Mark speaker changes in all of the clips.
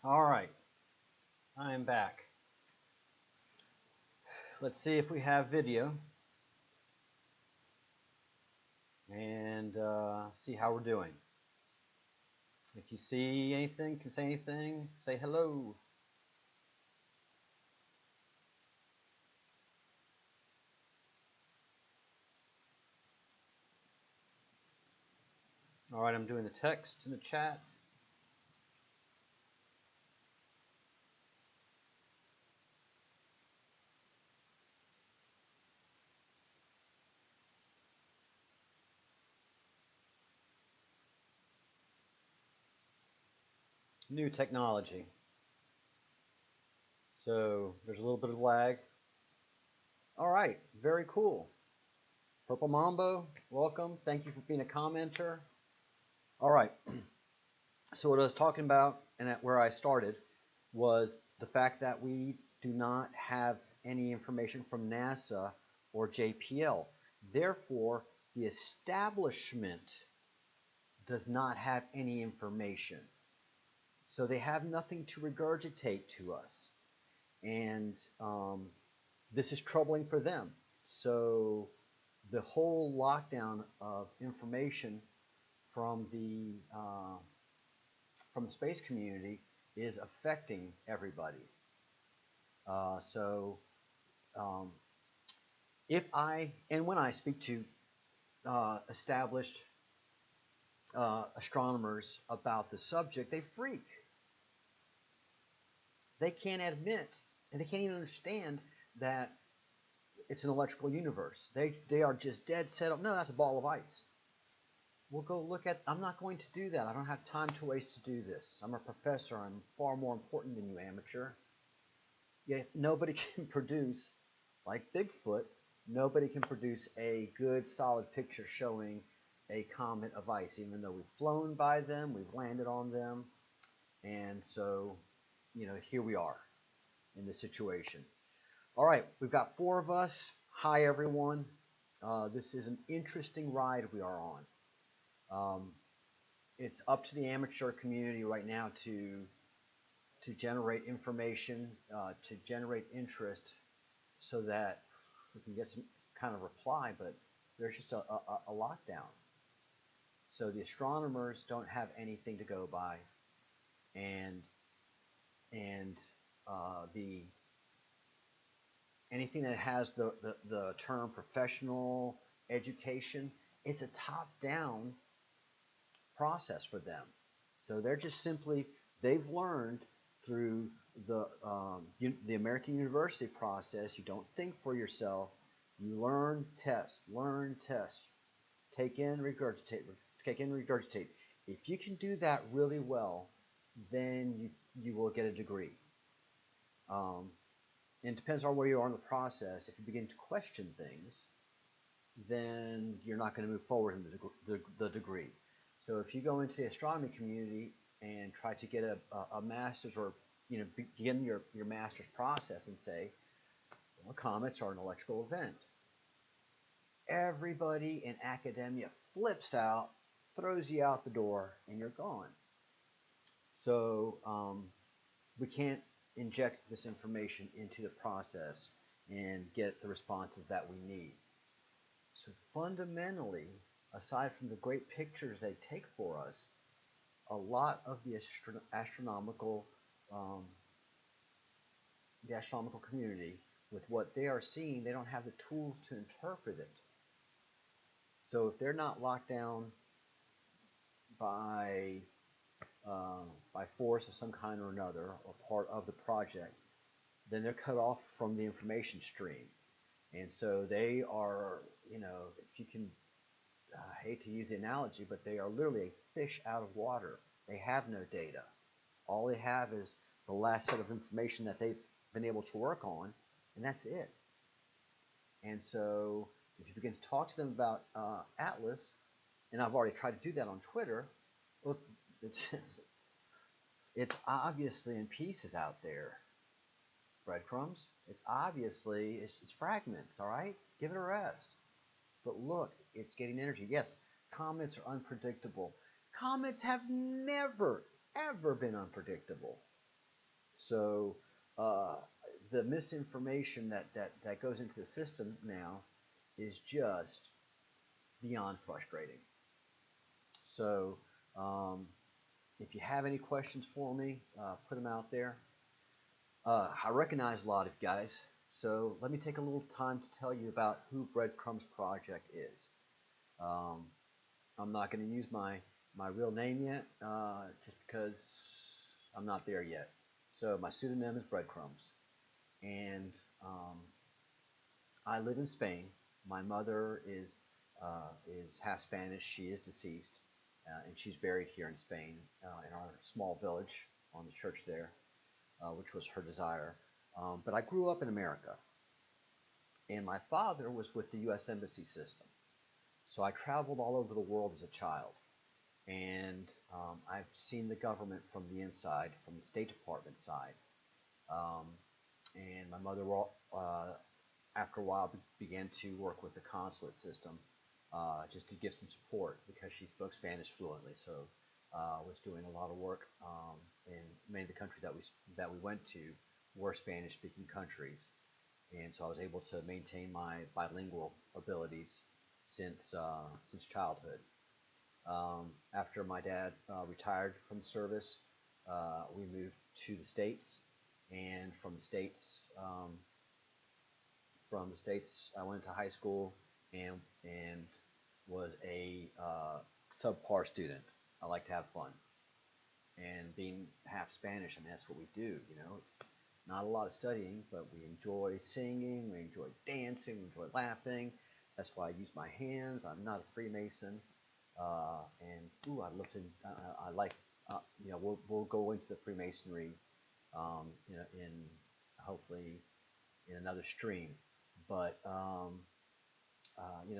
Speaker 1: All right. I am back. Let's see if we have video and see how we're doing. If you see anything, can say anything, say hello. All right, I'm doing the text in the chat. New technology. So there's a little bit of lag. All right, very cool. Purple Mambo, welcome. Thank you for being a commenter. All right. So what I was talking about and where I started was the fact that we do not have any information from NASA or JPL. Therefore, the establishment does not have any information. So they have nothing to regurgitate to us. And this is troubling for them. So the whole lockdown of information from the space community is affecting everybody. So if I and when I speak to established astronomers about the subject, they freak. They can't admit, and they can't even understand that it's an electrical universe. They are just dead set up. No, that's a ball of ice. We'll go look at. I'm not going to do that. I don't have time to waste to do this. I'm a professor. I'm far more important than you, amateur. Yet nobody can produce, like Bigfoot, nobody can produce a good, solid picture showing a comet of ice, even though we've flown by them, we've landed on them, and so, here we are in this situation. All right, we've got 4 of us. Hi, everyone. This is an interesting ride we are on. It's up to the amateur community right now to generate information, to generate interest, so that we can get some kind of reply. But there's just a lockdown. So the astronomers don't have anything to go by, and the anything that has the term professional education, it's a top-down process for them. So they're just simply, they've learned through the American University process. You don't think for yourself. You learn, test, take in, regurgitate, take in, regurgitate. If you can do that really well, then you will get a degree. And it depends on where you are in the process. If you begin to question things, then you're not going to move forward in the degree. So if you go into the astronomy community and try to get a master's, or begin your master's process and say, well, comets are an electrical event, everybody in academia flips out, throws you out the door, and you're gone. So we can't inject this information into the process and get the responses that we need. So fundamentally, aside from the great pictures they take for us, a lot of the astronomical community, with what they are seeing, they don't have the tools to interpret it. So if they're not locked down by force of some kind or another, or part of the project, then they're cut off from the information stream. And so they are, if you can, I hate to use the analogy, but they are literally a fish out of water. They have no data. All they have is the last set of information that they've been able to work on, and that's it. And so if you begin to talk to them about Atlas, and I've already tried to do that on Twitter, look, it's obviously in pieces out there. Breadcrumbs. It's obviously, it's fragments, all right? Give it a rest. But look, it's getting energy. Yes, comets are unpredictable. Comets have never, ever been unpredictable. So uh, the misinformation that goes into the system now is just beyond frustrating. So um, if you have any questions for me, put them out there. I recognize a lot of you guys, so let me take a little time to tell you about who Breadcrumbs Project is. Um, I'm not going to use my real name yet, just because I'm not there yet. So my pseudonym is Breadcrumbs, and I live in Spain. My mother is half Spanish. She is deceased, and she's buried here in Spain, in our small village on the church there, which was her desire. But I grew up in America, and my father was with the U.S. Embassy system. So I traveled all over the world as a child, and I've seen the government from the inside, from the State Department side. Um, and my mother, after a while, began to work with the consulate system, just to give some support because she spoke Spanish fluently. So was doing a lot of work in many of the countries that we went to were Spanish-speaking countries, and so I was able to maintain my bilingual abilities since childhood. After my dad retired from the service, we moved to the states, and from the states, I went to high school and was a subpar student. I like to have fun, and being half Spanish, I mean that's what we do. It's not a lot of studying, but we enjoy singing, we enjoy dancing, we enjoy laughing. That's why I use my hands. I'm not a Freemason, and ooh, I love to. I like. We'll go into the Freemasonry, in hopefully in another stream. But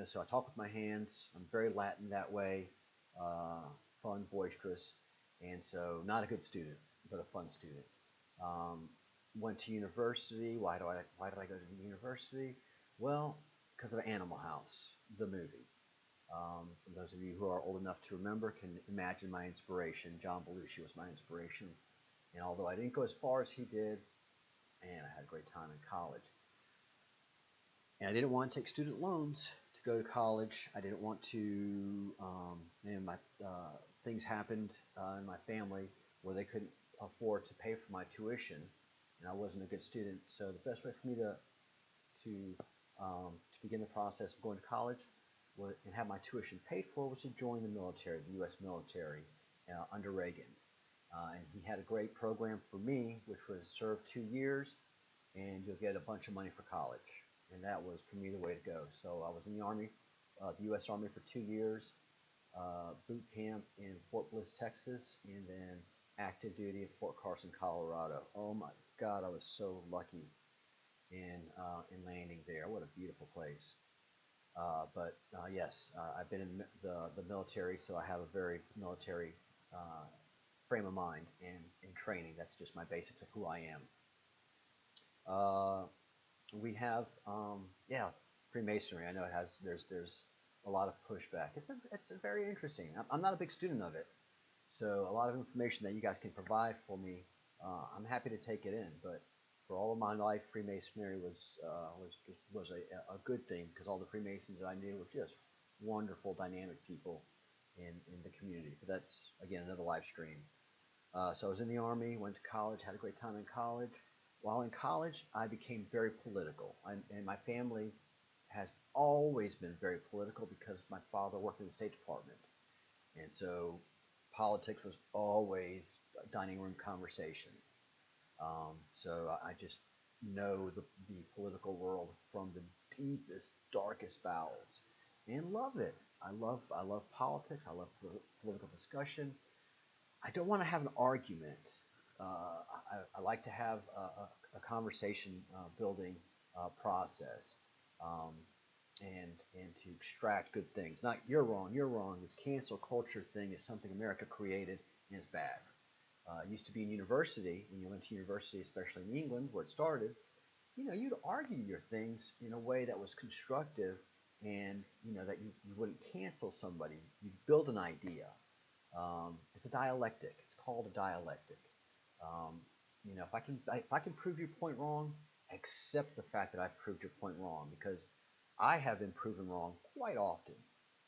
Speaker 1: so I talk with my hands. I'm very Latin that way, uh, fun, boisterous, and so not a good student, but a fun student. Um, Went to university. Why did I go to university? Well, because of Animal House, the movie. For those of you who are old enough to remember can imagine my inspiration. John Belushi was my inspiration. And although I didn't go as far as he did, and I had a great time in college. And I didn't want to take student loans to go to college. I didn't want to, and my things happened in my family where they couldn't afford to pay for my tuition, and I wasn't a good student. So the best way for me to begin the process of going to college and have my tuition paid for was to join the military, the U.S. military, under Reagan. And he had a great program for me, which was serve 2 years, and you'll get a bunch of money for college. And that was, for me, the way to go. So I was in the Army, the U.S. Army for 2 years, boot camp in Fort Bliss, Texas, and then active duty in Fort Carson, Colorado. Oh my God, I was so lucky in landing there. What a beautiful place. But yes, I've been in the military, so I have a very military frame of mind and training. That's just my basics of who I am. Uh, we have, yeah, Freemasonry. I know it has. There's a lot of pushback. It's very interesting. I'm not a big student of it, so a lot of information that you guys can provide for me, I'm happy to take it in. But for all of my life, Freemasonry was a good thing because all the Freemasons that I knew were just wonderful, dynamic people in the community. But that's again another live stream. So I was in the Army, went to college, had a great time in college. While in college, I became very political, and my family has always been very political because my father worked in the State Department, and so politics was always a dining room conversation. So I just know the political world from the deepest, darkest bowels, and love it. I love politics. I love political discussion. I don't want to have an argument. I like to have a conversation building process, um, and to extract good things. Not you're wrong, you're wrong. This cancel culture thing is something America created and it's bad. It used to be in university, when you went to university, especially in England, where it started. You'd argue your things in a way that was constructive, and that you wouldn't cancel somebody. You'd build an idea. It's a dialectic. It's called a dialectic. Um, if I can prove your point wrong, accept the fact that I've proved your point wrong, because I have been proven wrong quite often.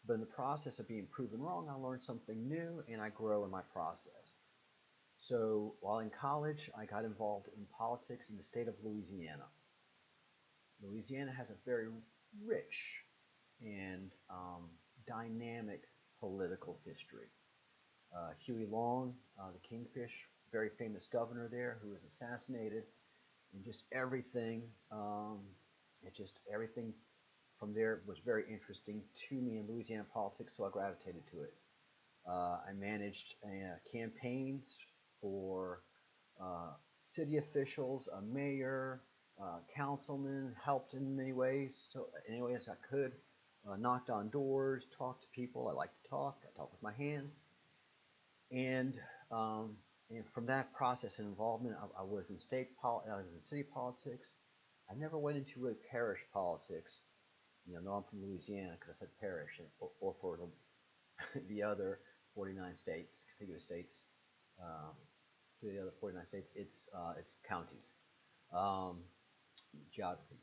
Speaker 1: But in the process of being proven wrong, I learn something new and I grow in my process. So while in college, I got involved in politics in the state of Louisiana. Louisiana has a very rich and dynamic political history. Huey Long, the Kingfish, very famous governor there, who was assassinated, and just everything, everything from there was very interesting to me in Louisiana politics, so I gravitated to it. I managed campaigns for city officials, a mayor, councilman, helped in many ways, so any ways I could. Knocked on doors, talked to people. I like to talk. I talk with my hands. And um, and from that process and involvement, I was in I was in city politics. I never went into really parish politics. No, I'm from Louisiana because I said parish, or for the other 49 states, contiguous states. Um, to the other 49 states, it's counties. Um, Geography,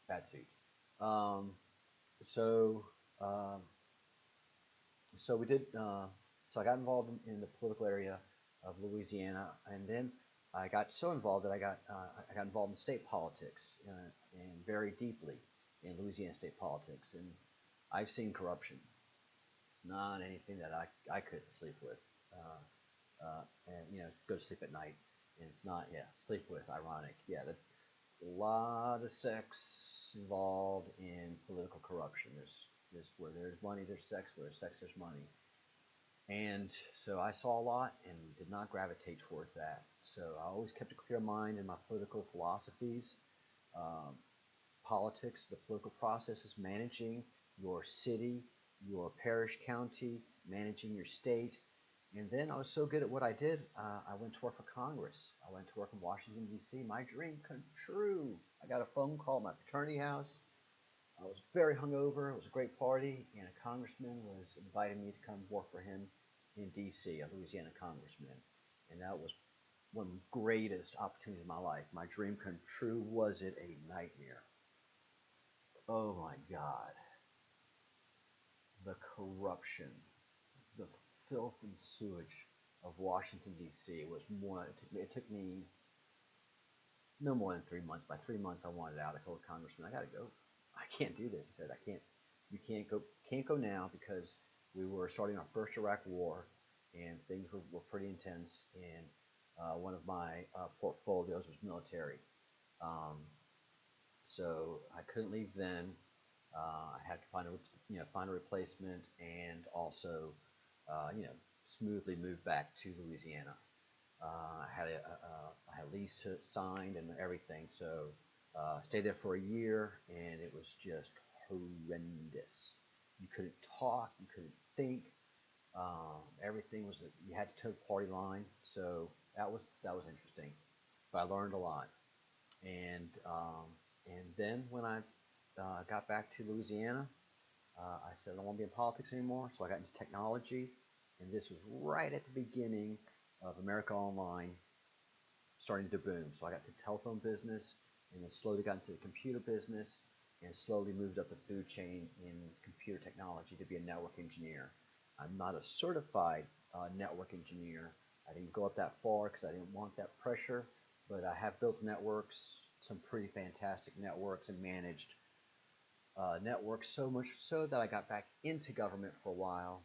Speaker 1: bad suit. Um, so um, so we did. So I got involved in the political area of Louisiana, and then I got so involved that I got involved in state politics, and very deeply in Louisiana state politics. And I've seen corruption. It's not anything that I couldn't sleep with, and go to sleep at night. And it's not, yeah, sleep with. Ironic, yeah. A lot of sex involved in political corruption. There's where there's money, there's sex. Where there's sex, there's money. And so I saw a lot and did not gravitate towards that. So I always kept a clear mind in my political philosophies. Um, Politics, the political process is managing your city, your parish, county, managing your state. And then I was so good at what I did, I went to work for Congress. I went to work in Washington, D.C. My dream come true. I got a phone call at my fraternity house. I was very hungover. It was a great party, and a congressman was inviting me to come work for him in D.C., a Louisiana congressman. And that was one of the greatest opportunities of my life. My dream come true. Was it a nightmare? Oh my God. The corruption, the filth and sewage of Washington, D.C. was more, it took me no more than 3 months. By 3 months, I wanted out. I told the congressman, I got to go. I can't do this. He said, you can't go now because we were starting our first Iraq war and things were pretty intense. And one of my portfolios was military. Um, so I couldn't leave then. I had to find a replacement, and also, smoothly move back to Louisiana. I had a lease signed and everything, so stayed there for a year, and it was just horrendous. You couldn't talk, you couldn't think. Everything was you had to toe the party line, so that was interesting. But I learned a lot, and then when I got back to Louisiana, I said I don't want to be in politics anymore, so I got into technology, and this was right at the beginning of America Online starting to boom. So I got to the telephone business, and then slowly got into the computer business, and slowly moved up the food chain in computer technology to be a network engineer. I'm not a certified network engineer. I didn't go up that far because I didn't want that pressure, but I have built networks, some pretty fantastic networks, and managed networks so much so that I got back into government for a while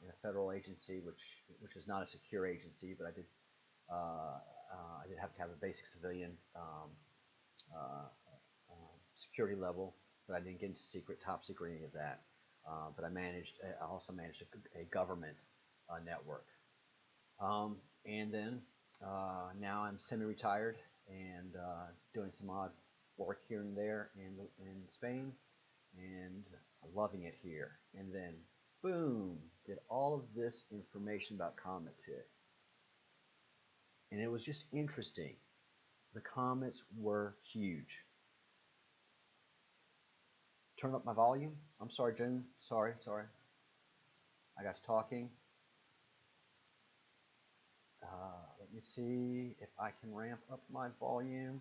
Speaker 1: in a federal agency, which is not a secure agency, but I did have to have a basic civilian uh, security level, but I didn't get into top secret, any of that. But I also managed a government network. And then now I'm semi-retired and doing some odd work here and there in Spain, and loving it here. And then, boom, did all of this information about comets hit. And it was just interesting. The comets were huge. Turn up my volume. I'm sorry, June. Sorry. I got to talking. Let me see if I can ramp up my volume.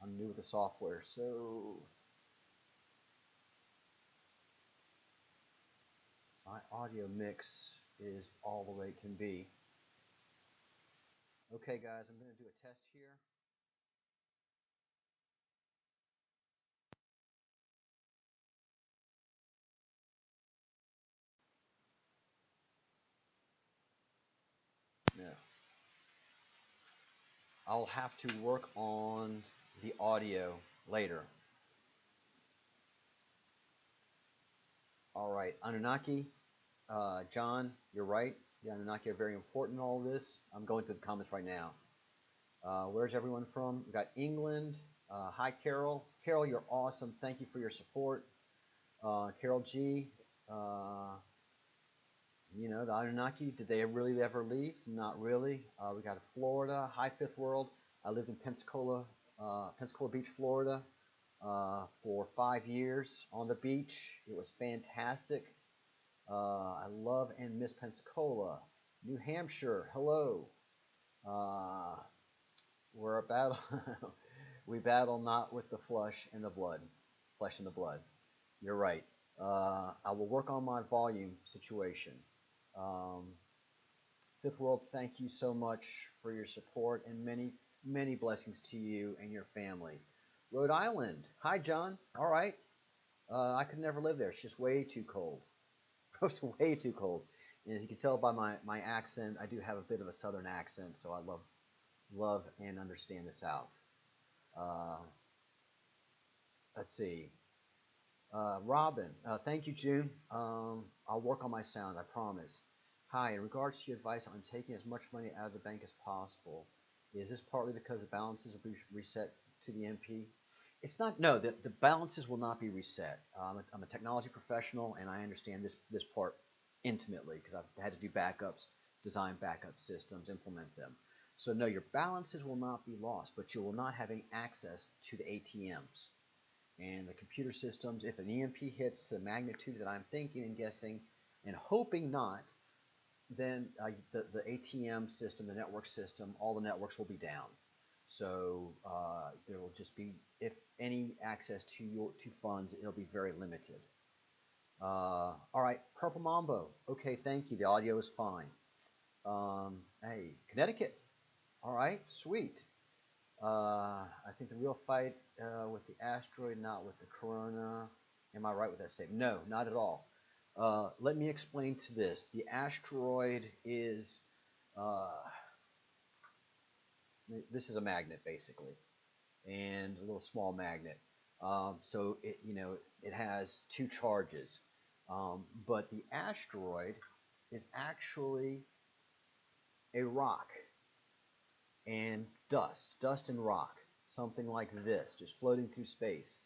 Speaker 1: I'm new with the software, so my audio mix is all the way it can be. Okay, guys, I'm going to do a test here. Yeah. I'll have to work on the audio later. All right, Anunnaki, John, you're right. The Anunnaki are very important in all of this. I'm going through the comments right now. Where's everyone from? We got England. Hi, Carol. Carol, you're awesome. Thank you for your support. Carol G. You know, the Anunnaki, did they really ever leave? Not really. We got Florida. Hi, Fifth World. I lived in Pensacola Beach, Florida, for 5 years on the beach. It was fantastic. I love and miss Pensacola. New Hampshire, hello. We're a battle. We battle not with the flesh and the blood. Flesh and the blood. You're right. I will work on my volume situation. Fifth World, thank you so much for your support and many, many blessings to you and your family. Rhode Island. Hi, John. All right. I could never live there. It's just way too cold. It's way too cold. And as you can tell by my accent, I do have a bit of a southern accent, so I love and understand the South. Let's see. Robin, thank you, June. I'll work on my sound, I promise. Hi, in regards to your advice on taking as much money out of the bank as possible, is this partly because the balances will be reset to the MP? It's not, no, the balances will not be reset. I'm a technology professional and I understand this part intimately because I've had to do backups, design backup systems, implement them. So no, your balances will not be lost, but you will not have any access to the ATMs. And the computer systems, if an EMP hits the magnitude that I'm thinking and guessing and hoping not, then the ATM system, the network system, all the networks will be down. So there will just be, if any access to funds, it'll be very limited. All right, Purple Mambo. Okay, thank you. The audio is fine. Hey, Connecticut. All right, sweet. I think the real fight with the asteroid, not with the corona. Am I right with that statement? No, not at all. Let me explain to this. The asteroid is, this is a magnet basically, and a little small magnet. So it has two charges, but the asteroid is actually a rock and dust and rock, something like this, just floating through space.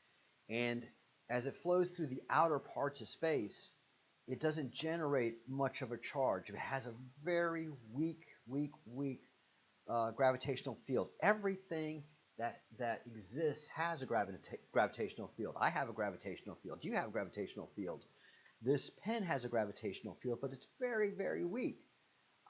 Speaker 1: And as it flows through the outer parts of space, it doesn't generate much of a charge. It has a very weak gravitational field. Everything that exists has a gravitational field. I have a gravitational field. You have a gravitational field. This pen has a gravitational field, but it's very, very weak.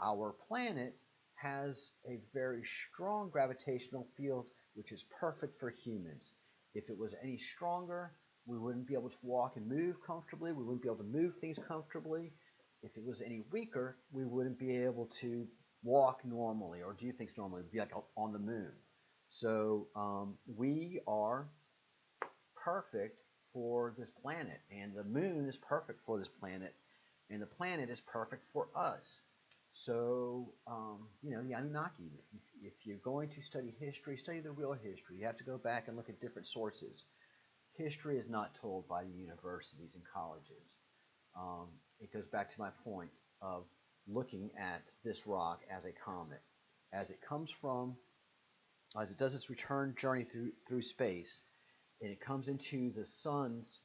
Speaker 1: Our planet has a very strong gravitational field, which is perfect for humans. If it was any stronger, we wouldn't be able to walk and move comfortably. We wouldn't be able to move things comfortably. If it was any weaker, we wouldn't be able to walk normally or do things normally. We'd be like on the moon. So we are perfect for this planet, and the moon is perfect for this planet, and the planet is perfect for us. So, the Anunnaki, if you're going to study history, study the real history. You have to go back and look at different sources. History is not told by the universities and colleges. It goes back to my point of looking at this rock as a comet. As it does its return journey through space, and it comes into the sun's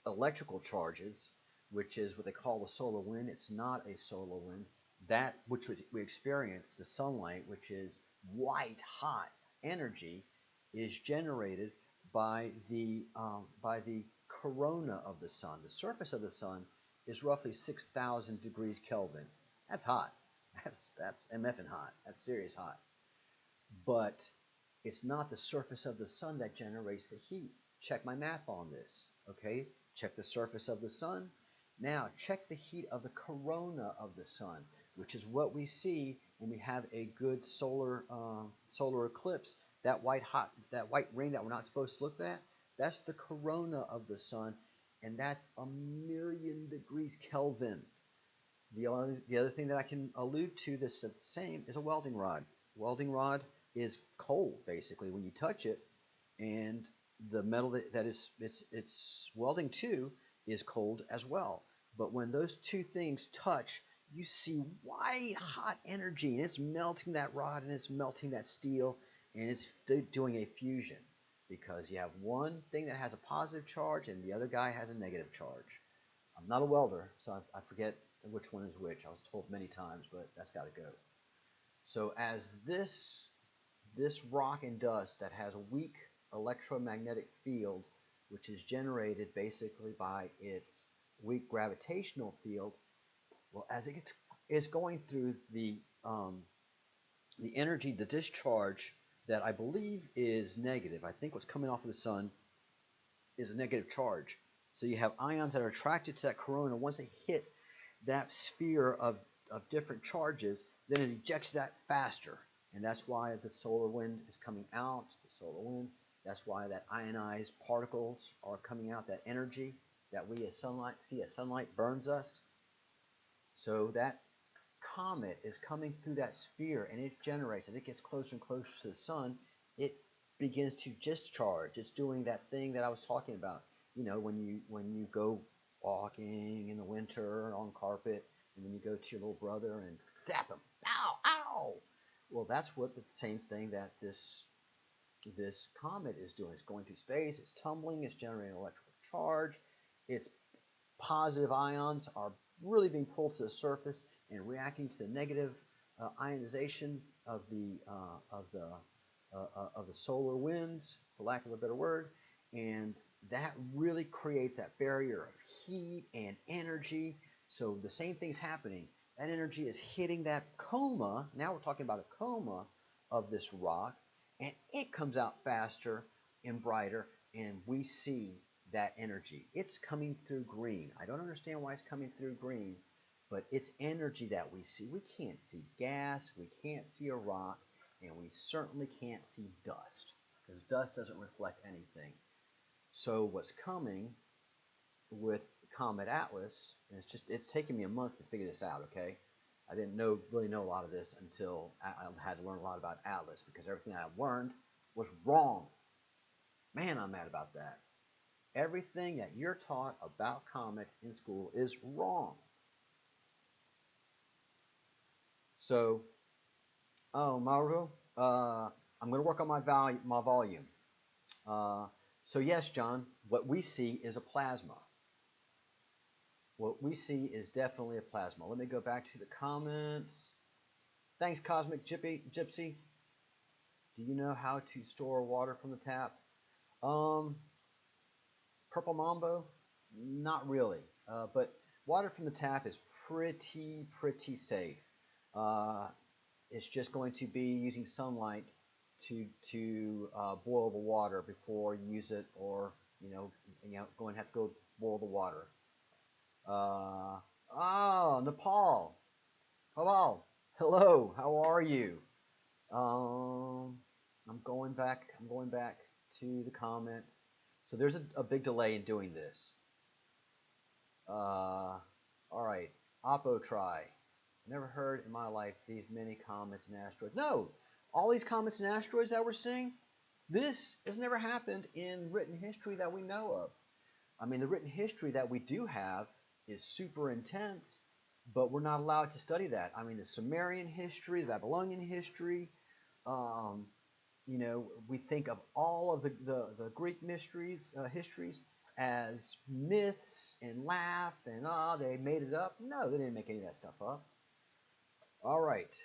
Speaker 1: electrical charges, which is what they call the solar wind. It's not a solar wind. That which we experience, the sunlight, which is white hot energy, is generated by the corona of the sun. The surface of the sun is roughly 6,000 degrees Kelvin. That's hot. That's MFing hot. That's serious hot. But it's not the surface of the sun that generates the heat. Check my math on this. Okay? Check the surface of the sun. Now check the heat of the corona of the sun, which is what we see when we have a good solar eclipse. That white ring that we're not supposed to look at, that's the corona of the sun, and that's 1,000,000 degrees Kelvin. The other thing that I can allude to that's the same is a welding rod. Welding rod is cold basically when you touch it, and the metal that it's welding to is cold as well. But when those two things touch, you see white hot energy, and it's melting that rod and it's melting that steel, and it's doing a fusion because you have one thing that has a positive charge and the other guy has a negative charge. I'm not a welder, so I forget which one is which. I was told many times, but that's got to go. So as this rock and dust that has a weak electromagnetic field, which is generated basically by its weak gravitational field, well, as it's going through the energy, the discharge that I believe is negative. I think what's coming off of the sun is a negative charge. So you have ions that are attracted to that corona. Once they hit that sphere of different charges, then it ejects that faster. And that's why the solar wind is coming out, the solar wind. That's why that ionized particles are coming out, that energy that we as sunlight burns us. So that comet is coming through that sphere, and it generates, as it gets closer and closer to the sun, it begins to discharge. It's doing that thing that I was talking about. You know, when you go walking in the winter on carpet, and then you go to your little brother and zap him, ow, ow. Well, that's what the same thing that this comet is doing. It's going through space, it's tumbling, it's generating electrical charge, its positive ions are really being pulled to the surface and reacting to the negative ionization of the solar winds, for lack of a better word, and that really creates that barrier of heat and energy. So the same thing's happening. That energy is hitting that coma. Now we're talking about a coma of this rock, and it comes out faster and brighter, and we see that energy. It's coming through green. I don't understand why it's coming through green, but it's energy that we see. We can't see gas, we can't see a rock, and we certainly can't see dust, because dust doesn't reflect anything. So what's coming with Comet Atlas, and it's taken me a month to figure this out, okay? I didn't really know a lot of this until I had to learn a lot about Atlas, because everything I learned was wrong. Man, I'm mad about that. Everything that you're taught about comets in school is wrong. So, Mauro, I'm going to work on my volume. So yes, John, what we see is a plasma. What we see is definitely a plasma. Let me go back to the comments. Thanks, Cosmic Gypsy. Do you know how to store water from the tap? Purple Mambo? Not really. But water from the tap is pretty safe. It's just going to be using sunlight to boil the water before you use it, or going to have to go boil the water. Nepal. Hello. How are you? I'm going back to the comments. So there's a big delay in doing this. All right. Opotry. Never heard in my life these many comets and asteroids. No, all these comets and asteroids that we're seeing, this has never happened in written history that we know of. I mean, the written history that we do have is super intense, but we're not allowed to study that. I mean, the Sumerian history, the Babylonian history, we think of all of the Greek histories as myths and laugh and they made it up. No, they didn't make any of that stuff up. All right.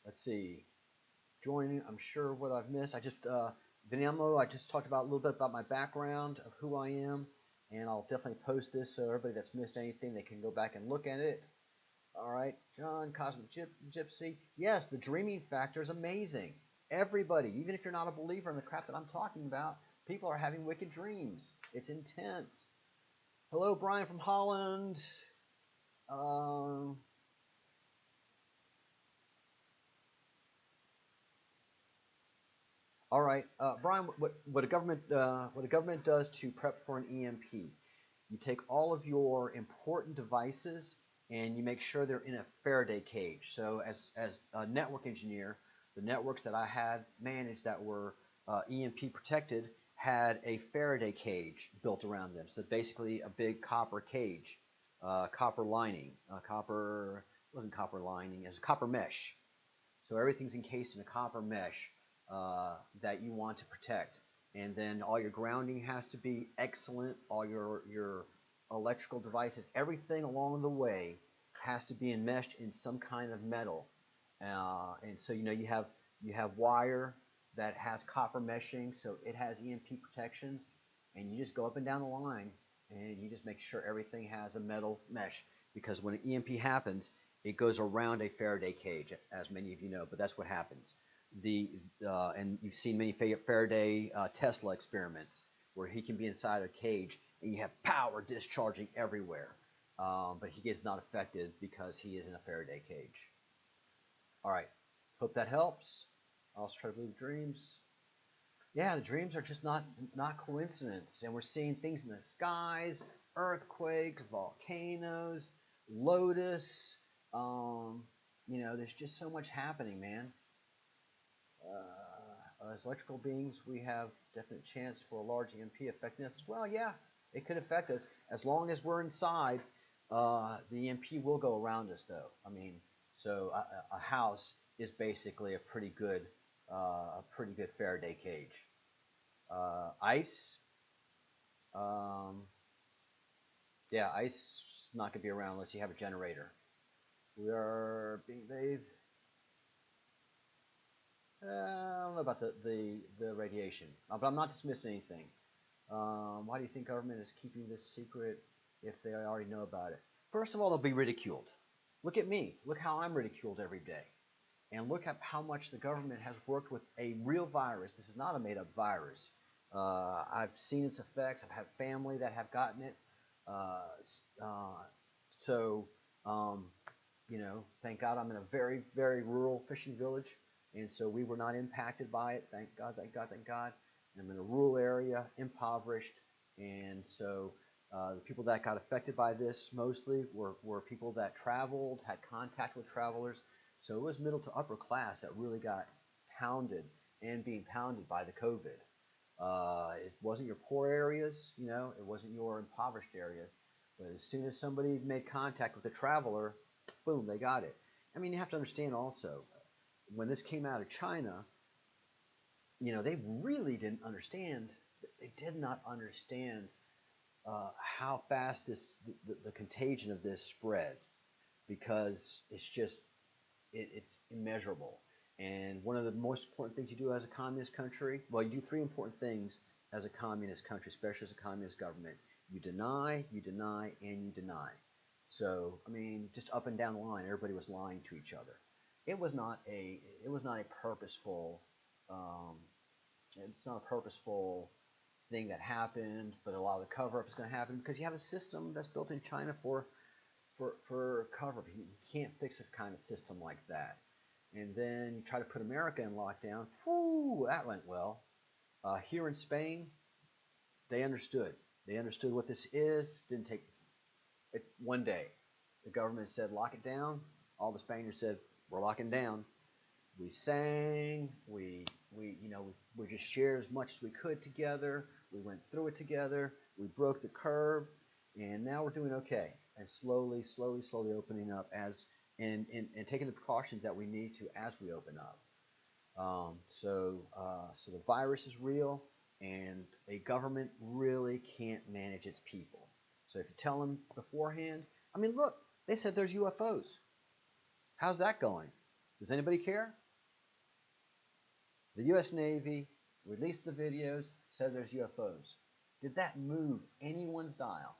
Speaker 1: Let's see. Joining, I'm sure what I've missed. Viniamo, I just talked about a little bit about my background of who I am, and I'll definitely post this so everybody that's missed anything, they can go back and look at it. All right, John, Cosmic Gypsy. Yes, the dreaming factor is amazing. Everybody, even if you're not a believer in the crap that I'm talking about, people are having wicked dreams. It's intense. Hello, Brian from Holland. All right, Brian. What a government does to prep for an EMP? You take all of your important devices and you make sure they're in a Faraday cage. So as a network engineer, the networks that I had managed that were EMP protected had a Faraday cage built around them. So basically a big copper cage, copper lining, copper wasn't copper lining, it was copper mesh. So everything's encased in a copper mesh that you want to protect. And then all your grounding has to be excellent. All your electrical devices, everything along the way has to be enmeshed in some kind of metal. And so you have wire that has copper meshing, so it has EMP protections. And you just go up and down the line, and you just make sure everything has a metal mesh, because when an EMP happens, it goes around a Faraday cage, as many of you know. But that's what happens. And you've seen many Faraday Tesla experiments where he can be inside a cage and you have power discharging everywhere, but he is not affected because he is in a Faraday cage. All right, hope that helps. I'll also try to believe dreams. Yeah, the dreams are just not coincidence, and we're seeing things in the skies, earthquakes, volcanoes, Lotus. There's just so much happening, man. As electrical beings, we have definite chance for a large EMP affecting us as well. Yeah, it could affect us as long as we're inside. The EMP will go around us, though. I mean, so a house is basically a pretty good Faraday cage. Ice, yeah, ice is not gonna be around unless you have a generator. We are being bathed. I don't know about the radiation, but I'm not dismissing anything. Why do you think government is keeping this secret if they already know about it? First of all, they'll be ridiculed. Look at me. Look how I'm ridiculed every day. And look at how much the government has worked with a real virus. This is not a made-up virus. I've seen its effects. I've had family that have gotten it. Thank God I'm in a very, very rural fishing village. And so we were not impacted by it. Thank God, thank God, thank God. And I'm in a rural area, impoverished. And so the people that got affected by this mostly were people that traveled, had contact with travelers. So it was middle to upper class that really got pounded and being pounded by the COVID. It wasn't your poor areas, it wasn't your impoverished areas. But as soon as somebody made contact with a traveler, boom, they got it. I mean, you have to understand also, when this came out of China, they really didn't understand. They did not understand how fast the contagion of this spread, because it's immeasurable. And one of the most important things you do as a communist country, well, you do three important things as a communist country, especially as a communist government. You deny, you deny, and you deny. So, I mean, just up and down the line, everybody was lying to each other. It was not a purposeful it's not a purposeful thing that happened, but a lot of the cover-up is going to happen because you have a system that's built in China for cover-up. You can't fix a kind of system like that. And then you try to put America in lockdown. Whoo, that went well. Here in Spain, they understood. They understood what this is. Didn't take it one day. The government said lock it down. All the Spaniards said we're locking down. We sang. We just shared as much as we could together. We went through it together. We broke the curve, and now we're doing okay. And slowly opening up and taking the precautions that we need to as we open up. So the virus is real, and a government really can't manage its people. So if you tell them beforehand, I mean, look, they said there's UFOs. How's that going? Does anybody care? The U.S. Navy released the videos, said there's UFOs. Did that move anyone's dial?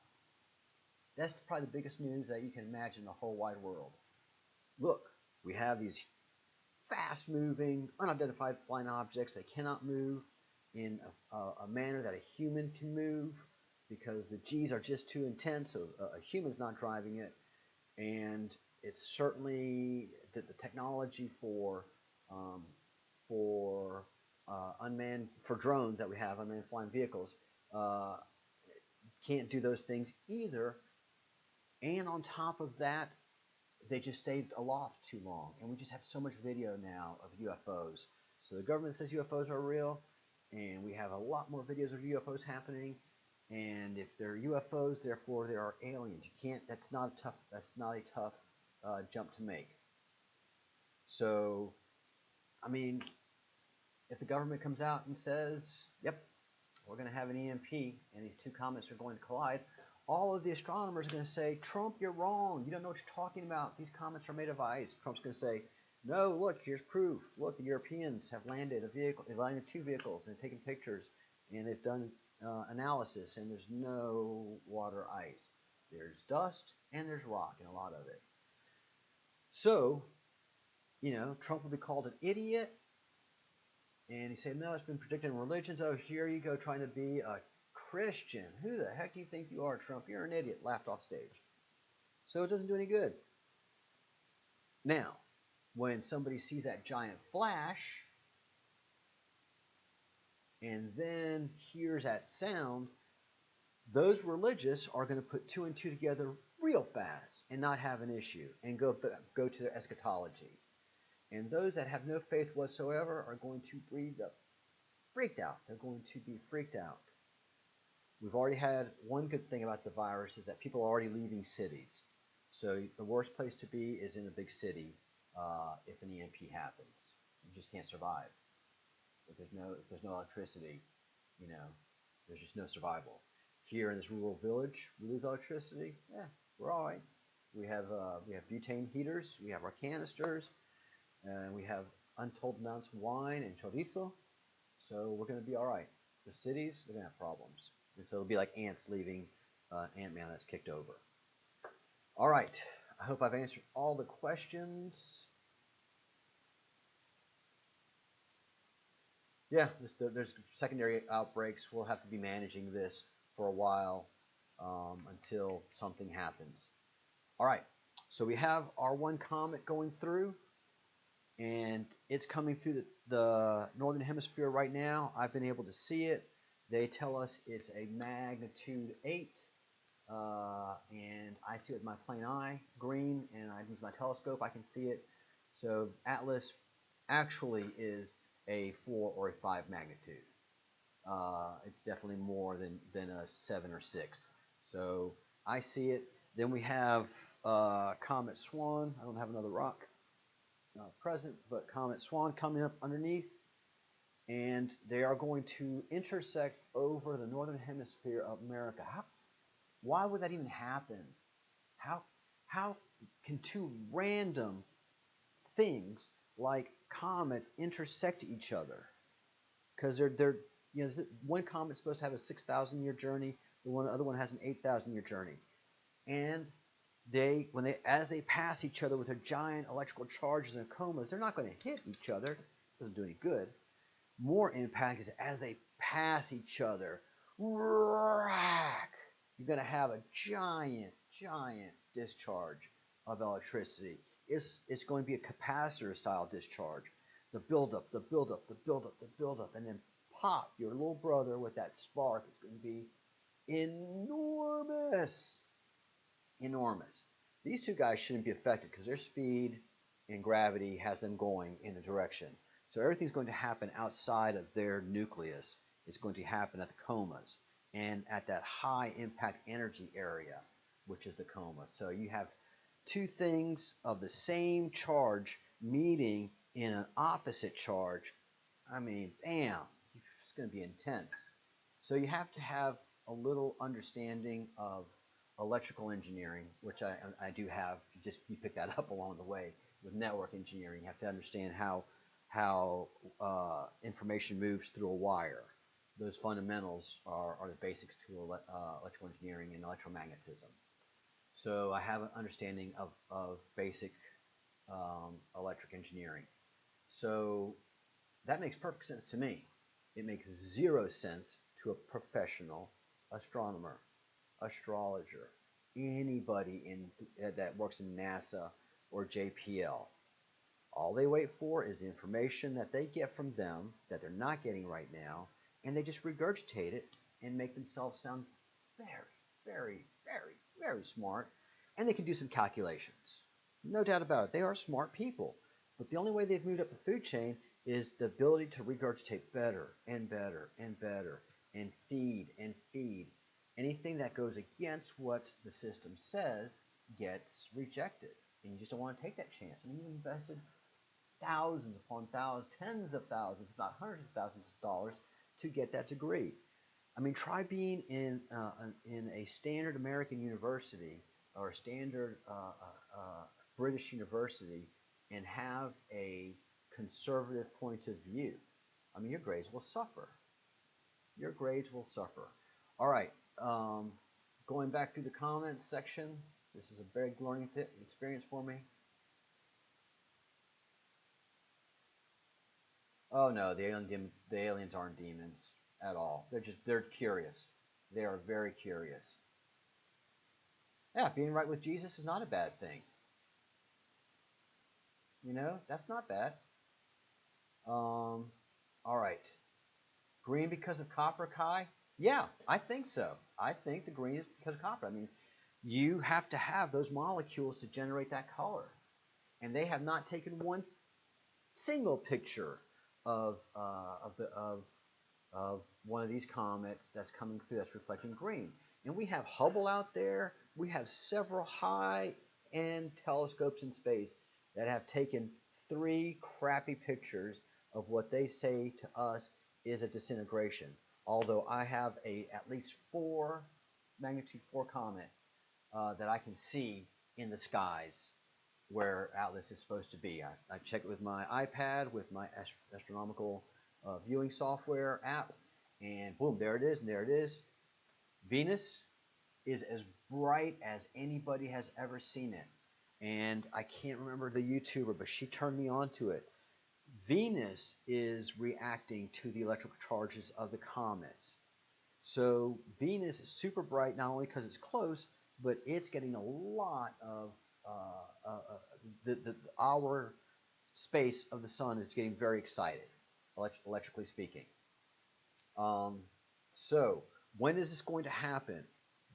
Speaker 1: That's probably the biggest news that you can imagine in the whole wide world. Look, we have these fast-moving, unidentified flying objects. They cannot move in a manner that a human can move because the G's are just too intense, so a human's not driving it. And it's certainly the technology for unmanned, for drones that we have, unmanned flying vehicles, can't do those things either. And on top of that, they just stayed aloft too long. And we just have so much video now of UFOs. So the government says UFOs are real, and we have a lot more videos of UFOs happening. And if they're UFOs, therefore they are aliens. You can't. That's not a tough jump to make. So, I mean, if the government comes out and says, "Yep, we're going to have an EMP, and these two comets are going to collide," all of the astronomers are going to say, "Trump, you're wrong. You don't know what you're talking about. These comets are made of ice." Trump's going to say, "No, look, here's proof. Look, the Europeans have landed a vehicle. They've landed 2 vehicles, and they've taken pictures, and they've done analysis, and there's no water ice. There's dust, and there's rock, and a lot of it." So, Trump will be called an idiot, and he said, "No, it's been predicted in religions. Oh, here you go, trying to be a Christian. Who the heck do you think you are, Trump? You're an idiot." Laughed off stage. So it doesn't do any good. Now, when somebody sees that giant flash and then hears that sound, those religious are going to put 2 and 2 together real fast and not have an issue and go to their eschatology. And those that have no faith whatsoever are going to be freaked out. They're going to be freaked out. We've already had one good thing about the virus is that people are already leaving cities. So the worst place to be is in a big city if an EMP happens. You just can't survive. If there's no electricity, there's just no survival. Here in this rural village, we lose electricity. Yeah, we're all right. We have butane heaters. We have our canisters. And we have untold amounts of wine and chorizo. So we're going to be all right. The cities, they're going to have problems. And so it'll be like ants leaving Ant-Man that's kicked over. All right. I hope I've answered all the questions. Yeah, there's secondary outbreaks. We'll have to be managing this for a while until something happens. All right. So we have our one comet going through, and it's coming through the northern hemisphere right now. I've been able to see it. They tell us it's a magnitude 8, and I see it with my plain eye, green, and I use my telescope. I can see it. So Atlas actually is a 4 or a 5 magnitude. It's definitely more than a 7 or 6. So I see it. Then we have Comet Swan. I don't have another rock present, but Comet Swan coming up underneath, and they are going to intersect over the northern hemisphere of America. Why would that even happen? How can 2 random things like comets intersect each other? Because they're one comet's supposed to have a 6,000-year journey, the other one has an 8,000-year journey, and as they pass each other with their giant electrical charges and comas, they're not going to hit each other. It doesn't do any good. More impact is as they pass each other, you're going to have a giant discharge of electricity. It's going to be a capacitor-style discharge. The buildup, and then pop, your little brother with that spark is going to be enormous. Enormous. These 2 guys shouldn't be affected because their speed and gravity has them going in a direction. So everything's going to happen outside of their nucleus. It's going to happen at the comas and at that high impact energy area, which is the coma. So you have 2 things of the same charge meeting in an opposite charge. I mean, bam, it's going to be intense. So you have to have a little understanding of electrical engineering, which I do have. You pick that up along the way with network engineering. You have to understand how information moves through a wire. those fundamentals are the basics to electrical engineering and electromagnetism. So I have an understanding of basic electric engineering. So that makes perfect sense to me. It makes zero sense to a professional astronomer, astrologer, anybody that works in NASA or JPL. All they wait for is the information that they get from them that they're not getting right now, and they just regurgitate it and make themselves sound very, very, very, very smart, and they can do some calculations. No doubt about it. They are smart people. But the only way they've moved up the food chain is the ability to regurgitate better and better and better and feed and feed. Anything that goes against what the system says gets rejected. And you just don't want to take that chance. I mean, you invested thousands upon thousands, tens of thousands, if not hundreds of thousands of dollars to get that degree. I mean, try being in a standard American university or a standard British university and have a conservative point of view. I mean, your grades will suffer. Your grades will suffer. All right, going back through the comments section, this is a big learning experience for me. Oh no, the aliens aren't demons at all. They're curious. They are very curious. Yeah, being right with Jesus is not a bad thing. You know, that's not bad. All right. Green because of copper, Kai? Yeah, I think so. I think the green is because of copper. I mean, you have to have those molecules to generate that color. And they have not taken one single picture of one of these comets that's coming through that's reflecting green. And we have Hubble out there. We have several high-end telescopes in space that have taken 3 crappy pictures of what they say to us is a disintegration. Although I have at least 4 magnitude 4 comet that I can see in the skies where Atlas is supposed to be. I check it with my iPad, with my astronomical viewing software app, and boom, there it is, and there it is. Venus is as bright as anybody has ever seen it. And I can't remember the YouTuber, but she turned me on to it. Venus is reacting to the electrical charges of the comets. So Venus is super bright, not only because it's close, but it's getting a lot of our space of the sun is getting very excited, electrically speaking. So when is this going to happen?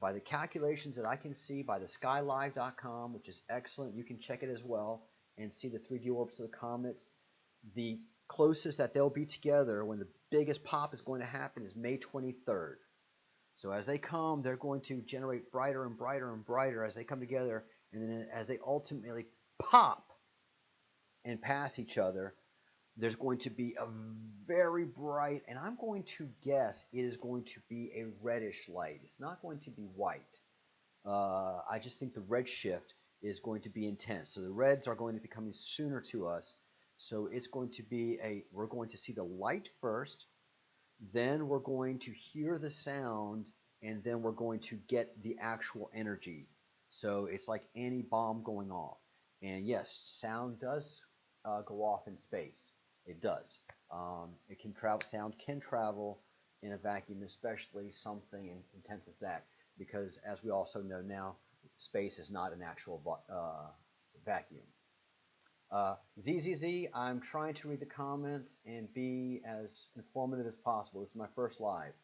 Speaker 1: By the calculations that I can see by the skylive.com, which is excellent, you can check it as well and see the 3D orbits of the comets. The closest that they'll be together when the biggest pop is going to happen is May 23rd. So as they come, they're going to generate brighter and brighter and brighter as they come together, and then as they ultimately pop and pass each other, there's going to be a very bright, and I'm going to guess it is going to be a reddish light. It's not going to be white. I just think the red shift is going to be intense. So the reds are going to be coming sooner to us. So it's going to be we're going to see the light first, then we're going to hear the sound, and then we're going to get the actual energy. So it's like any bomb going off. And yes, sound does go off in space. It does. It can travel. Sound can travel in a vacuum, especially something intense as that, because as we also know now, space is not an actual vacuum. ZZZ, I'm trying to read the comments and be as informative as possible. This is my first live.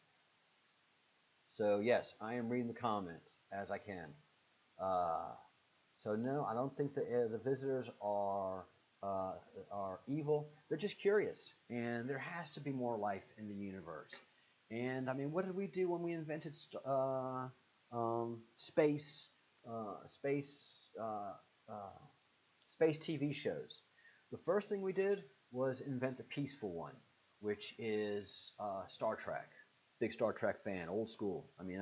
Speaker 1: So yes, I am reading the comments as I can. So no, I don't think the visitors are evil. They're just curious, and there has to be more life in the universe. And I mean, what did we do when we invented space TV shows? The first thing we did was invent the peaceful one, which is Star Trek. Big Star Trek fan, old school. I mean,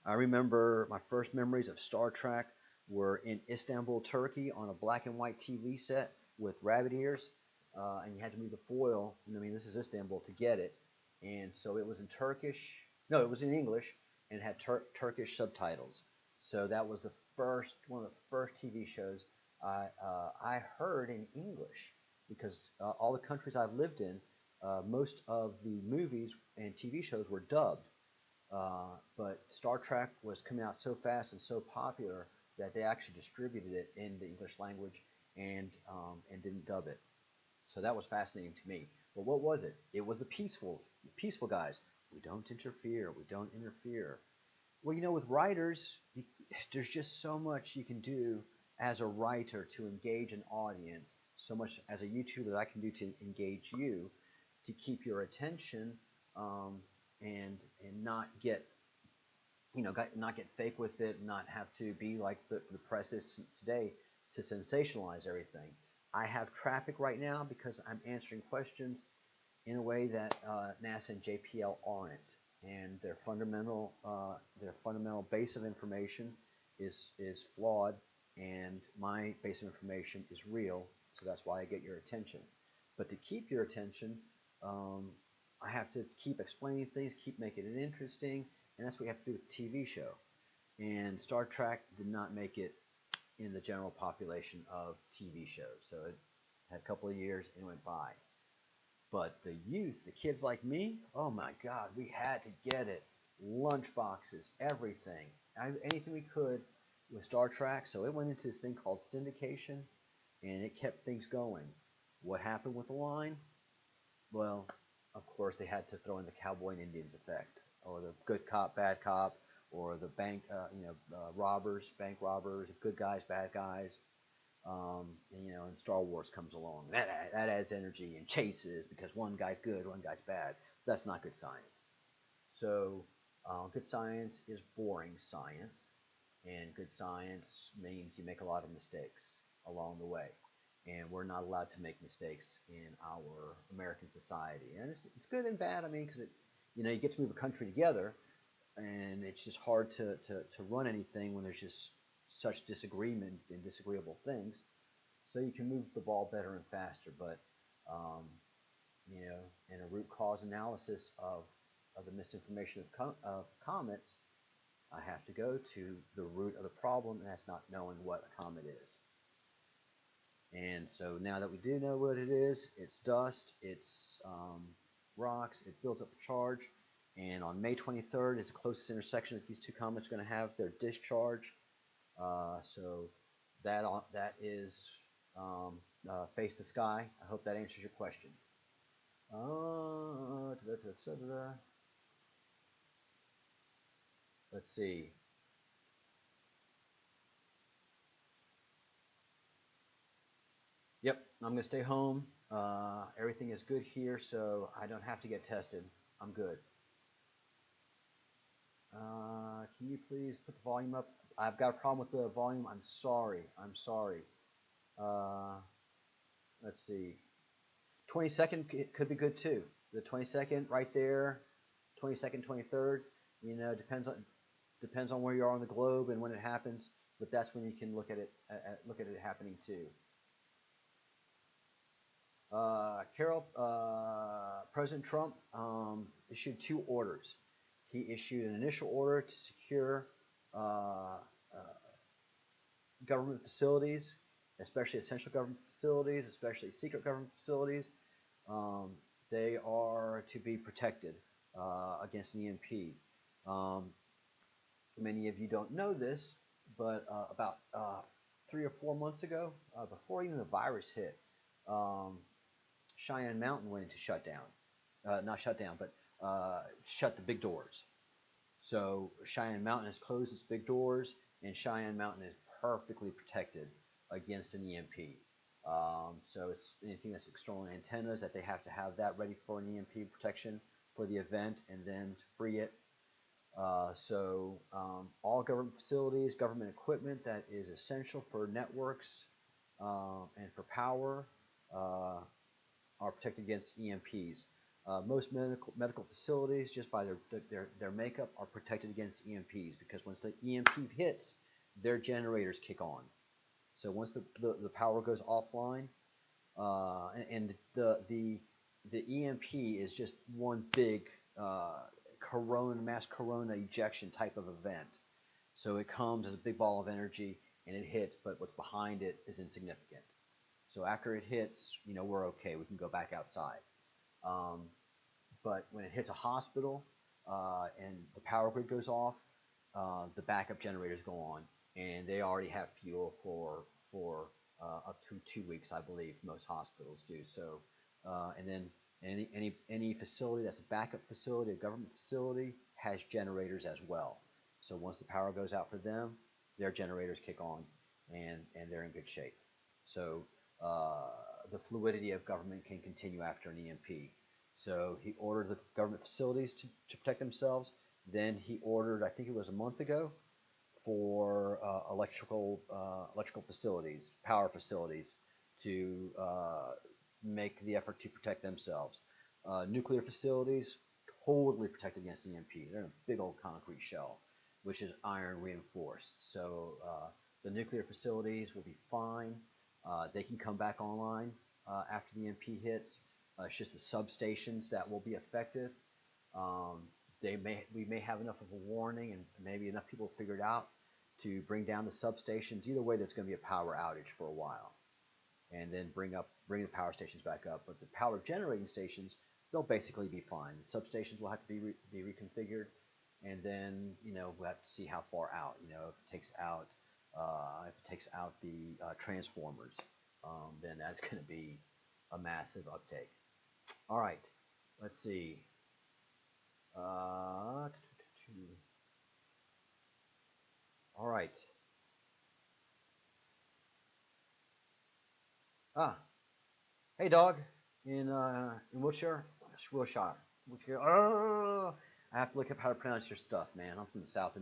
Speaker 1: I remember my first memories of Star Trek were in Istanbul, Turkey, on a black and white TV set with rabbit ears, and you had to move the foil. I mean, this is Istanbul to get it. and so it was in Turkish. No, it was in English and had Turkish subtitles. So that was the first one of the first TV shows I heard in English because all the countries I've lived in, most of the movies and TV shows were dubbed. But Star Trek was coming out so fast and so popular that they actually distributed it in the English language and didn't dub it. So that was fascinating to me. But what was it? It was the peaceful guys. We don't interfere. We don't interfere. Well, with writers, there's just so much you can do as a writer to engage an audience. So much as a YouTuber that I can do to engage you, to keep your attention, and not get not get fake with it, not have to be like the press is today to sensationalize everything. I have traffic right now because I'm answering questions in a way that NASA and JPL aren't, and their fundamental base of information is flawed, and my base of information is real, so that's why I get your attention. But to keep your attention, I have to keep explaining things, keep making it interesting, and that's what you have to do with a TV show. And Star Trek did not make it in the general population of TV shows, so it had a couple of years and went by. But the youth, the kids like me, oh my God, we had to get it. Lunch boxes, everything, anything we could with Star Trek. So it went into this thing called syndication, and it kept things going. What happened with the line? Well, of course, they had to throw in the cowboy and Indians effect, or the good cop, bad cop, or the bank, bank robbers, good guys, bad guys. And Star Wars comes along. That adds energy and chases because one guy's good, one guy's bad. That's not good science. So, good science is boring science, and good science means you make a lot of mistakes along the way. And we're not allowed to make mistakes in our American society. And it's good and bad, I mean, because you get to move a country together, and it's just hard to run anything when there's just such disagreement and disagreeable things. So you can move the ball better and faster. But in a root cause analysis of the misinformation of comets, I have to go to the root of the problem, and that's not knowing what a comet is. And so now that we do know what it is, it's dust, it's rocks, it builds up a charge. And on May 23rd is the closest intersection that these two comets are going to have their discharge. So that is Face the Sky. I hope that answers your question. Let's see. Yep, I'm going to stay home. Everything is good here, so I don't have to get tested. I'm good. Can you please put the volume up? I've got a problem with the volume. I'm sorry. Let's see. 22nd could be good too. The 22nd right there, 22nd, 23rd. Depends on where you are on the globe and when it happens. But that's when you can look at it happening too. Carol, President Trump issued two orders. He issued an initial order to secure government facilities, especially essential government facilities, especially secret government facilities. They are to be protected against an EMP. Many of you don't know this, but about 3 or 4 months ago, before even the virus hit, Cheyenne Mountain went into shutdown. Not shutdown, but shut the big doors. So Cheyenne Mountain has closed its big doors, and Cheyenne Mountain is perfectly protected against an EMP. So it's anything that's external antennas that they have to have that ready for an EMP protection for the event, and then to free it. So all government facilities, government equipment that is essential for networks and for power are protected against EMPs. Most medical facilities, just by their makeup, are protected against EMPs because once the EMP hits, their generators kick on. So once the power goes offline, and the the EMP is just one big mass corona ejection type of event. So it comes as a big ball of energy and it hits, but what's behind it is insignificant. So after it hits, we're okay. We can go back outside. Um, but when it hits a hospital and the power grid goes off, the backup generators go on, and they already have fuel for up to 2 weeks, I believe. Most hospitals do. So, and then any facility that's a backup facility, a government facility, has generators as well. So once the power goes out for them, their generators kick on, and they're in good shape. So the fluidity of government can continue after an EMP. So he ordered the government facilities to protect themselves. Then he ordered, I think it was a month ago, for electrical facilities, power facilities, to make the effort to protect themselves. Nuclear facilities, totally protected against EMP. They're in a big old concrete shell, which is iron reinforced. So the nuclear facilities will be fine. They can come back online after the EMP hits. It's just the substations that will be affected. We may have enough of a warning and maybe enough people figured out to bring down the substations. Either way, there's going to be a power outage for a while, and then bring the power stations back up. But the power generating stations, they'll basically be fine. The substations will have to be reconfigured, and then we'll have to see how far out. If it takes out the transformers, then that's going to be a massive uptake. All right, let's see. All right. Hey, dog. In Wiltshire, Wiltshire. Oh, I have to look up how to pronounce your stuff, man. I'm from the south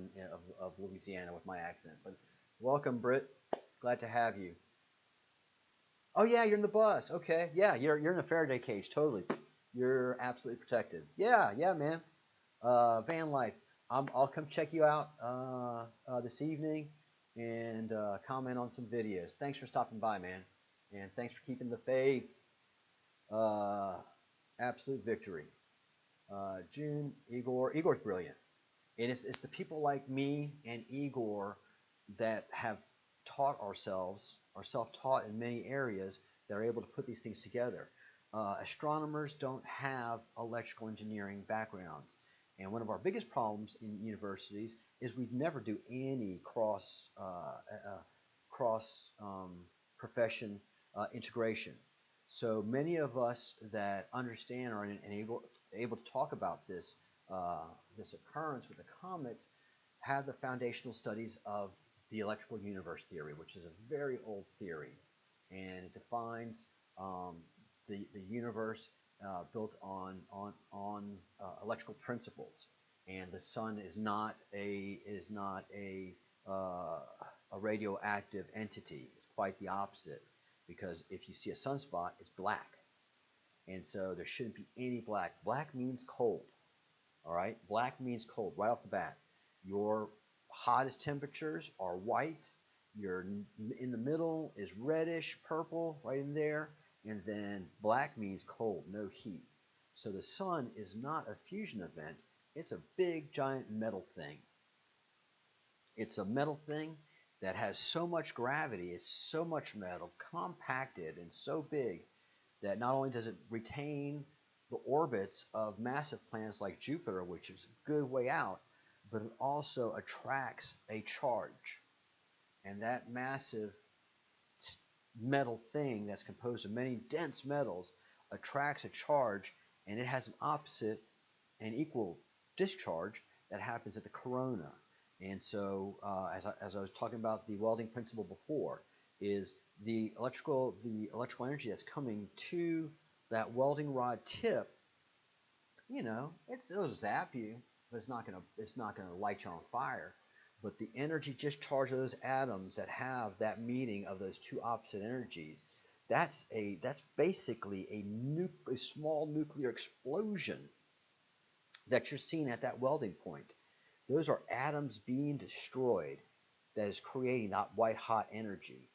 Speaker 1: of Louisiana with my accent. But welcome, Britt. Glad to have you. Oh yeah, you're in the bus. Okay, yeah, you're in a Faraday cage. Totally, you're absolutely protected. Yeah, man. Van life. I'll come check you out this evening and comment on some videos. Thanks for stopping by, man, and thanks for keeping the faith. Absolute victory. June, Igor's brilliant. And it's the people like me and Igor that have taught ourselves, are self-taught in many areas, that are able to put these things together. Astronomers don't have electrical engineering backgrounds. And one of our biggest problems in universities is we never do any cross profession integration. So many of us that understand or are able to talk about this occurrence with the comets have the foundational studies of the electrical universe theory, which is a very old theory, and it defines the universe built on electrical principles. And the sun is not a radioactive entity. It's quite the opposite, because if you see a sunspot, it's black, and so there shouldn't be any black. Black means cold. All right, black means cold right off the bat. Your hottest temperatures are white. Your in the middle is reddish purple right in there, and then black means cold, no heat. So the sun is not a fusion event. It's a big giant metal thing. It's a metal thing that has so much gravity, it's so much metal, compacted and so big that not only does it retain the orbits of massive planets like Jupiter, which is a good way out, but it also attracts a charge. And that massive metal thing that's composed of many dense metals attracts a charge, and it has an opposite and equal discharge that happens at the corona. And so, as I was talking about the welding principle before, is the electrical energy that's coming to that welding rod tip. It'll zap you, but it's not gonna light you on fire. But the energy discharge of those atoms that have that meeting of those two opposite energies, that's basically a small nuclear explosion that you're seeing at that welding point. Those are atoms being destroyed that is creating that white hot energy.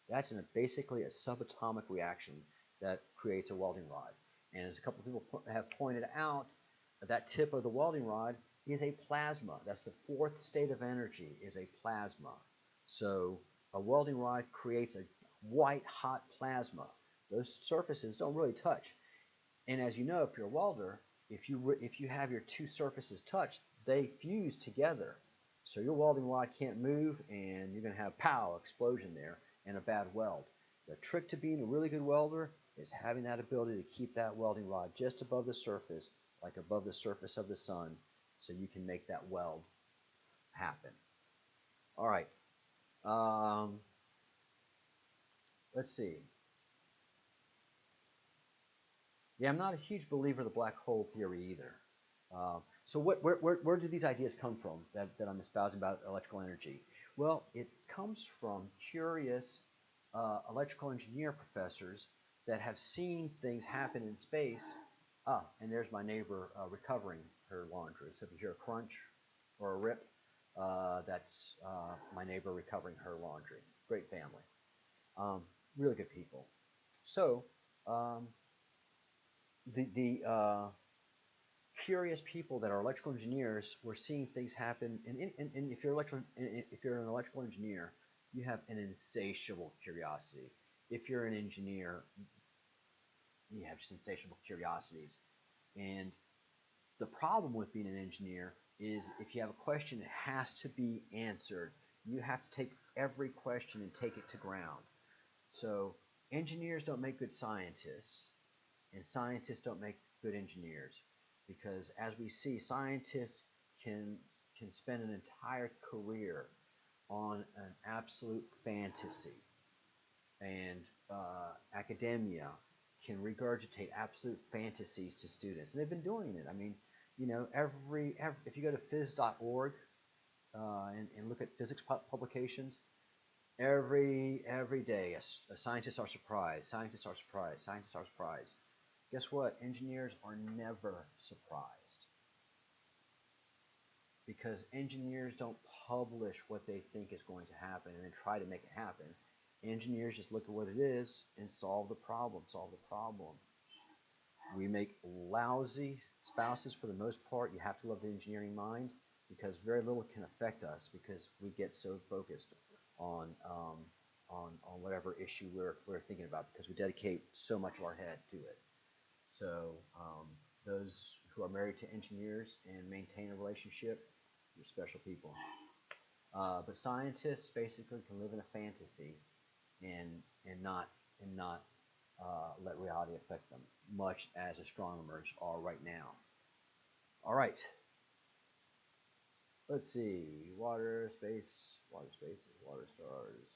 Speaker 1: That's basically a subatomic reaction that creates a welding rod. And as a couple of people have pointed out, that tip of the welding rod is a plasma. That's the fourth state of energy, is a plasma. So a welding rod creates a white hot plasma. Those surfaces don't really touch. And as you know, if you're a welder, if you have your two surfaces touch, they fuse together. So your welding rod can't move, and you're going to have pow, explosion there, and a bad weld. The trick to being a really good welder is having that ability to keep that welding rod just above the surface, like above the surface of the sun, so you can make that weld happen. All right. Let's see. Yeah, I'm not a huge believer of the black hole theory either. So where do these ideas come from that I'm espousing about electrical energy? Well, it comes from curious electrical engineer professors that have seen things happen in space. And there's my neighbor recovering her laundry. So if you hear a crunch or a rip, that's my neighbor recovering her laundry. Great family. Really good people. So the curious people that are electrical engineers were seeing things happen. And if you're an electrical engineer, you have an insatiable curiosity. If you're an engineer, you have just insatiable curiosities. And the problem with being an engineer is if you have a question, it has to be answered. You have to take every question and take it to ground. So engineers don't make good scientists, and scientists don't make good engineers, because as we see, scientists can spend an entire career on an absolute fantasy, and academia can regurgitate absolute fantasies to students, and they've been doing it. I mean, you know, every if you go to phys.org and look at physics publications, every day scientists are surprised, scientists are surprised, scientists are surprised. Guess what? Engineers are never surprised, because engineers don't publish what they think is going to happen and then try to make it happen. Engineers just look at what it is and solve the problem. We make lousy spouses for the most part. You have to love the engineering mind, because very little can affect us because we get so focused on whatever issue we're thinking about, because we dedicate so much of our head to it. So those who are married to engineers and maintain a relationship, you're special people. But scientists basically can live in a fantasy and not let reality affect them, much as astronomers are right now. All right. Let's see. Water, space, water spaces, water stars,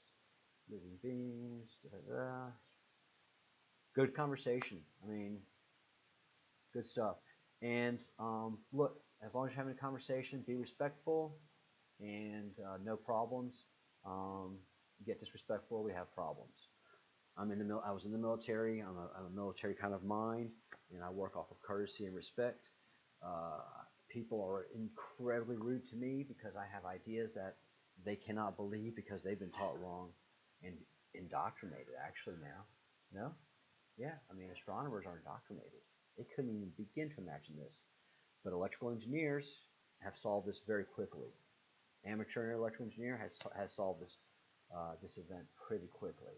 Speaker 1: living beings. Da, da, da. Good conversation. I mean, good stuff. And look, as long as you're having a conversation, be respectful, and no problems. Get disrespectful, we have problems. I was in the military. I'm a military kind of mind, and I work off of courtesy and respect. People are incredibly rude to me because I have ideas that they cannot believe because they've been taught wrong and indoctrinated. Actually, now, no, yeah. I mean, astronomers are indoctrinated. They couldn't even begin to imagine this. But electrical engineers have solved this very quickly. Amateur electrical engineer has solved this event pretty quickly.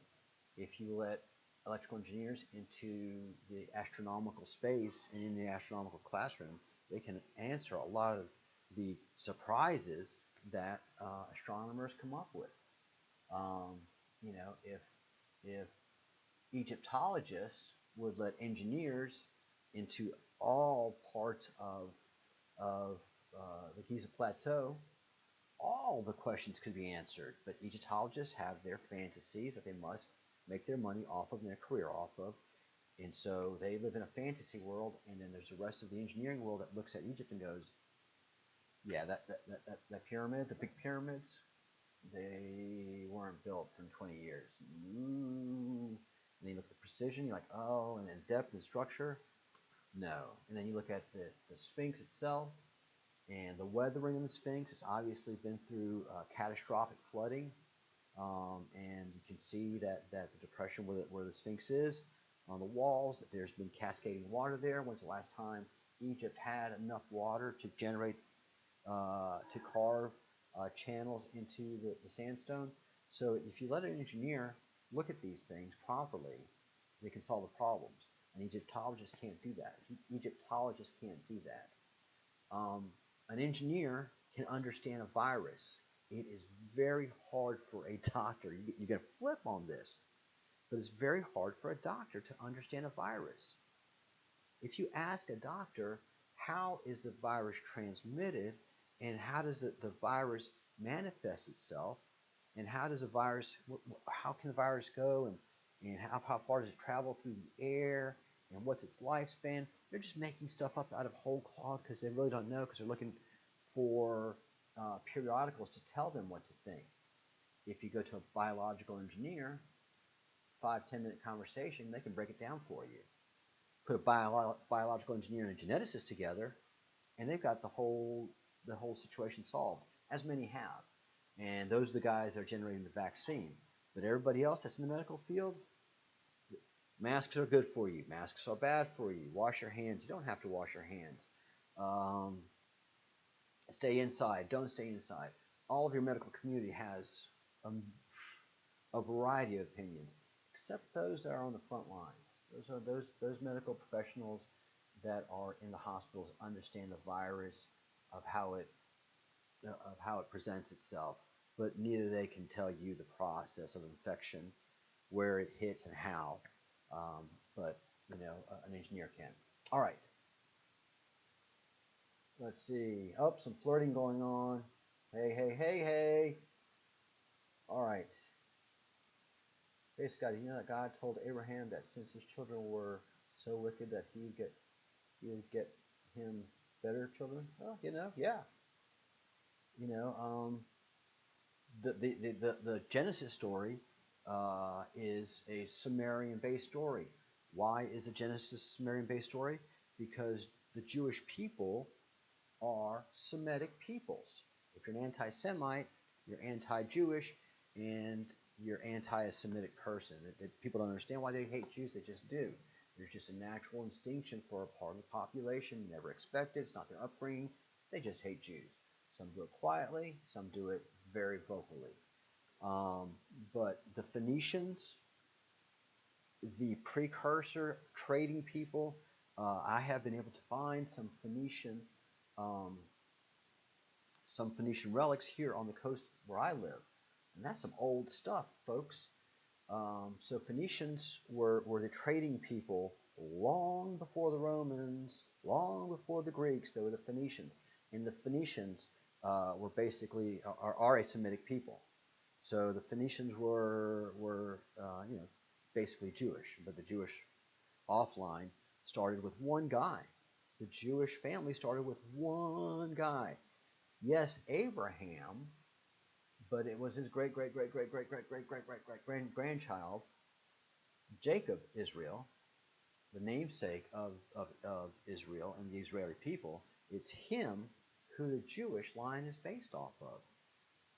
Speaker 1: If you let electrical engineers into the astronomical space and in the astronomical classroom, they can answer a lot of the surprises that astronomers come up with. You know, if Egyptologists would let engineers into all parts of the Giza Plateau, all the questions could be answered. But Egyptologists have their fantasies that they must make their money off of, and their career off of. And so they live in a fantasy world, and then there's the rest of the engineering world that looks at Egypt and goes, yeah, that pyramid, the big pyramids, they weren't built in 20 years. Ooh. And then you look at the precision, you're like, oh, and then depth and structure, no. And then you look at the Sphinx itself, and the weathering in the Sphinx has obviously been through catastrophic flooding. And you can see that the depression where the Sphinx is, on the walls. There's been cascading water there. When's the last time Egypt had enough water to generate, to carve channels into the sandstone? So if you let an engineer look at these things properly, they can solve the problems. An Egyptologist can't do that. Egyptologists can't do that. An engineer can understand a virus. It is very hard for a doctor. You get a flip on this, but it's very hard for a doctor to understand a virus. If you ask a doctor, how is the virus transmitted, and how does the virus manifest itself, and how does the virus, how can the virus go, and how far does it travel through the air, and what's its lifespan? They're just making stuff up out of whole cloth because they really don't know, because they're looking for periodicals to tell them what to think. If you go to a biological engineer, 5-10 minute conversation, they can break it down for you. Put a biological engineer and a geneticist together, and they've got the whole situation solved, as many have. And those are the guys that are generating the vaccine. But everybody else that's in the medical field, masks are good for you. Masks are bad for you. Wash your hands. You don't have to wash your hands. Stay inside. Don't stay inside. All of your medical community has a variety of opinions, except those that are on the front lines. Those medical professionals that are in the hospitals understand the virus, of how it presents itself, but neither they can tell you the process of infection, where it hits and how. But an engineer can. All right. Let's see. Oh, some flirting going on. Hey, hey, hey, hey. All right. Hey, Scott, you know that God told Abraham that since his children were so wicked that he would get him better children? Well, yeah. The Genesis story is a Sumerian-based story. Why is the Genesis a Sumerian-based story? Because the Jewish people are Semitic peoples. If you're an anti-Semite, you're anti-Jewish, and you're anti-Semitic person. People don't understand why they hate Jews, they just do. There's just a natural instinction for a part of the population, never expected, it's not their upbringing, they just hate Jews. Some do it quietly, some do it very vocally. But the Phoenicians, the precursor trading people, I have been able to find some Phoenician relics here on the coast where I live. And that's some old stuff, folks. So Phoenicians were the trading people long before the Romans, long before the Greeks. They were the Phoenicians. And the Phoenicians were basically are a Semitic people. So the Phoenicians were basically Jewish, but the Jewish offline started with one guy. The Jewish family started with one guy. Yes, Abraham, but it was his great-great-great-great-great-great-great-great-great-great-grandchild, Jacob Israel, the namesake of Israel and the Israeli people. It's him who the Jewish line is based off of.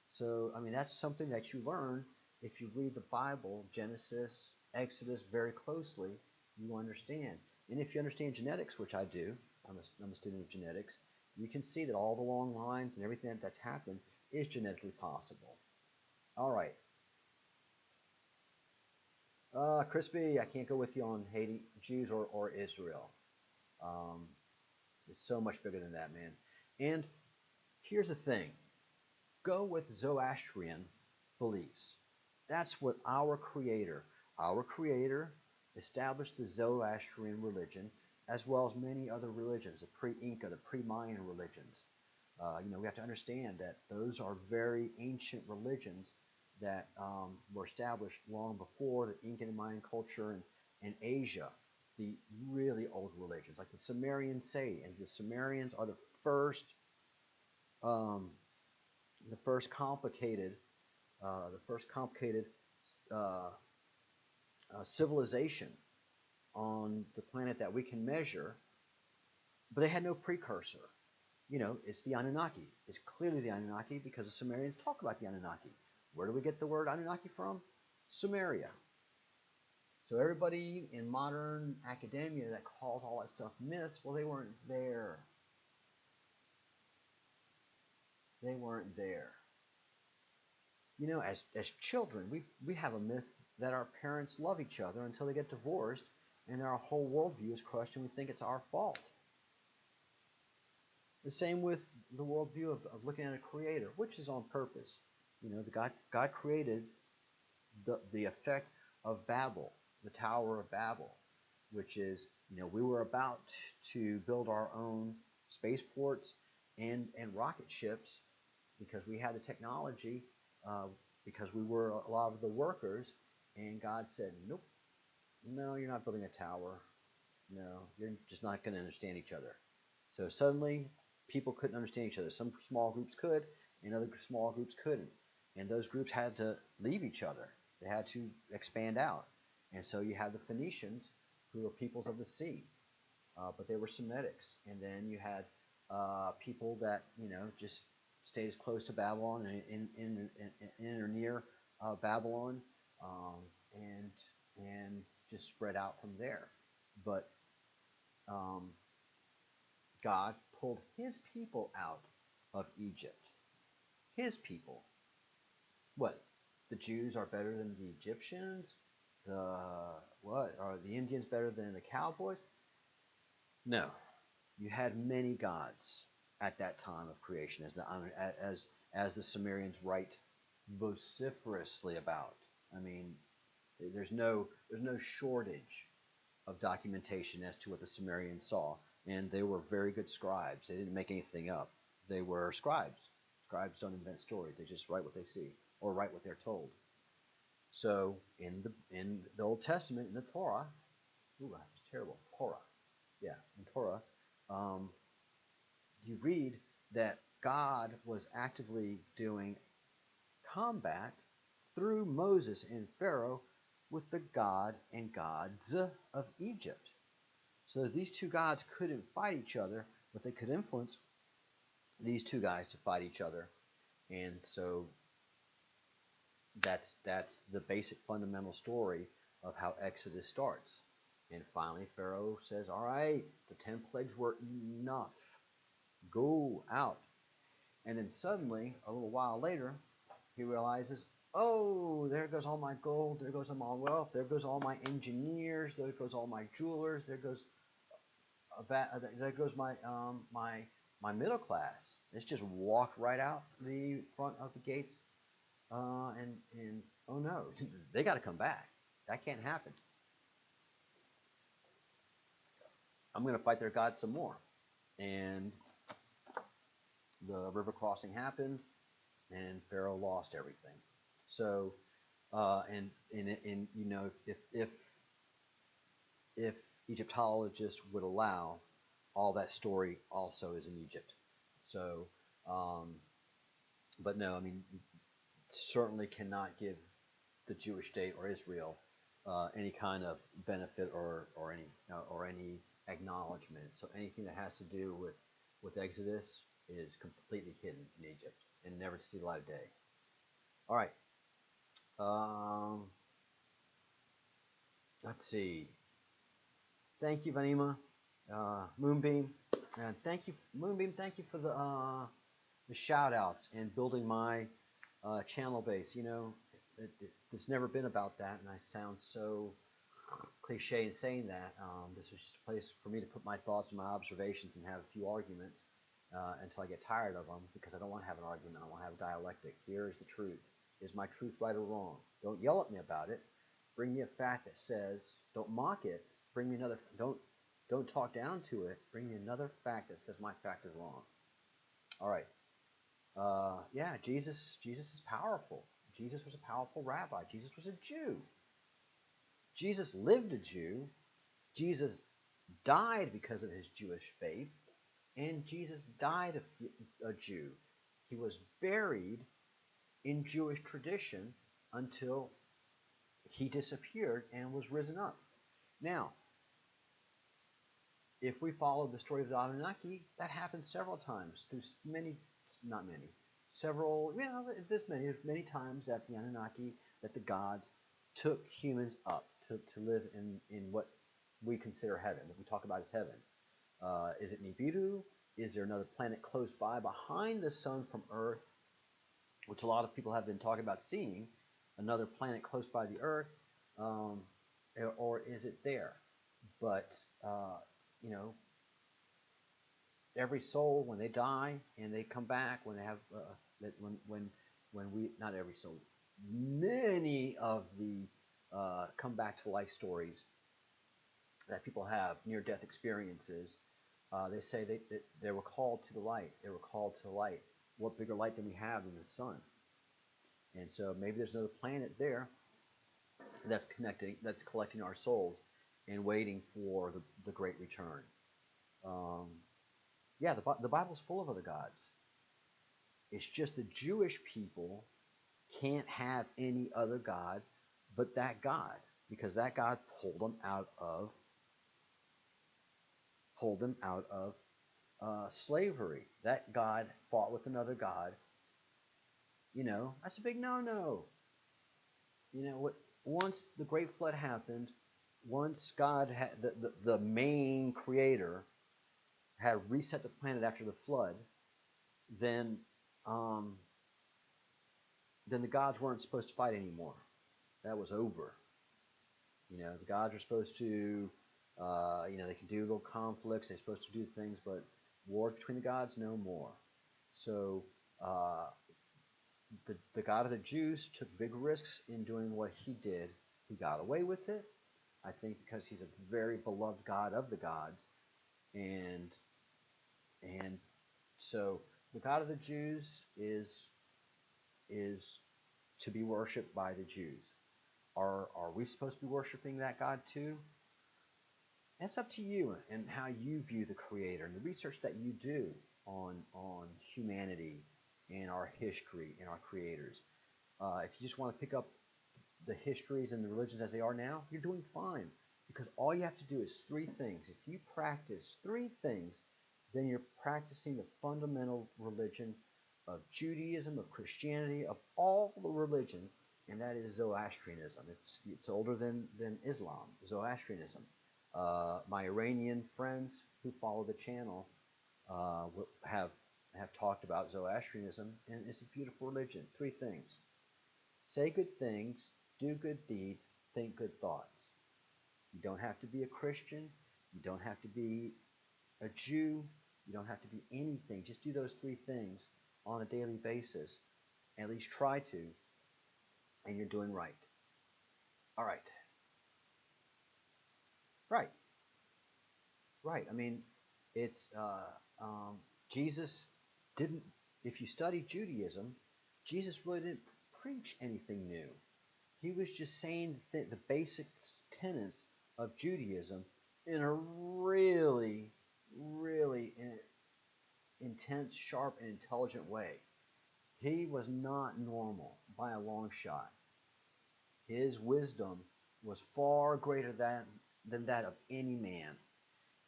Speaker 1: So, I mean, that's something that you learn if you read the Bible, Genesis, Exodus, very closely, you understand. And if you understand genetics, which I do, I'm a student of genetics, you can see that all the long lines and everything that's happened is genetically possible. All right. Crispy, I can't go with you on hating Jews or Israel. It's so much bigger than that, man. And here's the thing. Go with Zoroastrian beliefs. That's what our Creator established the Zoroastrian religion, as well as many other religions, the pre-Inca, the pre-Mayan religions. We have to understand that those are very ancient religions that were established long before the Incan and Mayan culture in Asia, the really old religions, like the Sumerians say, and the Sumerians are the first complicated civilization on the planet that we can measure, but they had no precursor. It's the Anunnaki. It's clearly the Anunnaki because the Sumerians talk about the Anunnaki. Where do we get the word Anunnaki from? Sumeria. So everybody in modern academia that calls all that stuff myths, well, they weren't there. They weren't there. You know, as children, we have a myth that our parents love each other until they get divorced, and our whole worldview is crushed, and we think it's our fault. The same with the worldview of looking at a creator, which is on purpose. You know, God created the effect of Babel, the Tower of Babel, which is, you know, we were about to build our own spaceports and rocket ships because we had the technology, because we were a lot of the workers, and God said, nope, no, you're not building a tower. No, you're just not going to understand each other. So suddenly, people couldn't understand each other. Some small groups could, and other small groups couldn't. And those groups had to leave each other. They had to expand out. And so you have the Phoenicians, who were peoples of the sea, but they were Semitics. And then you had people that, you know, just stayed as close to Babylon and in or near Babylon, and just spread out from there. But God pulled his people out of Egypt. His people. What? The Jews are better than the Egyptians? What? Are the Indians better than the cowboys? No. You had many gods at that time of creation, as the Sumerians write vociferously about. I mean, there's no shortage of documentation as to what the Sumerians saw, and they were very good scribes. They didn't make anything up. They were scribes. Scribes don't invent stories. They just write what they see or write what they're told. So in the Old Testament, in the Torah, ooh, that's terrible. Torah, yeah, in Torah, you read that God was actively doing combat through Moses and Pharaoh with the god and gods of Egypt. So these two gods couldn't fight each other, but they could influence these two guys to fight each other. And so that's the basic fundamental story of how Exodus starts. And finally Pharaoh says, all right, the 10 plagues were enough. Go out. And then suddenly, a little while later, he realizes, oh, there goes all my gold, there goes all my wealth, there goes all my engineers, there goes all my jewelers, there goes my middle class. It's just walked right out the front of the gates, and oh no, they got to come back. That can't happen. I'm going to fight their God some more. And the river crossing happened, and Pharaoh lost everything. So, and you know, if Egyptologists would allow, all that story also is in Egypt. So, but no, I mean, certainly cannot give the Jewish state or Israel any kind of benefit or any acknowledgement. So anything that has to do with Exodus is completely hidden in Egypt and never to see the light of day. All right. Let's see. Thank you, Vanima, Moonbeam, and thank you, Moonbeam. Thank you for the shout outs and building my channel base. You know, it's never been about that, and I sound so cliche in saying that. This was just a place for me to put my thoughts and my observations and have a few arguments until I get tired of them, because I don't want to have an argument. I want to have a dialectic. Here is the truth. Is my truth right or wrong? Don't yell at me about it. Bring me a fact that says, don't mock it. Bring me another, don't talk down to it. Bring me another fact that says my fact is wrong. All right. Yeah, Jesus is powerful. Jesus was a powerful rabbi. Jesus was a Jew. Jesus lived a Jew. Jesus died because of his Jewish faith. And Jesus died a Jew. He was buried in Jewish tradition until he disappeared and was risen up. Now, if we follow the story of the Anunnaki, that happened several times through several, there's many times that the Anunnaki, that the gods took humans up to live in what we consider heaven, what we talk about as heaven. Is it Nibiru? Is there another planet close by behind the sun from Earth, which a lot of people have been talking about seeing, another planet close by the Earth, um, or is it there? But you know, every soul when they die and they come back, when they have when we not every soul, many of the come back to life stories that people have near death experiences, they say they were called to the light. They were called to the light. What bigger light than we have than the sun? And so maybe there's another planet there that's collecting our souls and waiting for the great return. Um, yeah, the Bible's full of other gods. It's just the Jewish people can't have any other God but that God, because that God pulled them out of slavery. That God fought with another God. That's a big no-no. Once the great flood happened, once God had the main creator had reset the planet after the flood, then um, then the gods weren't supposed to fight anymore. That was over. The gods are supposed to, they can do little conflicts. They're supposed to do things, but wars between the gods, no more. So the God of the Jews took big risks in doing what he did. He got away with it, I think, because he's a very beloved God of the gods, and so the God of the Jews is to be worshipped by the Jews. Are we supposed to be worshiping that God too? That's up to you and how you view the Creator and the research that you do on humanity and our history and our creators. If you just want to pick up the histories and the religions as they are now, you're doing fine, because all you have to do is three things. If you practice three things, then you're practicing the fundamental religion of Judaism, of Christianity, of all the religions, and that is Zoroastrianism. It's older than Islam, Zoroastrianism. My Iranian friends who follow the channel have talked about Zoroastrianism, and it's a beautiful religion. Three things: say good things, do good deeds, think good thoughts. You don't have to be a Christian. You don't have to be a Jew. You don't have to be anything. Just do those three things on a daily basis. At least try to, and you're doing right. All right. Right. I mean, it's Jesus didn't. If you study Judaism, Jesus really didn't preach anything new. He was just saying the basic tenets of Judaism in a really, really intense, sharp, and intelligent way. He was not normal by a long shot. His wisdom was far greater than that of any man.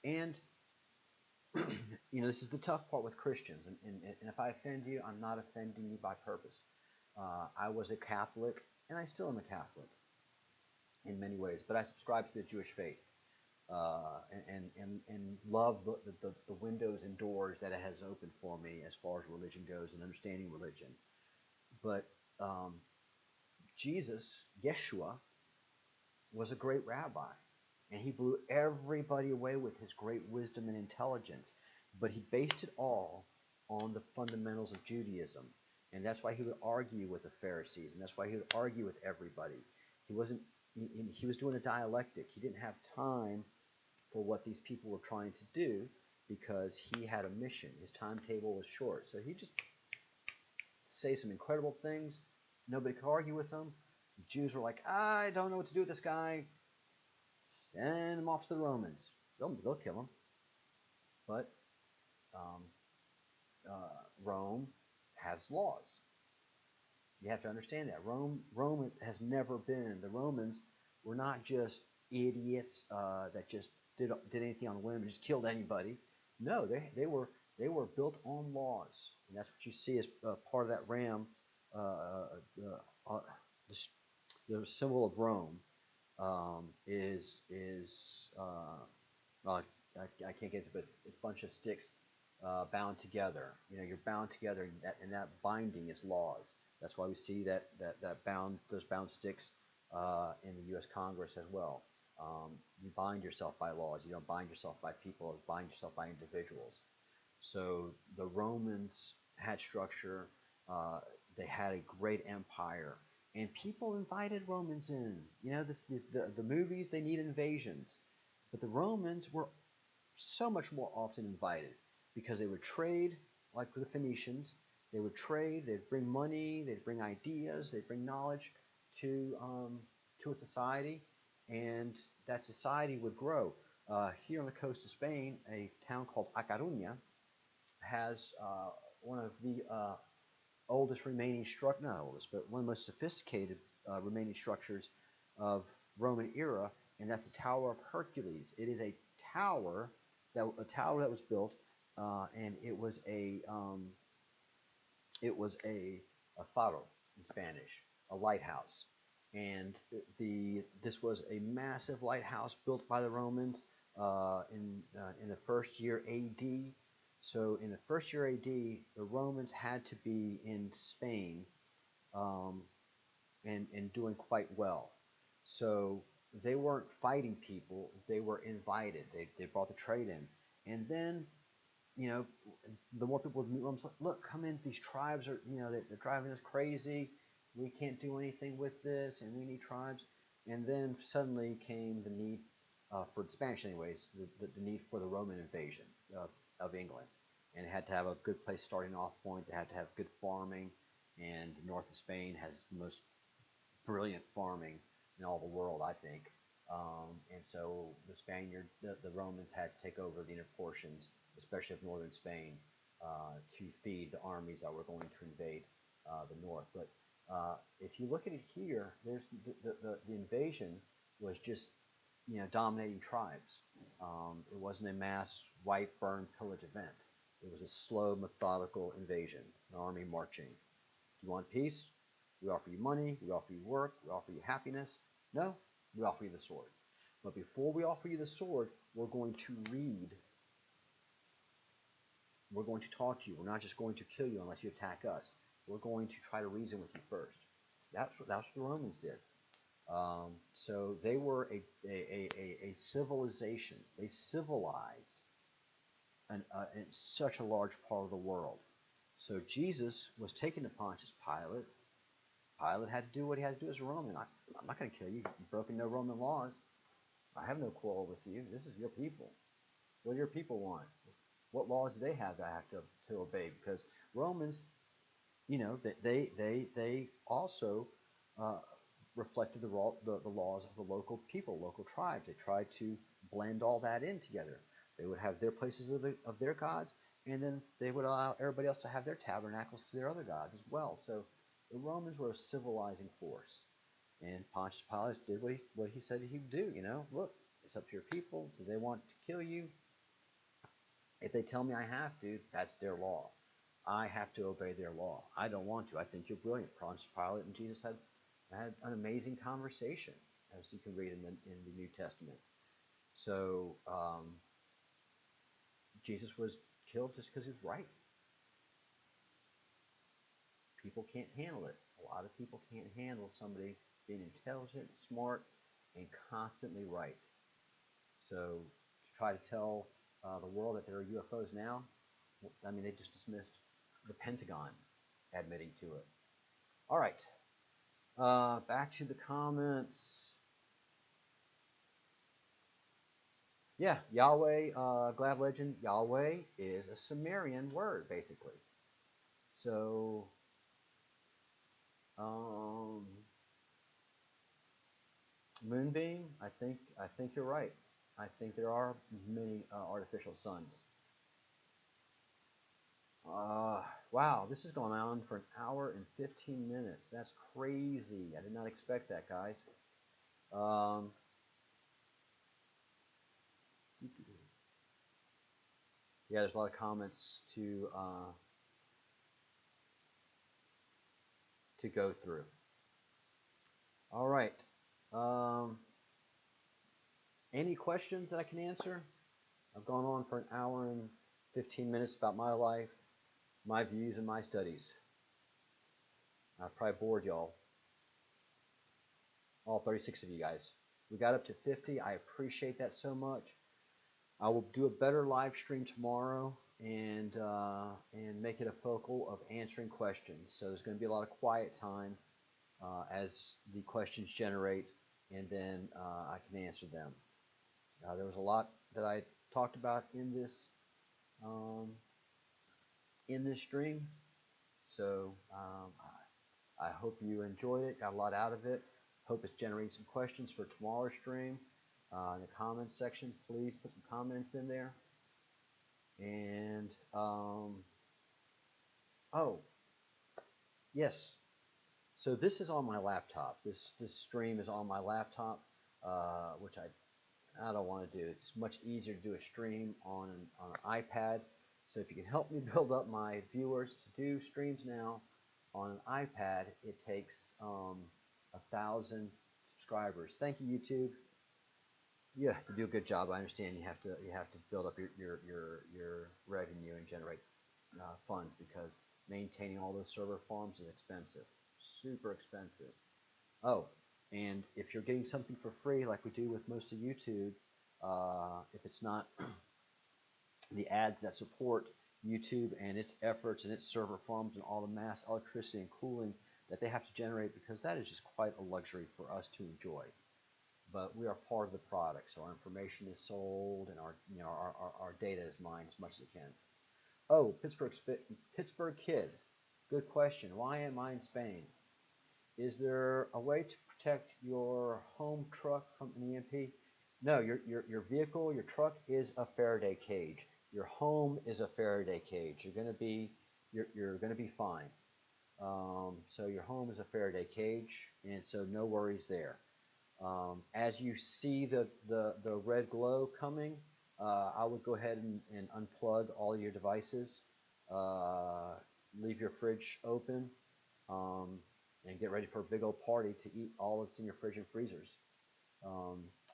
Speaker 1: And this is the tough part with Christians. And if I offend you, I'm not offending you by purpose. I was a Catholic, and I still am a Catholic in many ways, but I subscribe to the Jewish faith and love the windows and doors that it has opened for me as far as religion goes and understanding religion. But Jesus, Yeshua, was a great rabbi, and he blew everybody away with his great wisdom and intelligence, but he based it all on the fundamentals of Judaism. And that's why he would argue with the Pharisees, and that's why he would argue with everybody. He was doing a dialectic. He didn't have time for what these people were trying to do, because he had a mission. His timetable was short. So he just say some incredible things. Nobody could argue with him. The Jews were like, I don't know what to do with this guy. Send him off to the Romans. They'll kill him. But Rome has laws. You have to understand that. Rome has never been. The Romans were not just idiots that just did anything on a whim and just killed anybody. No, they were built on laws, and that's what you see as part of that ram, the symbol of Rome. is well, I can't get it, but it's a bunch of sticks bound together. You're bound together, and that binding is laws. That's why we see that those bound sticks in the U.S. Congress as well. You bind yourself by laws. You don't bind yourself by people. You bind yourself by individuals. So the Romans had structure. Uh, they had a great empire, and people invited Romans in. The movies, they need invasions, but the Romans were so much more often invited because they would trade like the Phoenicians. They would trade. They'd bring money. They'd bring ideas. They'd bring knowledge to a society, and that society would grow. Here on the coast of Spain, a town called A Coruña has one of the oldest remaining structures, not oldest, but one of the most sophisticated remaining structures of Roman era, and that's the Tower of Hercules. It is a tower that was built, and it was a faro in Spanish, a lighthouse, and this was a massive lighthouse built by the Romans in the first year A.D. So in the first year A.D., the Romans had to be in Spain um, and doing quite well. So they weren't fighting people; they were invited. They brought the trade in, and then you know, the more people would meet Romans, look, come in. These tribes are, they're driving us crazy. We can't do anything with this, and we need tribes. And then suddenly came the need for the Spanish, anyways, the need for the Roman invasion of England, and it had to have a good place starting off point. They had to have good farming, and the north of Spain has the most brilliant farming in all the world, I think. And so the Romans had to take over the inner portions, especially of northern Spain, to feed the armies that were going to invade the north. But if you look at it here, there's the invasion was just dominating tribes. It wasn't a mass wipe, burn, pillage event. It was a slow, methodical invasion, an army marching. You want peace? We offer you money. We offer you work. We offer you happiness. No, we offer you the sword. But before we offer you the sword, we're going to read. We're going to talk to you. We're not just going to kill you unless you attack us. We're going to try to reason with you first. That's what the Romans did. So they were a civilization. They civilized in such a large part of the world. So Jesus was taken to Pontius Pilate. Pilate had to do what he had to do as a Roman. I'm not going to kill you. You've broken no Roman laws. I have no quarrel with you. This is your people. What do your people want? What laws do they have that I have to obey? Because Romans, they also uh, reflected the laws of the local people, local tribes. They tried to blend all that in together. They would have their places of their gods, and then they would allow everybody else to have their tabernacles to their other gods as well. So the Romans were a civilizing force, and Pontius Pilate did what he said he would do. Look, it's up to your people. Do they want to kill you? If they tell me I have to, that's their law. I have to obey their law. I don't want to. I think you're brilliant. Pontius Pilate and Jesus had an amazing conversation, as you can read in the New Testament. So Jesus was killed just because he was right. People can't handle it. A lot of people can't handle somebody being intelligent, smart, and constantly right. So to try to tell the world that there are UFOs now, I mean, they just dismissed the Pentagon admitting to it. All right, back to the comments. Yeah, Yahweh, Glad Legend, Yahweh is a Sumerian word, basically. So, Moonbeam, I think you're right. I think there are many artificial suns. Wow, this has gone on for an hour and 15 minutes. That's crazy. I did not expect that, guys. Um, yeah, there's a lot of comments to go through. All right. Any questions that I can answer? I've gone on for an hour and 15 minutes about my life, my views, and my studies. I've probably bored y'all, all 36 of you guys. We got up to 50. I appreciate that so much. I will do a better live stream tomorrow and make it a focal of answering questions. So there's going to be a lot of quiet time as the questions generate, and then I can answer them. There was a lot that I talked about um, in this stream, so I hope you enjoyed it, got a lot out of it. Hope it's generating some questions for tomorrow's stream. In the comments section, please put some comments in there. And oh, yes. So this is on my laptop. This stream is on my laptop, which I don't want to do. It's much easier to do a stream on an iPad. So if you can help me build up my viewers to do streams now on an iPad, it takes 1,000 subscribers. Thank you, YouTube. Yeah, to do a good job. I understand you have to build up your revenue and generate funds, because maintaining all those server farms is expensive, super expensive. Oh, and if you're getting something for free, like we do with most of YouTube, if it's not the ads that support YouTube and its efforts and its server farms and all the mass electricity and cooling that they have to generate, because that is just quite a luxury for us to enjoy. But we are part of the product, so our information is sold and our data is mined as much as it can. Oh, Pittsburgh Kid, good question. Why am I in Spain? Is there a way to protect your home truck from an EMP? No, your vehicle, your truck is a Faraday cage. Your home is a Faraday cage. You're gonna be fine. So your home is a Faraday cage, and so no worries there. As you see the red glow coming, I would go ahead and unplug all your devices. Leave your fridge open, and get ready for a big old party to eat all that's in your fridge and freezers.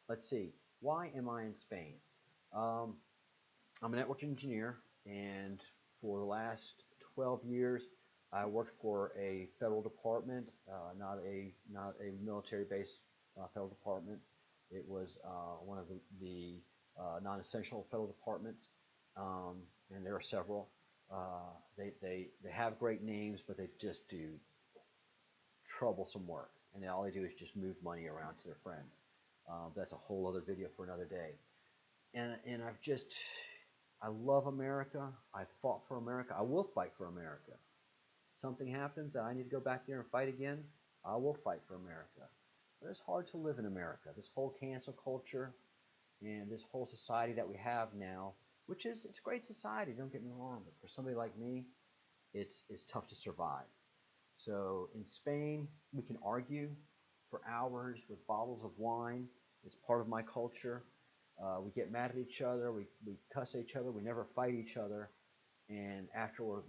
Speaker 1: Let's see. Why am I in Spain? I'm a network engineer, and for the last 12 years, I worked for a federal department, not a military-based federal department. It was one of the non-essential federal departments, and there are several. They have great names, but they just do troublesome work, and all they do is just move money around to their friends. That's a whole other video for another day. And I love America. I fought for America. I will fight for America. Something happens that I need to go back there and fight again, I will fight for America. But it's hard to live in America. This whole cancel culture and this whole society that we have now, it's a great society, don't get me wrong, but for somebody like me, it's tough to survive. So in Spain, we can argue for hours with bottles of wine. It's part of my culture. We get mad at each other. We cuss at each other. We never fight each other. And afterward,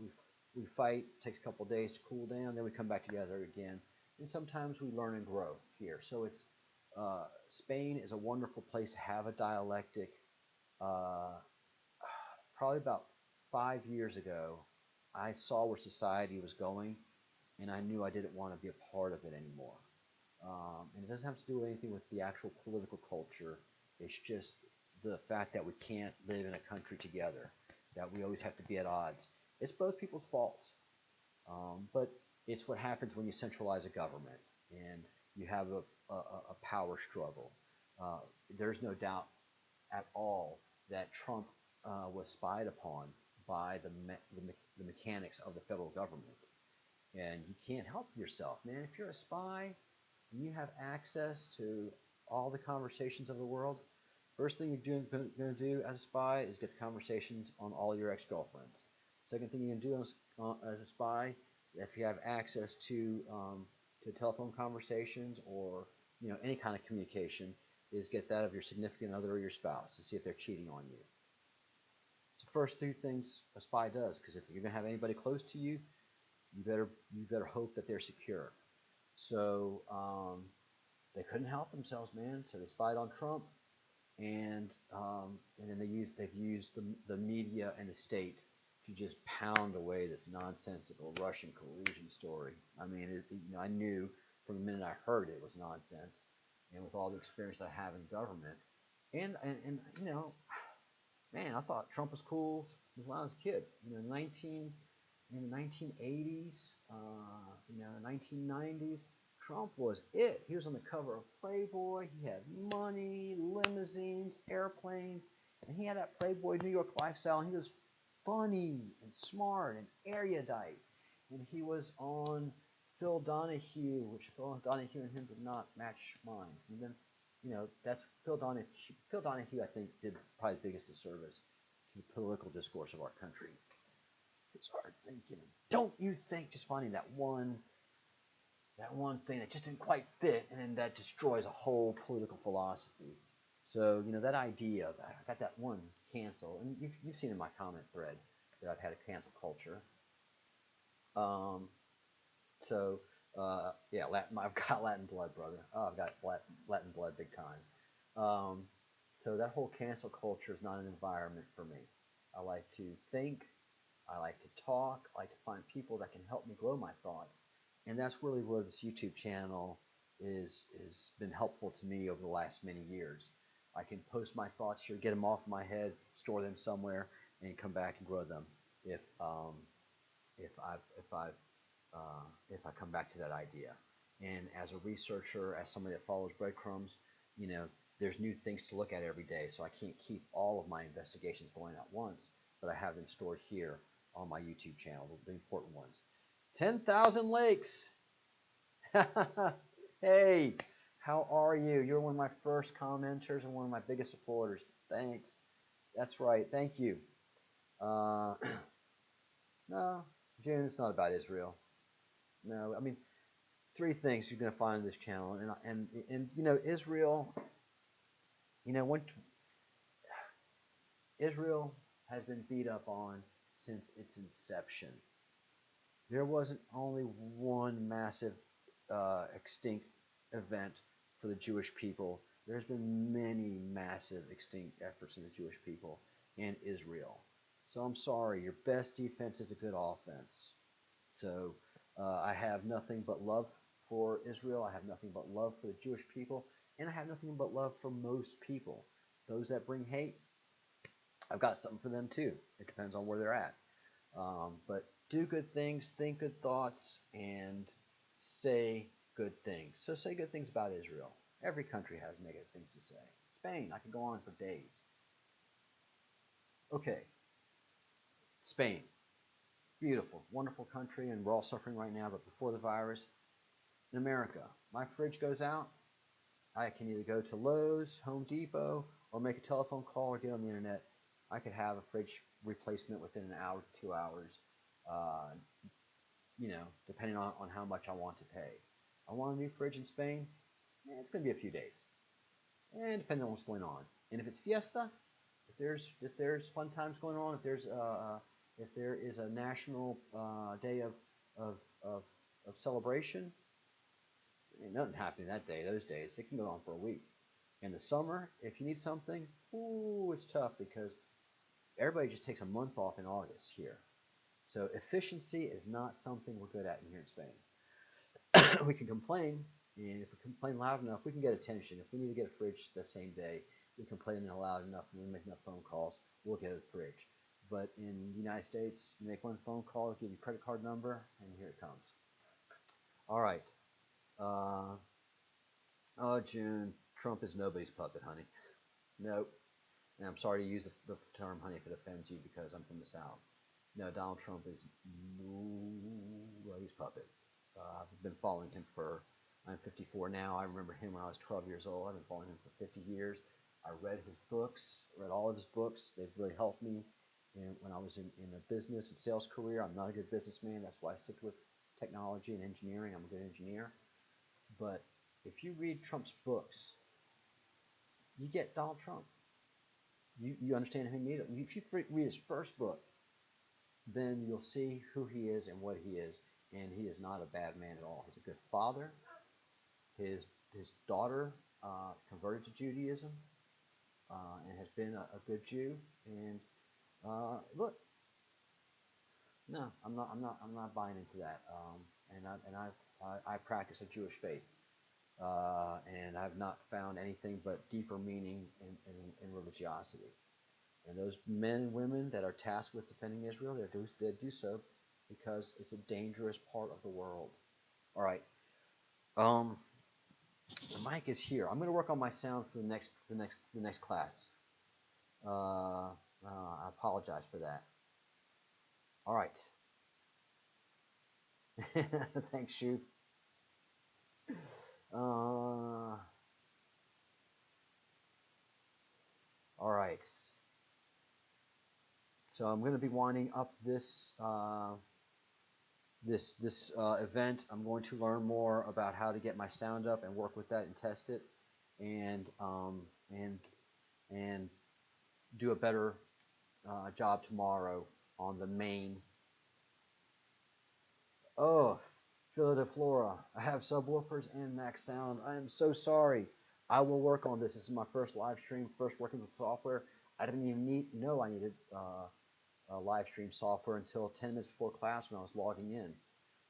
Speaker 1: we fight. It takes a couple of days to cool down. Then we come back together again. And sometimes we learn and grow here. So Spain is a wonderful place to have a dialectic. Probably about 5 years ago, I saw where society was going, and I knew I didn't want to be a part of it anymore. And it doesn't have to do anything with the actual political culture. It's just the fact that we can't live in a country together, that we always have to be at odds. It's both people's faults, but it's what happens when you centralize a government and you have a power struggle. There's no doubt at all that Trump was spied upon by the mechanics of the federal government. And you can't help yourself, man. If you're a spy and you have access to all the conversations of the world, first thing you're going to do as a spy is get the conversations on all your ex-girlfriends. Second thing you can do as a spy, if you have access to telephone conversations or any kind of communication, is get that of your significant other or your spouse to see if they're cheating on you. It's the first two things a spy does, because if you're going to have anybody close to you, you better hope that they're secure. So they couldn't help themselves, man. So they spied on Trump. and then they've used the media and the state to just pound away this nonsensical Russian collusion story. I mean, I knew from the minute I heard it was nonsense, and with all the experience I have in government, and man, I thought Trump was cool when I was a kid. In the 1980s, 1990s, Trump was it. He was on the cover of Playboy. He had money, limousines, airplanes, and he had that Playboy New York lifestyle. And he was funny and smart and erudite. And he was on Phil Donahue, which Phil Donahue and him did not match minds. And then, that's Phil Donahue. Phil Donahue, I think, did probably the biggest disservice to the political discourse of our country. It's hard thinking. Don't you think just finding that one thing that just didn't quite fit, and then that destroys a whole political philosophy. So, that idea, I got that one cancel, and you've seen in my comment thread that I've had a cancel culture. So, yeah, I've got Latin blood, brother. Oh, I've got Latin blood big time. So that whole cancel culture is not an environment for me. I like to think. I like to talk. I like to find people that can help me grow my thoughts. And that's really where this YouTube channel is been helpful to me over the last many years. I can post my thoughts here, get them off my head, store them somewhere, and come back and grow them if I come back to that idea. And as a researcher, as somebody that follows breadcrumbs, there's new things to look at every day. So I can't keep all of my investigations going at once, but I have them stored here on my YouTube channel, the important ones. 10,000 lakes. Hey, how are you? You're one of my first commenters and one of my biggest supporters. Thanks. That's right. Thank you. No, June, it's not about Israel. No, I mean, three things you're going to find in this channel, and Israel. When Israel has been beat up on since its inception. There wasn't only one massive extinct event for the Jewish people. There's been many massive extinct efforts in the Jewish people and Israel. So I'm sorry, your best defense is a good offense. So I have nothing but love for Israel. I have nothing but love for the Jewish people. And I have nothing but love for most people. Those that bring hate, I've got something for them too. It depends on where they're at. But do good things, think good thoughts, and say good things. So say good things about Israel. Every country has negative things to say. Spain, I could go on for days. Okay. Spain. Beautiful, wonderful country, and we're all suffering right now, but before the virus, in America, my fridge goes out, I can either go to Lowe's, Home Depot, or make a telephone call or get on the internet. I could have a fridge replacement within an hour to 2 hours, depending on how much I want to pay. I want a new fridge in Spain, it's going to be a few days, and depending on what's going on. And if it's fiesta, if there's fun times going on, if there is a national day of celebration, ain't nothing happening that day. Those days, it can go on for a week. In the summer, if you need something, it's tough because everybody just takes a month off in August here. So efficiency is not something we're good at here in Spain. We can complain, and if we complain loud enough, we can get attention. If we need to get a fridge the same day, we complain loud enough and we make enough phone calls, we'll get a fridge. But in the United States, you make one phone call, give you a credit card number, and here it comes. All right. June, Trump is nobody's puppet, honey. Nope. And I'm sorry to use the term, honey, if it offends you because I'm from the South. No, Donald Trump is nobody's puppet. I've been following him I'm 54 now. I remember him when I was 12 years old. I've been following him for 50 years. I read his books, read all of his books. They've really helped me when I was in a business and sales career. I'm not a good businessman. That's why I stick with technology and engineering. I'm a good engineer. But if you read Trump's books, you get Donald Trump. You understand who he is. If you read his first book, then you'll see who he is and what he is. And he is not a bad man at all. He's a good father. His daughter converted to Judaism. and has been a good Jew. And look, no, I'm not buying into that. I practice a Jewish faith, and I've not found anything but deeper meaning in religiosity. And those men and women that are tasked with defending Israel, they do so because it's a dangerous part of the world. All right. Um, the mic is here. I'm going to work on my sound for the next class. I apologize for that. All right. Thanks, Shu. All right. So I'm going to be winding up this event. I'm going to learn more about how to get my sound up and work with that and test it, and and and do a better job tomorrow on the main. Oh, Philadelphia, I have subwoofers and max sound. I am so sorry. I will work on this. This is my first live stream, first working with software. I didn't even know I needed live stream software until 10 minutes before class when I was logging in.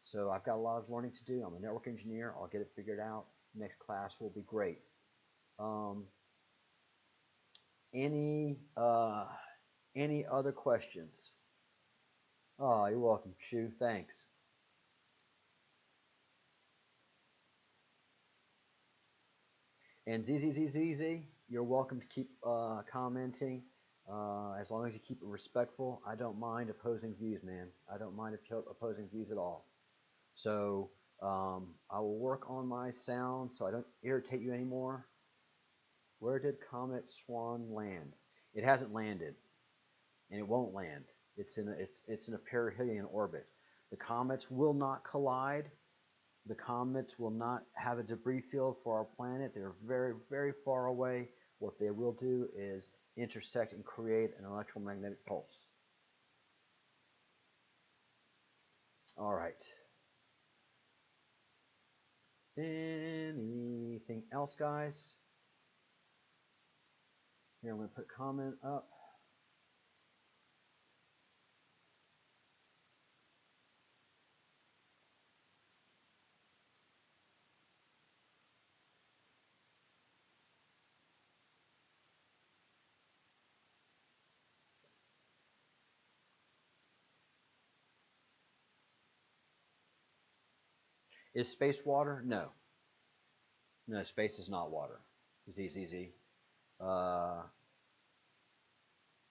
Speaker 1: So I've got a lot of learning to do. I'm a network engineer. I'll get it figured out. Next class will be great. Um, any other questions? Oh, you're welcome, Shu. Thanks. And ZZZZZ, you're welcome to keep commenting as long as you keep it respectful. I don't mind opposing views, man. I don't mind opposing views at all. So I will work on my sound so I don't irritate you anymore. Where did Comet Swan land? It hasn't landed, and it won't land. It's in a perihelion orbit. The comets will not collide. The comets will not have a debris field for our planet. They're very, very far away. What they will do is intersect and create an electromagnetic pulse. All right. Anything else, guys? Here, I'm going to put a comment up. Is space water? No. No, space is not water. ZZZ.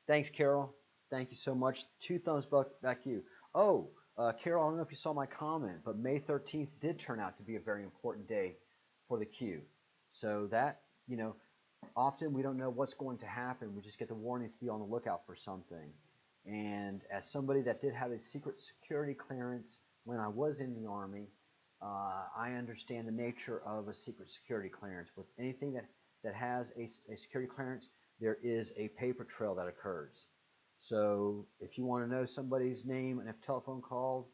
Speaker 1: Thanks, Carol. Thank you so much. 2 thumbs back to you. Oh, Carol, I don't know if you saw my comment, but May 13th did turn out to be a very important day for the Q. So that, often we don't know what's going to happen. We just get the warnings to be on the lookout for something. And as somebody that did have a secret security clearance when I was in the Army, I understand the nature of a secret security clearance. With anything that has a security clearance, there is a paper trail that occurs. So if you want to know somebody's name and a telephone call,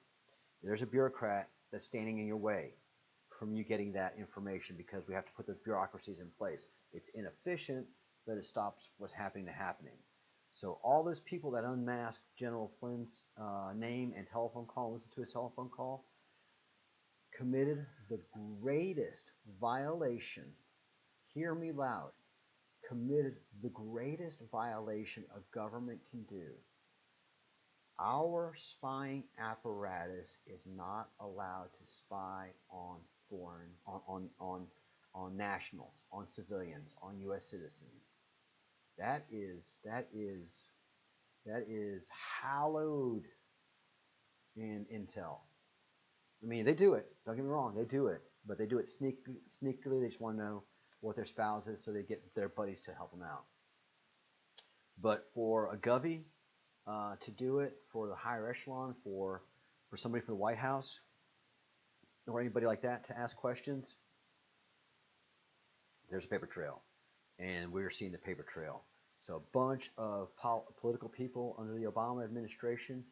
Speaker 1: there's a bureaucrat that's standing in your way from you getting that information because we have to put those bureaucracies in place. It's inefficient, but it stops what's happening. So all those people that unmasked General Flynn's name and telephone call, listen to his telephone call, committed the greatest violation, hear me loud, committed the greatest violation a government can do. Our spying apparatus is not allowed to spy on foreign, on nationals, on civilians, on U.S. citizens. That is hallowed in intel. I mean, they do it. Don't get me wrong, they do it, but they do it sneakily. They just want to know what their spouse is, so they get their buddies to help them out. But for a govy to do it, for the higher echelon, for somebody from the White House or anybody like that to ask questions, there's a paper trail, and we're seeing the paper trail. So a bunch of political people under the Obama administration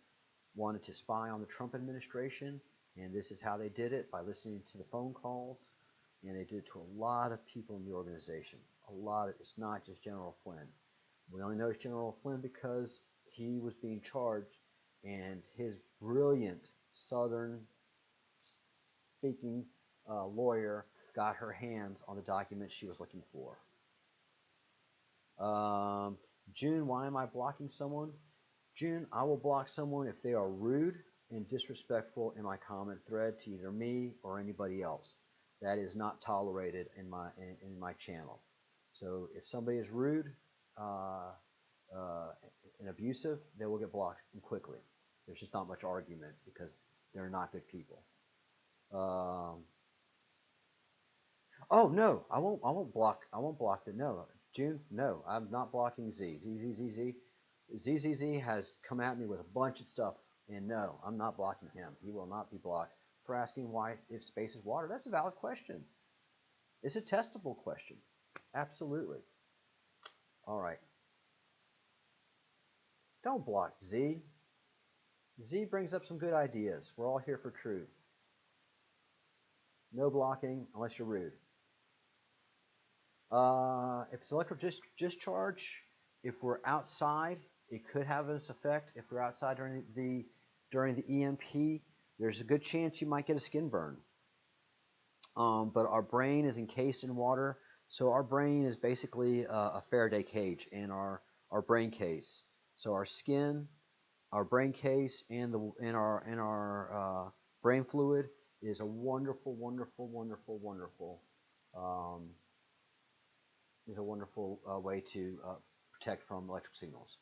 Speaker 1: wanted to spy on the Trump administration, and this is how they did it, by listening to the phone calls. and they did it to a lot of people in the organization. A lot of, it's not just General Flynn. We only know it's General Flynn because he was being charged, and his brilliant Southern speaking lawyer got her hands on the documents she was looking for. June, why am I blocking someone? June, I will block someone if they are rude and disrespectful in my comment thread to either me or anybody else. That is not tolerated in my channel. So if somebody is rude and abusive, they will get blocked quickly. There's just not much argument because they're not good people. Oh no, I won't block. I won't block the no. June, no, I'm not blocking Z. ZZZ has come at me with a bunch of stuff, and no, I'm not blocking him. He will not be blocked for asking why if space is water. That's a valid question. It's a testable question. Absolutely. All right. Don't block Z. Z brings up some good ideas. We're all here for truth. No blocking unless you're rude. If it's electrical discharge, if we're outside, it could have this effect. If we're outside during the EMP, there's a good chance you might get a skin burn. But our brain is encased in water, so our brain is basically a Faraday cage in our brain case. So our skin, our brain case, and our brain fluid is a wonderful way to protect from electric signals.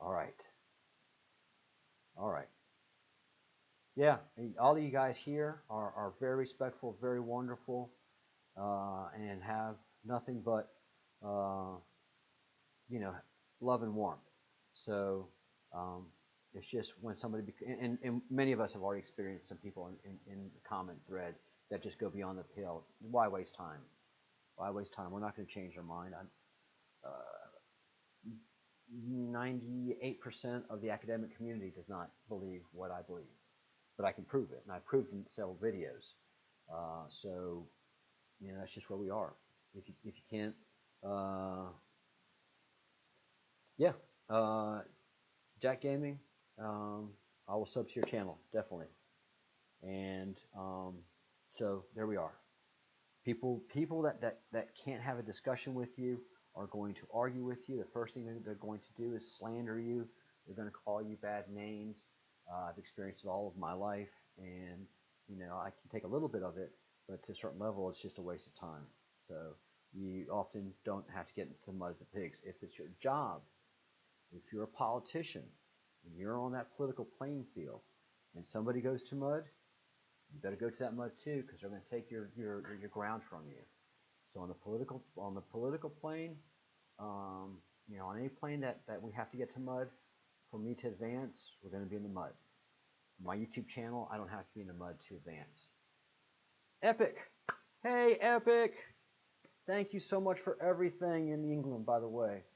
Speaker 1: All right. Yeah, all of you guys here are very respectful, very wonderful, and have nothing but love and warmth. So it's just when somebody and many of us have already experienced some people in the comment thread that just go beyond the pale. Why waste time? Why waste time? We're not going to change our mind. 98% of the academic community does not believe what I believe, but I can prove it, and I proved in several videos. So that's just where we are. If you can't, yeah, Jack Gaming, I will sub to your channel definitely, and so there we are. People that can't have a discussion with you are going to argue with you. The first thing they're going to do is slander you. They're going to call you bad names. I've experienced it all of my life, and I can take a little bit of it, but to a certain level, it's just a waste of time. So you often don't have to get into the mud of the pigs. If it's your job, if you're a politician, and you're on that political playing field, and somebody goes to mud, you better go to that mud too, because they're going to take your ground from you. So on the political plane, on any plane that we have to get to mud, for me to advance, we're going to be in the mud. My YouTube channel, I don't have to be in the mud to advance. Epic! Hey, Epic! Thank you so much for everything in England, by the way.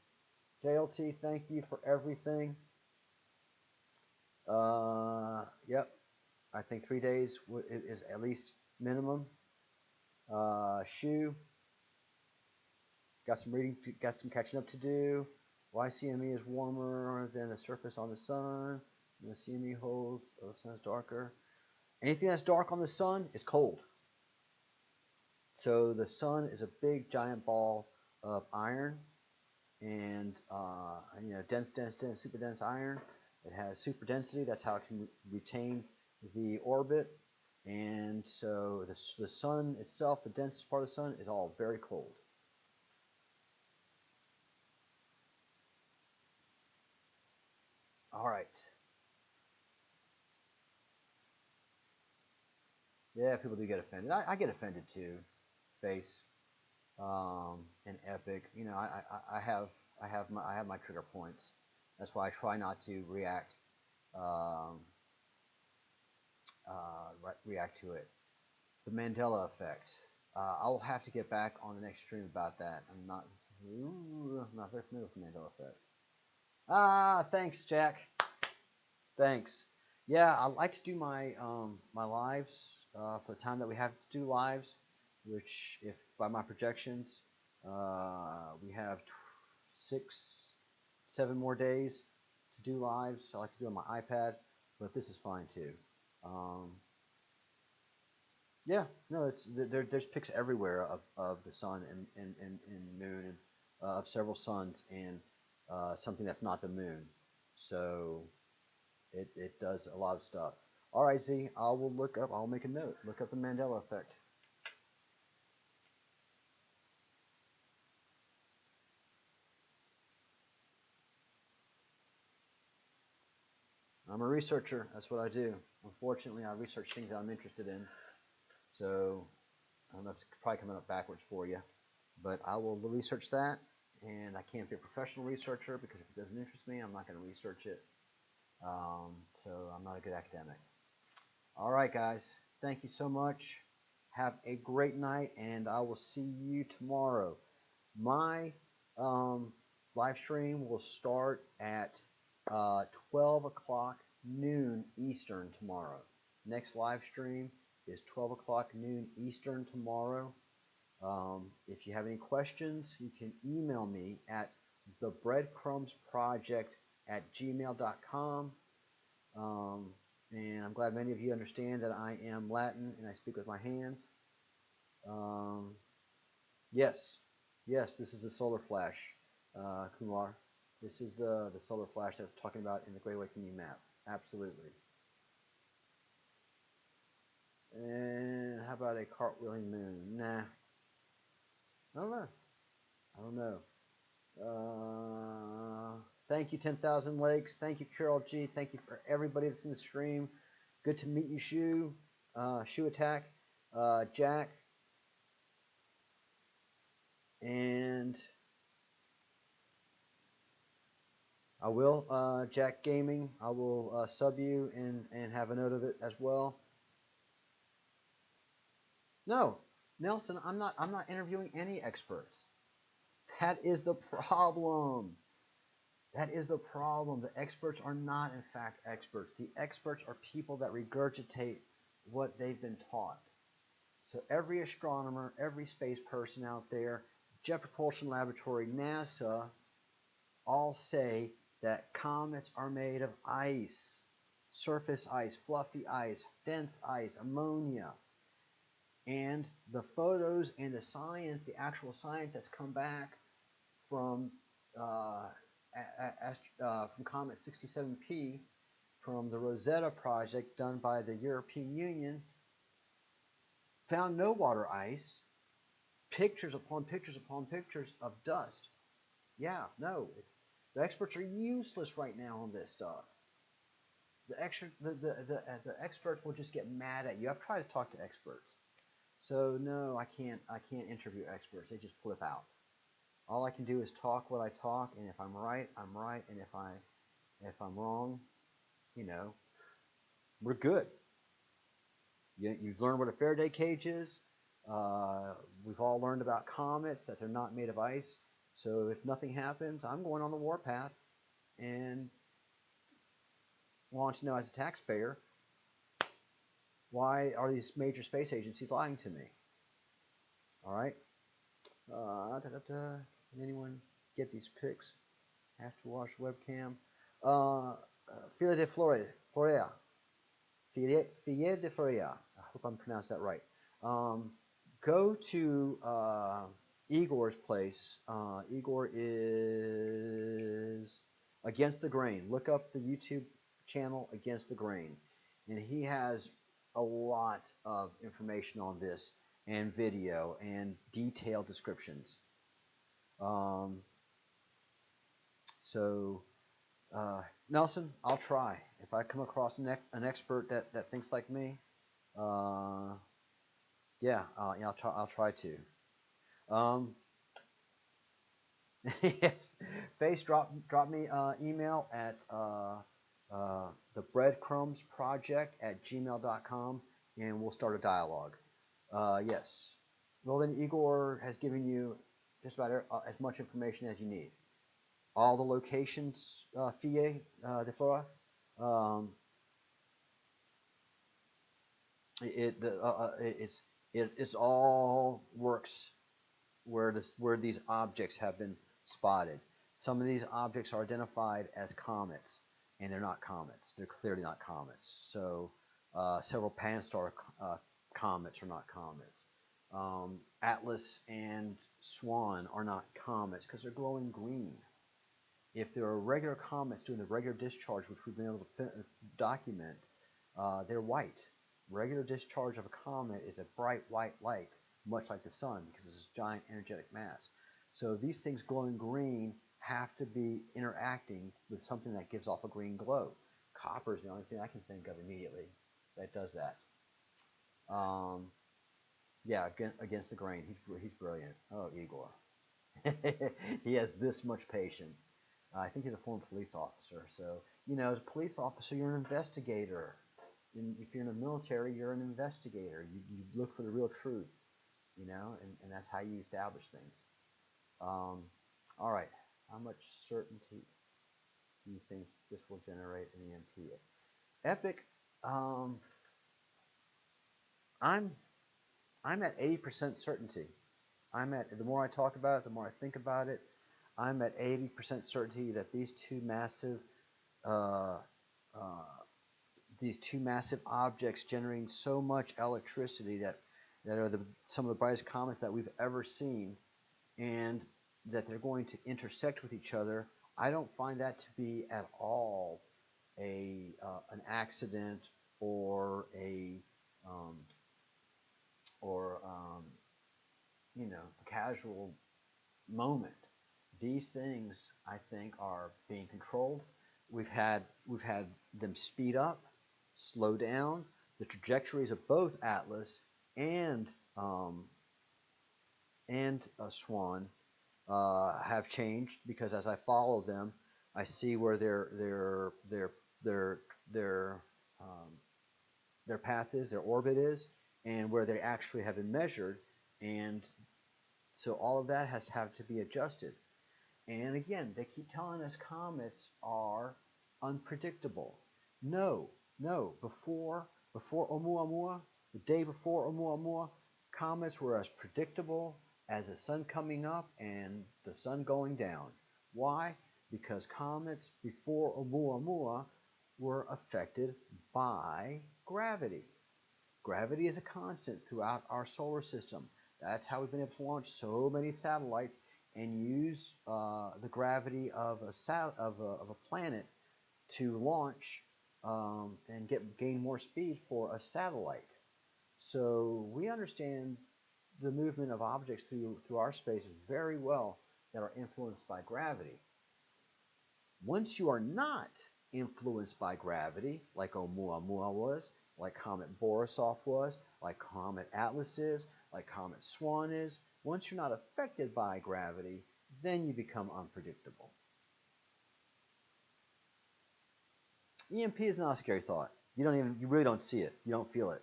Speaker 1: JLT, thank you for everything. Yep. I think 3 days is at least minimum. Shoe. Got some reading, got some catching up to do. Why CME is warmer than the surface on the sun. And the CME holes, the sun is darker. Anything that's dark on the sun is cold. So the sun is a big giant ball of iron, and dense, super dense iron. It has super density. That's how it can retain the orbit. And so the sun itself, the densest part of the sun, is all very cold. All right. Yeah, people do get offended. I get offended too. Face and Epic. I have my trigger points. That's why I try not to react to it. The Mandela effect. I'll have to get back on the next stream about that. I'm not very familiar with the Mandela effect. Thanks, Jack. Thanks. Yeah, I like to do my my lives for the time that we have to do lives. which, if by my projections, we have 6, 7 more days to do lives. I like to do it on my iPad, but this is fine too. Yeah, no, there's pics everywhere of the sun and moon and of several suns and something that's not the moon. So it does a lot of stuff. All right, Z, I will look up. I'll make a note. Look up the Mandela effect. I'm a researcher. That's what I do. Unfortunately, I research things that I'm interested in. So I don't know if it's probably coming up backwards for you, but I will research that. And I can't be a professional researcher because if it doesn't interest me, I'm not going to research it. So I'm not a good academic. All right, guys. Thank you so much. Have a great night, and I will see you tomorrow. My live stream will start at 12 o'clock noon Eastern tomorrow. Next live stream is 12 o'clock noon Eastern tomorrow. If you have any questions, you can email me at thebreadcrumbsproject@gmail.com. And I'm glad many of you understand that I am Latin and I speak with my hands. Yes, this is the solar flash, Kumar. This is the solar flash that I'm talking about in the Great Awakening map. Absolutely. And how about a cartwheeling moon? Nah. I don't know. Thank you, 10,000 Lakes. Thank you, Carol G. Thank you for everybody that's in the stream. Good to meet you, Shu. Shu Attack. Jack. And I will, Jack Gaming. I will sub you and have a note of it as well. No, Nelson, I'm not interviewing any experts. That is the problem. That is the problem. The experts are not, in fact, experts. The experts are people that regurgitate what they've been taught. So every astronomer, every space person out there, Jet Propulsion Laboratory, NASA, all say that comets are made of ice, surface ice, fluffy ice, dense ice, ammonia. And the photos and the science, the actual science that's come back from Comet 67P, from the Rosetta project done by the European Union, found no water ice, pictures upon pictures upon pictures of dust. Yeah, no, the experts are useless right now on this stuff. The experts will just get mad at you. I've tried to talk to experts. So no, I can't interview experts. They just flip out. All I can do is talk what I talk, and if I'm right, I'm right, and if I'm wrong, we're good. You've learned what a Faraday cage is. We've all learned about comets, that they're not made of ice. So if nothing happens, I'm going on the warpath, and want to know as a taxpayer, why are these major space agencies lying to me? All right. Can anyone get these pics? Have to watch webcam. Fille de Florea. Fille de Florea. I hope I'm pronounced that right. Go to Igor's place. Igor is Against the Grain. Look up the YouTube channel Against the Grain. And he has a lot of information on this and video and detailed descriptions. Nelson, I'll try. If I come across an expert that thinks like me, I'll try to. Yes, Face, drop me email at thebreadcrumbsproject@gmail.com, and we'll start a dialogue. Yes. Well, then Igor has given you just about as much information as you need. All the locations, Fille de Flora. It's It's all works where these objects have been spotted. Some of these objects are identified as comets, and they're not comets. They're clearly not comets. So several Pan-STARRS comets are not comets. Atlas and Swan are not comets because they're glowing green. If there are regular comets doing the regular discharge, which we've been able to document, they're white. Regular discharge of a comet is a bright white light, much like the sun, because it's this giant energetic mass. So these things glowing green have to be interacting with something that gives off a green glow. Copper is the only thing I can think of immediately that does that. Yeah, against the grain. He's brilliant. Oh, Igor. He has this much patience. I think he's a former police officer. So, as a police officer, you're an investigator. If you're in the military, you're an investigator. You look for the real truth, and that's how you establish things. All right. How much certainty do you think this will generate an EMP? Epic. I'm at 80% certainty. The more I talk about it, the more I think about it, I'm at 80% certainty that these two massive objects generating so much electricity that are some of the brightest comets that we've ever seen, and that they're going to intersect with each other. I don't find that to be at all an accident or a casual moment. These things, I think, are being controlled. We've had them speed up, slow down. The trajectories of both Atlas and Swan have changed, because as I follow them, I see where their path is, their orbit is, and where they actually have been measured, and so all of that has to be adjusted. And again, they keep telling us comets are unpredictable. No. Before Oumuamua, the day before Oumuamua, comets were as predictable as the sun coming up and the sun going down. Why? Because comets before Oumuamua were affected by gravity. Gravity is a constant throughout our solar system. That's how we've been able to launch so many satellites and use the gravity of a planet to launch and gain more speed for a satellite. So we understand the movement of objects through our space very well that are influenced by gravity. Once you are not influenced by gravity, like Oumuamua was, like Comet Borisov was, like Comet Atlas is, like Comet Swan is, once you're not affected by gravity, then you become unpredictable. EMP is not a scary thought. You really don't see it. You don't feel it.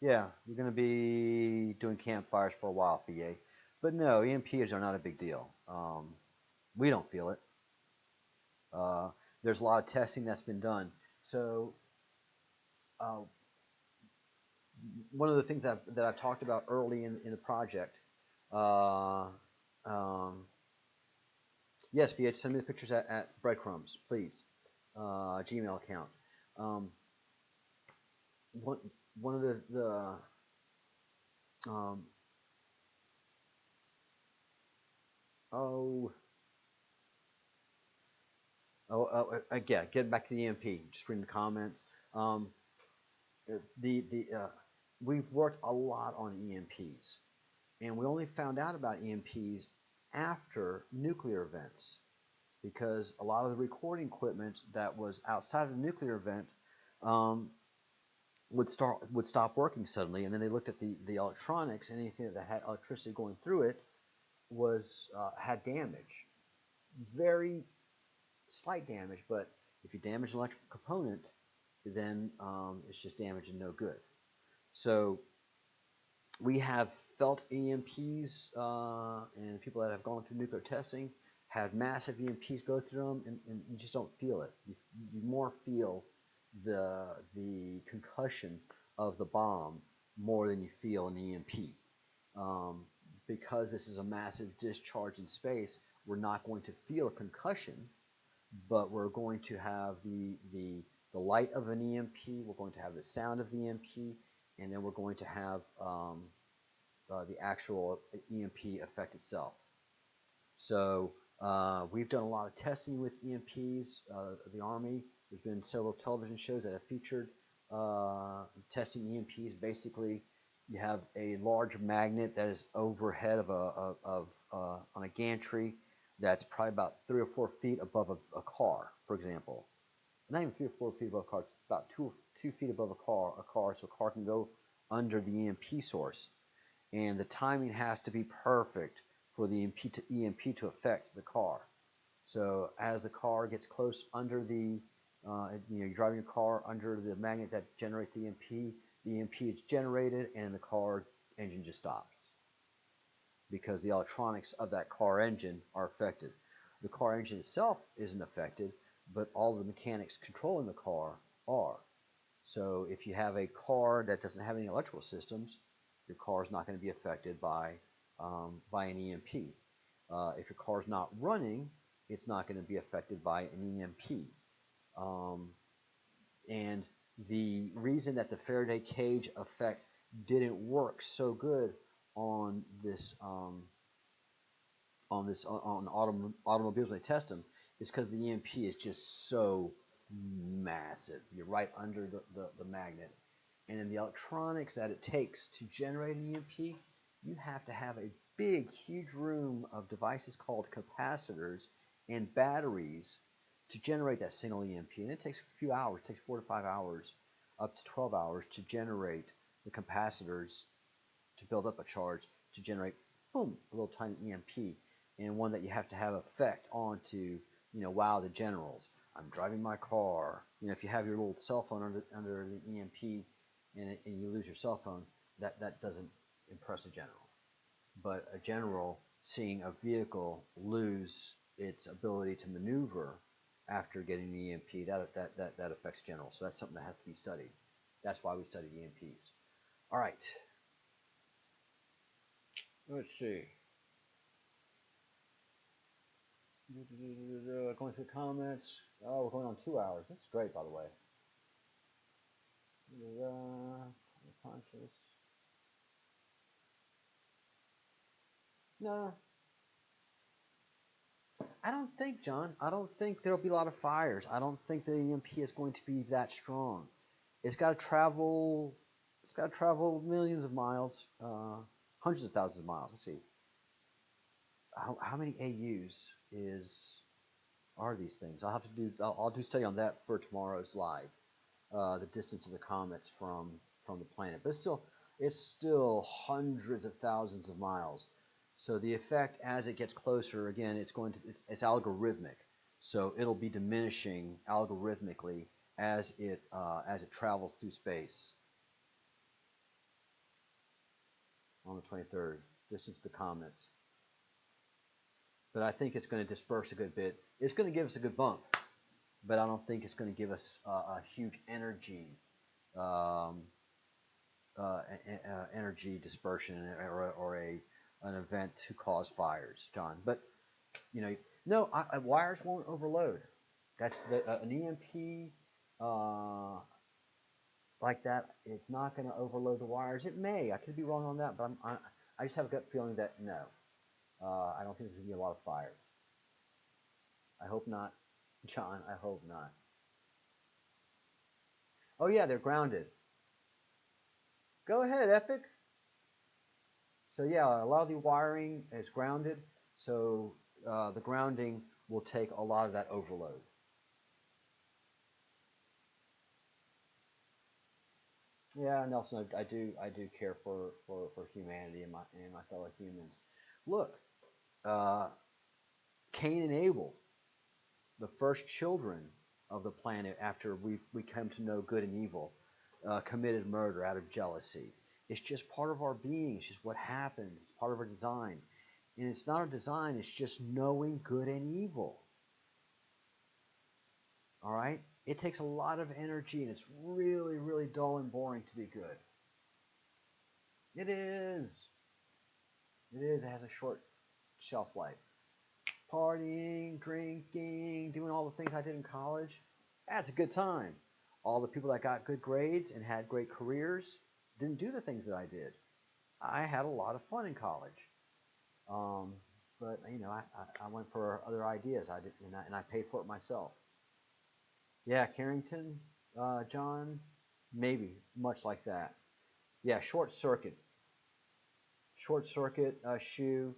Speaker 1: Yeah, you're going to be doing campfires for a while, VA. But no, EMPs are not a big deal. We don't feel it. There's a lot of testing that's been done. So one of the things that I talked about early in the project, yes, VH, send me the pictures at Breadcrumbs, please. Gmail account. One of the again, getting back to the EMP, just reading the comments. We've worked a lot on EMPs, and we only found out about EMPs after nuclear events, because a lot of the recording equipment that was outside of the nuclear event would stop working suddenly, and then they looked at the electronics, and anything that had electricity going through it had damage, very slight damage, but if you damage an electrical component, then it's just damage and no good. So we have felt EMPs, and people that have gone through nuclear testing have massive EMPs go through them, and you just don't feel it. You more feel the concussion of the bomb more than you feel an EMP. Um, because this is a massive discharge in space, we're not going to feel a concussion, but we're going to have the light of an EMP, we're going to have the sound of the EMP, and then we're going to have the actual EMP effect itself. So we've done a lot of testing with EMPs. The Army, there's been several television shows that have featured testing EMPs. Basically, you have a large magnet that is overhead on a gantry that's probably about 3 or 4 feet above a car, for example. Not even 3 or 4 feet above a car. It's about 2 feet above a car, so a car can go under the EMP source, and the timing has to be perfect for the EMP to affect the car. So as the car gets close under you're driving a car under the magnet that generates the EMP is generated, and the car engine just stops because the electronics of that car engine are affected. The car engine itself isn't affected, but all the mechanics controlling the car are. So if you have a car that doesn't have any electrical systems, your car is not going to be affected by an EMP. If your car is not running, it's not going to be affected by an EMP. And the reason that the Faraday cage effect didn't work so good on automobiles when they test them is because the EMP is just so massive. You're right under the magnet. And in the electronics that it takes to generate an EMP, you have to have a big, huge room of devices called capacitors and batteries to generate that single EMP. And it takes a few hours, it takes 4 to 5 hours, up to 12 hours to generate the capacitors to build up a charge to generate, boom, a little tiny EMP, and one that you have to have effect onto, wow, the generals. I'm driving my car. If you have your little cell phone under the EMP and you lose your cell phone, that doesn't impress a general. But a general seeing a vehicle lose its ability to maneuver after getting the EMP, that affects generals. So that's something that has to be studied. That's why we study EMPs. All right. Let's see. Going through comments. Oh, we're going on 2 hours. This is great, by the way. Conscious. No. I don't think, John. I don't think there'll be a lot of fires. I don't think the EMP is going to be that strong. It's got to travel. It's got to travel millions of miles, hundreds of thousands of miles. Let's see. How many AUs are these things? I'll do study on that for tomorrow's live. The distance of the comets from the planet, but it's still hundreds of thousands of miles. So the effect as it gets closer, again, it's algorithmic. So it'll be diminishing algorithmically as it travels through space. On the 23rd, distance of the comets. But I think it's going to disperse a good bit. It's going to give us a good bump, but I don't think it's going to give us a huge energy dispersion or an event to cause fires, John. But no, wires won't overload. That's an EMP like that. It's not going to overload the wires. It may. I could be wrong on that, but I just have a gut feeling that no. I don't think there's going to be a lot of fires. I hope not, John. I hope not. Oh yeah, they're grounded. Go ahead, Epic. So yeah, a lot of the wiring is grounded, so the grounding will take a lot of that overload. Yeah, Nelson, I do care for humanity and my fellow humans. Look, Cain and Abel, the first children of the planet after we come to know good and evil, committed murder out of jealousy. It's just part of our being. It's just what happens. It's part of our design. And it's not a design. It's just knowing good and evil. All right? It takes a lot of energy, and it's really, really dull and boring to be good. It is. It is. It has a short shelf life. Partying, drinking, doing all the things I did in college, that's a good time. All the people that got good grades and had great careers didn't do the things that I did. I had a lot of fun in college. Um, but I went for other ideas. I did, and I paid for it myself. Yeah, Carrington, John, maybe much like that. Yeah, short circuit shoe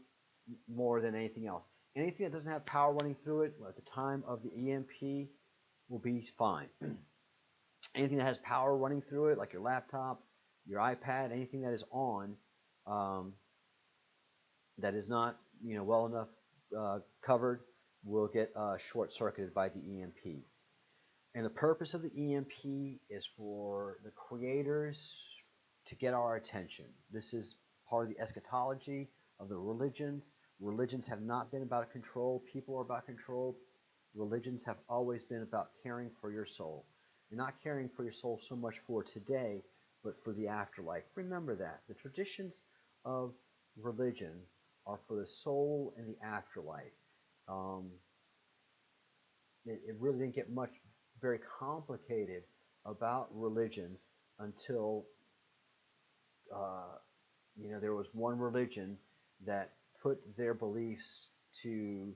Speaker 1: more than anything else. Anything that doesn't have power running through it at the time of the EMP will be fine. Anything that has power running through it, like your laptop, your iPad, anything that is on, um, that is not well enough covered, will get short circuited by the EMP. And the purpose of the EMP is for the creators to get our attention. This is part of the eschatology of the religions. Religions have not been about control. People are about control. Religions have always been about caring for your soul. You're not caring for your soul so much for today, but for the afterlife. Remember that. The traditions of religion are for the soul in the afterlife. Um, it really didn't get much very complicated about religions until there was one religion that put their beliefs to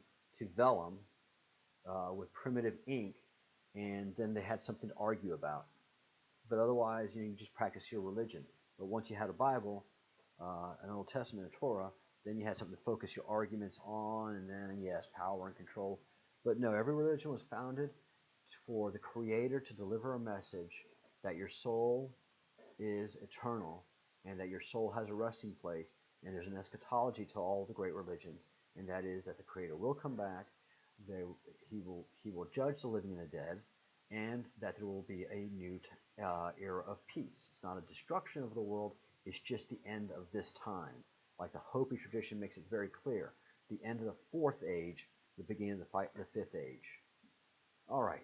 Speaker 1: vellum with primitive ink, and then they had something to argue about. But otherwise, you just practice your religion. But once you had a Bible, an Old Testament, a Torah, then you had something to focus your arguments on, and then yes, power and control. But no, every religion was founded for the Creator to deliver a message that your soul is eternal and that your soul has a resting place. And there's an eschatology to all the great religions, and that is that the Creator will come back, he will judge the living and the dead, and that there will be a new era of peace. It's not a destruction of the world, it's just the end of this time. Like the Hopi tradition makes it very clear. The end of the fourth age, the beginning of the fifth age. All right.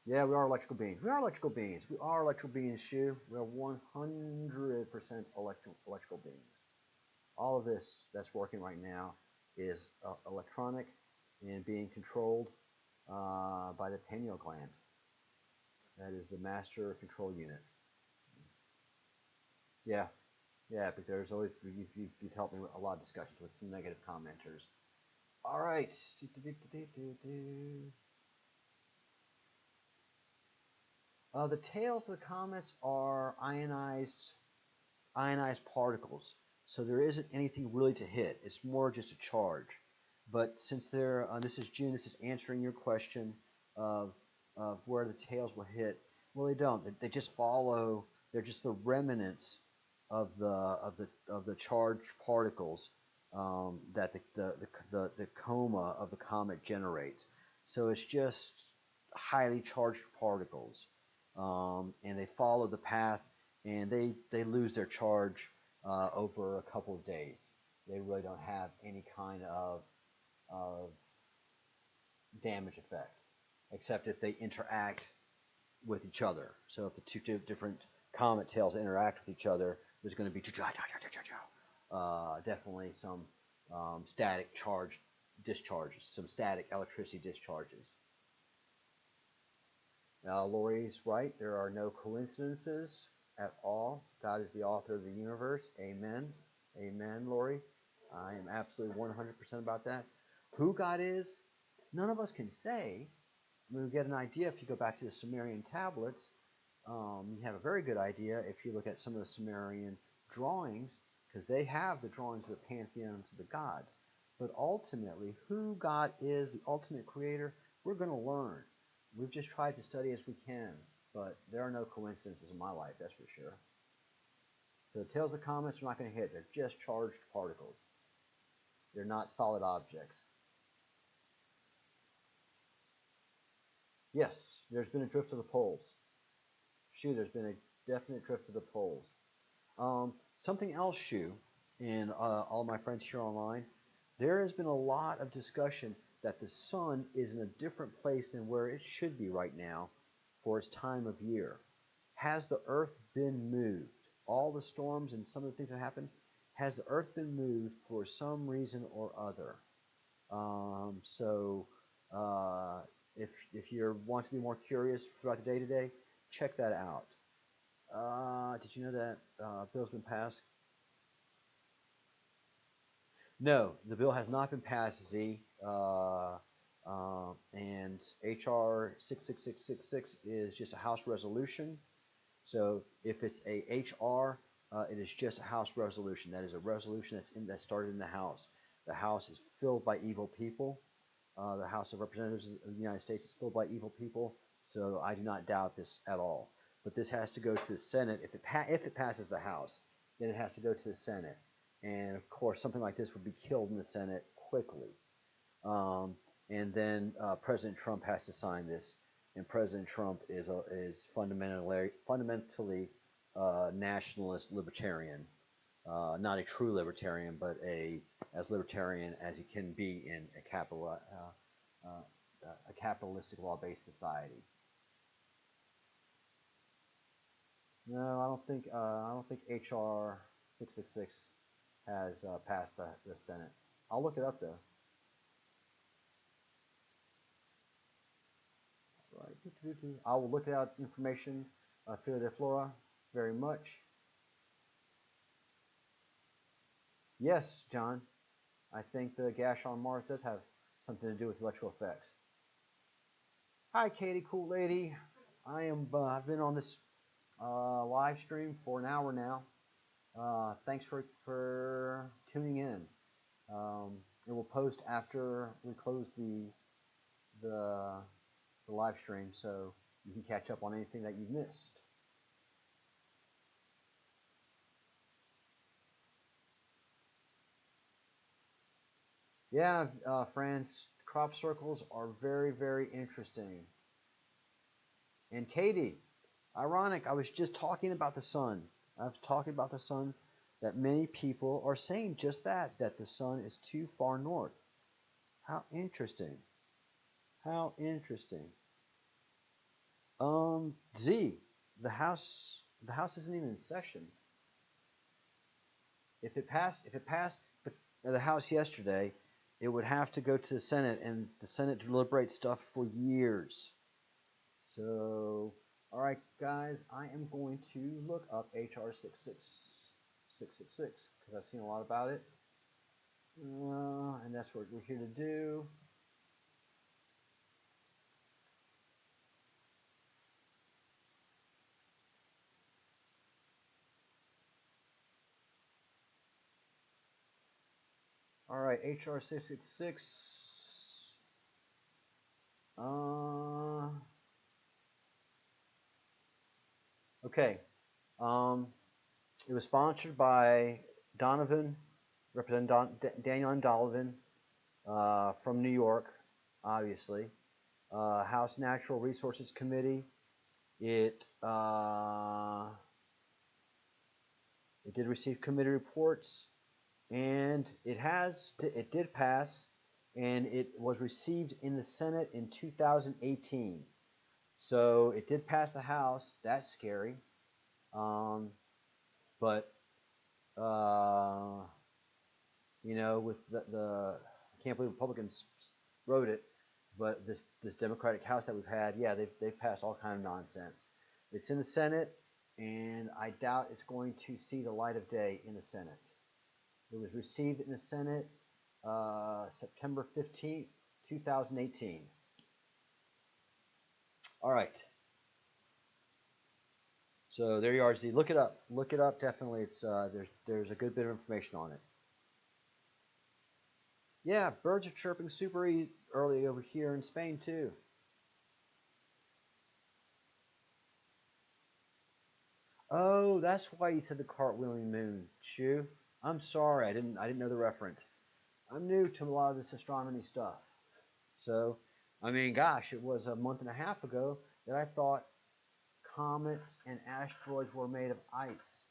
Speaker 1: Yeah, we are electrical beings. We are electrical beings. We are electrical beings, Shu. We are 100% electrical beings. All of this that's working right now is electronic and being controlled by the pineal gland. That is the master control unit. Yeah, yeah, but there's always, you've helped me with a lot of discussions with some negative commenters. All right. The tails of the comets are ionized particles, so there isn't anything really to hit. It's more just a charge. But since this is June, this is answering your question of where the tails will hit. Well, they don't. They just follow. They're just the remnants of the charged particles that the coma of the comet generates. So it's just highly charged particles, and they follow the path, and they lose their charge over a couple of days. They really don't have any kind of damage effect, except if they interact with each other. So if the two different comet tails interact with each other, there's going to be definitely some static charge discharges, some static electricity discharges. Now, Lori's right. There are no coincidences at all. God is the author of the universe. Amen. Amen, Lori. I am absolutely 100% about that. Who God is, none of us can say. We get an idea if you go back to the Sumerian tablets. You have a very good idea if you look at some of the Sumerian drawings, because they have the drawings of the pantheons of the gods. But ultimately, who God is, the ultimate creator, we're going to learn. We've just tried to study as we can, but there are no coincidences in my life, that's for sure. So the tails of comets are not going to hit. They're just charged particles. They're not solid objects. Yes, there's been a drift to the poles. Shu, there's been a definite drift to the poles. Something else, Shu, and all my friends here online, There has been a lot of discussion that the sun is in a different place than where it should be right now for its time of year. Has the earth been moved? All the storms and some of the things that happen, has the earth been moved for some reason or other? So if you want to be more curious throughout the day today, check that out. Did you know that bill's been passed? No, the bill has not been passed, Z. And HR 66666 is just a House resolution. So if it's a HR, it is just a House resolution. That is a resolution that started in the House. The House is filled by evil people. The House of Representatives of the United States is filled by evil people. So I do not doubt this at all. But this has to go to the Senate. If it passes the House, then it has to go to the Senate. And of course, something like this would be killed in the Senate quickly. And then President Trump has to sign this. And President Trump is fundamentally nationalist libertarian, not a true libertarian, but as libertarian as he can be in a capitalistic law-based society. No, I don't think HR 666 has passed the Senate. I'll look it up though. Right. I will look out information, Fila de Flora, very much. Yes, John. I think the gash on Mars does have something to do with electrical effects. Hi, Katie, cool lady. I've been on this live stream for an hour now. Thanks for tuning in. It will post after we close the live stream, so you can catch up on anything that you've missed. Yeah, friends, crop circles are very, very interesting. And Katie, ironic, I was just talking about the sun. I was talking about the sun, that many people are saying just that the sun is too far north. How interesting. How interesting. Z, the House isn't even in session. If it passed the House yesterday, it would have to go to the Senate, and the Senate deliberates stuff for years. So, all right, guys, I am going to look up HR 666 because I've seen a lot about it, and that's what we're here to do. All right, HR 666. Okay. It was sponsored by Donovan, Representative Daniel Donovan from New York, obviously. House Natural Resources Committee. It did receive committee reports, and it did pass, and it was received in the Senate in 2018. So it did pass the House. That's scary. But with the I can't believe Republicans wrote it, but this Democratic House that we've had, yeah, they've passed all kind of nonsense. It's in the Senate, and I doubt it's going to see the light of day in the Senate. It was received in the Senate September 15th, 2018. All right. So there you are, Z. Look it up. Look it up. Definitely, it's there's a good bit of information on it. Yeah, birds are chirping super early over here in Spain too. Oh, that's why you said the cartwheeling moon, Shu. I'm sorry, I didn't know the reference. I'm new to a lot of this astronomy stuff. So, I mean, gosh, it was a month and a half ago that I thought comets and asteroids were made of ice.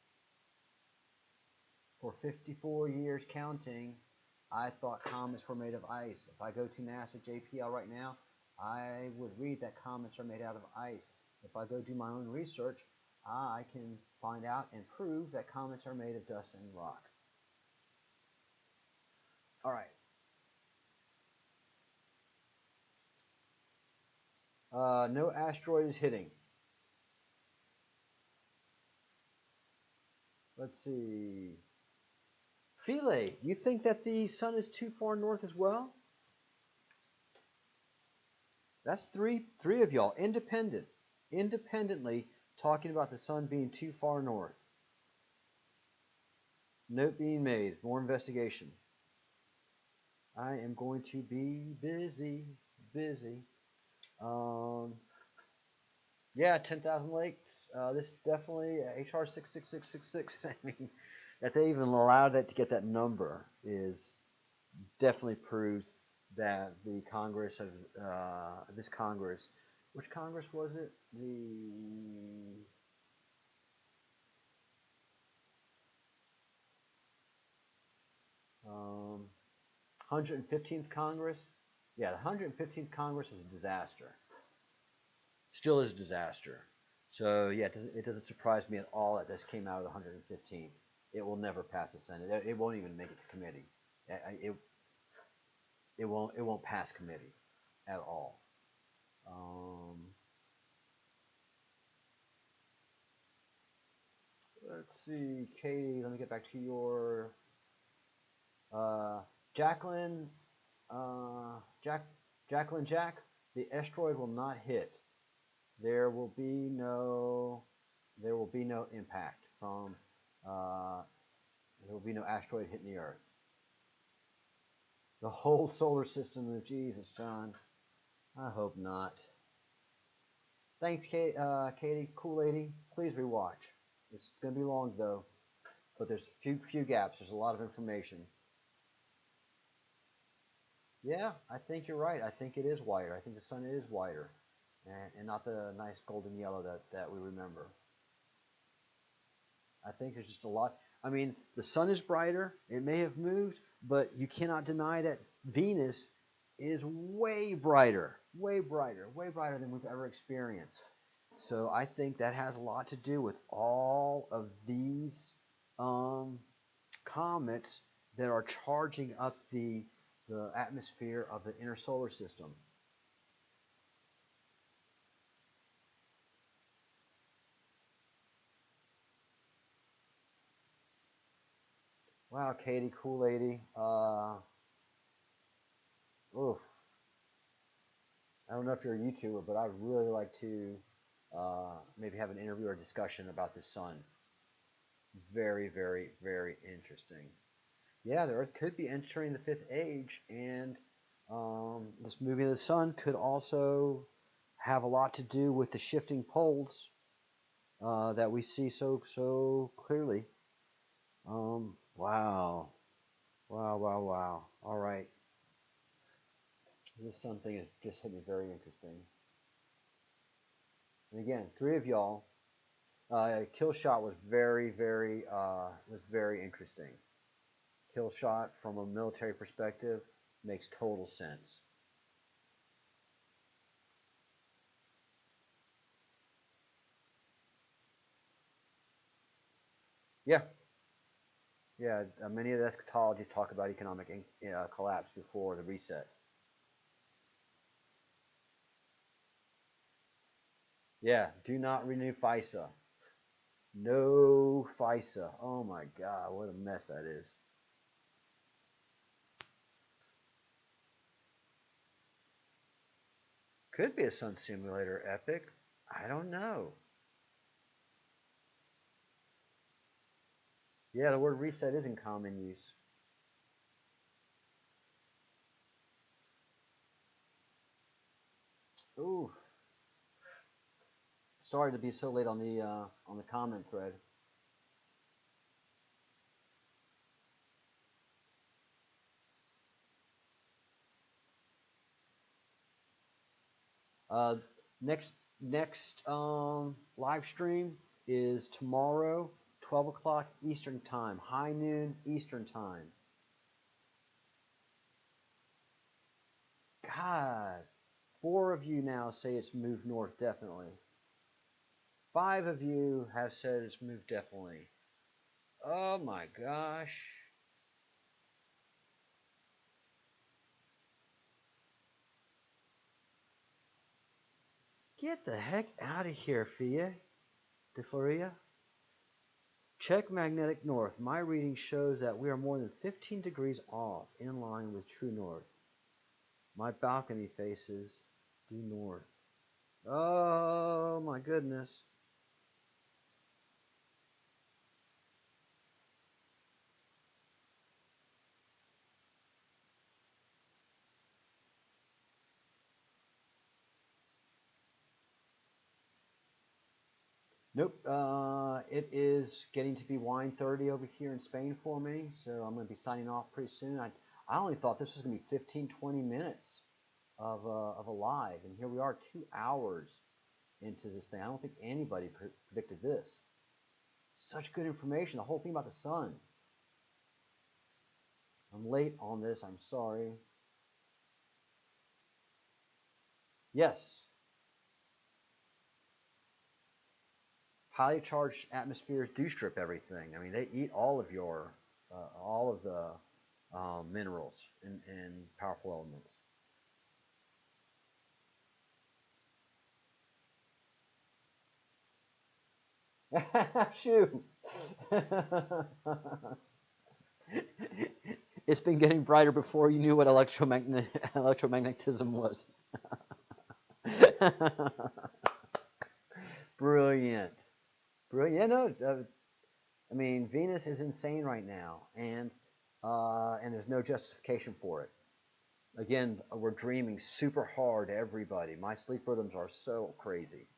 Speaker 1: For 54 years counting, I thought comets were made of ice. If I go to NASA JPL right now, I would read that comets are made out of ice. If I go do my own research, I can find out and prove that comets are made of dust and rock. All right. No asteroid is hitting. Let's see. Philae, you think that the sun is too far north as well? That's three of y'all, independently talking about the sun being too far north. Note being made, more investigation. I am going to be busy. Yeah, 10,000 lakes. This definitely HR 66666. I mean, that they even allowed that to get that number is definitely proves that the Congress of this Congress, which Congress was it? The 115th Congress. Yeah, the 115th Congress was a disaster. Still is a disaster. So yeah, it doesn't surprise me at all that this came out of the 115th. It will never pass the Senate. It won't even make it to committee. It won't pass committee at all. Let's see, Katie. Let me get back to your Jacqueline. Jacqueline Jack. The asteroid will not hit. There will be no impact from. There will be no asteroid hitting the Earth. The whole solar system of Jesus, John. I hope not. Thanks, Katie. Cool lady. Please rewatch. It's going to be long, though. But there's few gaps. There's a lot of information. Yeah, I think you're right. I think it is whiter. I think the sun is whiter. And not the nice golden yellow that we remember. I think there's just a lot. I mean, the sun is brighter. It may have moved, but you cannot deny that Venus is way brighter than we've ever experienced. So I think that has a lot to do with all of these comets that are charging up the atmosphere of the inner solar system. Wow, Katie, cool lady. Oof. I don't know if you're a YouTuber, but I'd really like to maybe have an interview or discussion about the sun. Very, very, very interesting. Yeah, the Earth could be entering the fifth age, and this moving of the sun could also have a lot to do with the shifting poles that we see so clearly. Wow. All right. This sun thing has just hit me very interesting. And again, three of y'all. Kill shot was very interesting. Kill shot from a military perspective makes total sense. Yeah. Yeah, many of the eschatologies talk about economic collapse before the reset. Yeah, do not renew FISA. No FISA. Oh my God, what a mess that is. Could be a sun simulator epic. I don't know. Yeah, the word reset is in common use. Ooh. Sorry to be so late on the comment thread. Uh, next live stream is tomorrow, 12 o'clock Eastern time, high noon Eastern time. God, 4 of you now say it's moved north definitely. 5 of you have said it's moved definitely. Oh my gosh. Get the heck out of here, Fia de Floria. Check magnetic north. My reading shows that we are more than 15 degrees off, in line with true north. My balcony faces due north. Oh my goodness. Nope. It is getting to be wine 30 over here in Spain for me, so I'm going to be signing off pretty soon. I only thought this was going to be 15, 20 minutes of a live, and here we are 2 hours into this thing. I don't think anybody predicted this. Such good information. The whole thing about the sun. I'm late on this. I'm sorry. Yes. Highly charged atmospheres do strip everything. I mean, they eat all of your, all of the minerals and powerful elements. Shoo! It's been getting brighter before you knew what electromagnetism was. Brilliant. Brilliant. Yeah, no, I mean, Venus is insane right now, and there's no justification for it. Again, we're dreaming super hard, everybody. My sleep rhythms are so crazy.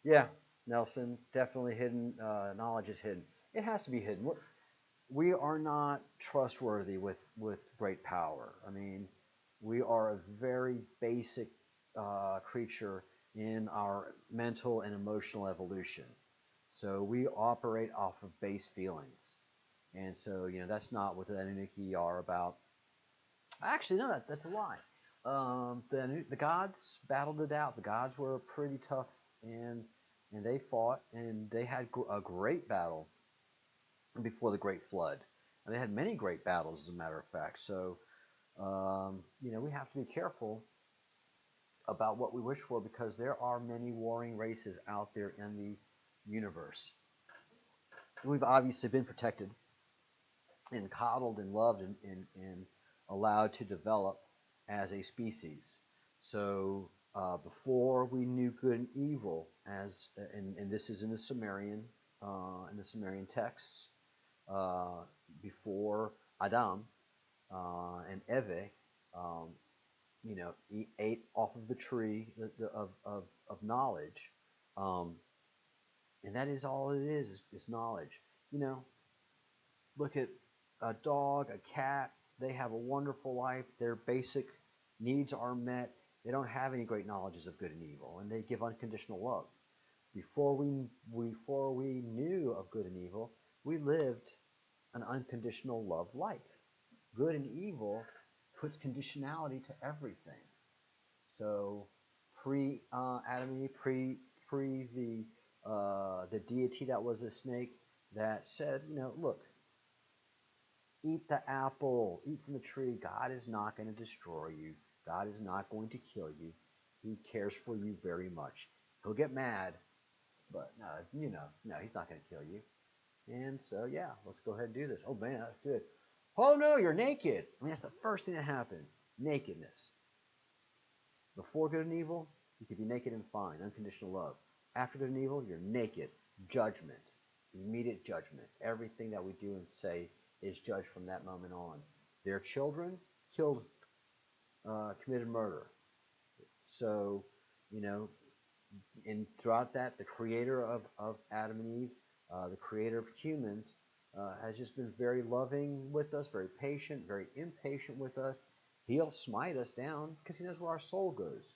Speaker 1: Yeah, Nelson, definitely hidden. Knowledge is hidden. It has to be hidden. We are not trustworthy with great power. I mean, we are a very basic creature in our mental and emotional evolution. So we operate off of base feelings. And so, that's not what the Anunnaki are about. Actually, no, that's a lie. The gods battled it out. The gods were pretty tough, and they fought, and they had a great battle before the Great Flood. And they had many great battles, as a matter of fact. So, we have to be careful about what we wish for because there are many warring races out there in the universe. We've obviously been protected and coddled and loved and allowed to develop as a species. So before we knew good and evil, and this is in the Sumerian texts, before Adam and Eve, ate off of the tree of knowledge, and that is all it is knowledge. You know, look at a dog, a cat. They have a wonderful life. Their basic needs are met. They don't have any great knowledges of good and evil, and they give unconditional love. Before we knew of good and evil, we lived an unconditional love life. Good and evil puts conditionality to everything. So pre Adam and Eve, pre the deity that was a snake that said, look, eat the apple, eat from the tree. God is not going to destroy you. God is not going to kill you. He cares for you very much. He'll get mad, but no, he's not going to kill you. And so, yeah, let's go ahead and do this. Oh man, that's good. Oh no, you're naked. I mean, that's the first thing that happened. Nakedness. Before good and evil, you could be naked and fine, unconditional love. After good and evil, you're naked. Judgment. Immediate judgment. Everything that we do and say is judged from that moment on. Their children killed, committed murder. So, and throughout that, the creator of Adam and Eve, the creator of humans, has just been very loving with us, very patient, very impatient with us. He'll smite us down because he knows where our soul goes.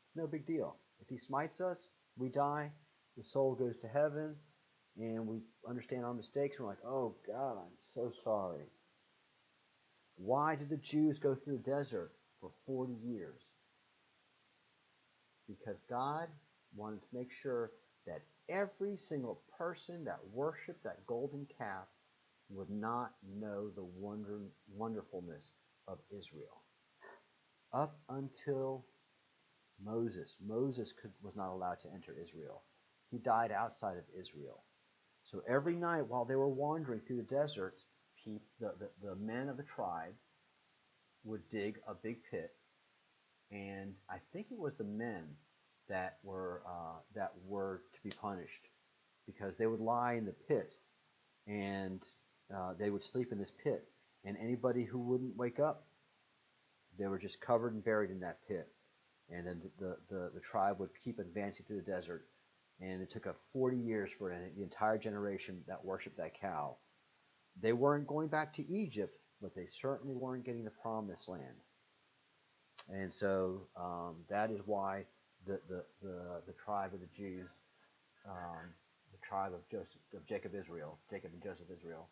Speaker 1: It's no big deal. If he smites us, we die, the soul goes to heaven, and we understand our mistakes. And we're like, oh God, I'm so sorry. Why did the Jews go through the desert for 40 years? Because God wanted to make sure that every single person that worshiped that golden calf would not know the wonderfulness of Israel. Up until Moses. Moses was not allowed to enter Israel. He died outside of Israel. So every night while they were wandering through the desert, the men of the tribe would dig a big pit, and I think it was the men that were to be punished, because they would lie in the pit, and they would sleep in this pit, and anybody who wouldn't wake up, they were just covered and buried in that pit. And then the tribe would keep advancing through the desert, and it took 40 years for the entire generation that worshipped that cow. They weren't going back to Egypt, but they certainly weren't getting the promised land. And so that is why the tribe of the Jews, the tribe of Jacob and Joseph Israel,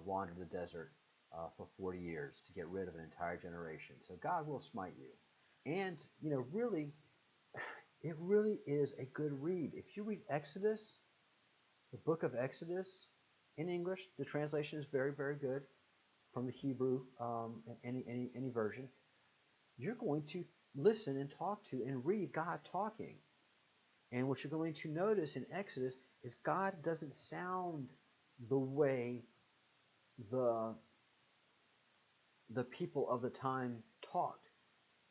Speaker 1: wandered the desert for 40 years to get rid of an entire generation. So God will smite you. And, really, it really is a good read. If you read Exodus, the book of Exodus, in English, the translation is very, very good from the Hebrew, any version. You're going to listen and talk to and read God talking. And what you're going to notice in Exodus is God doesn't sound the way the people of the time talked.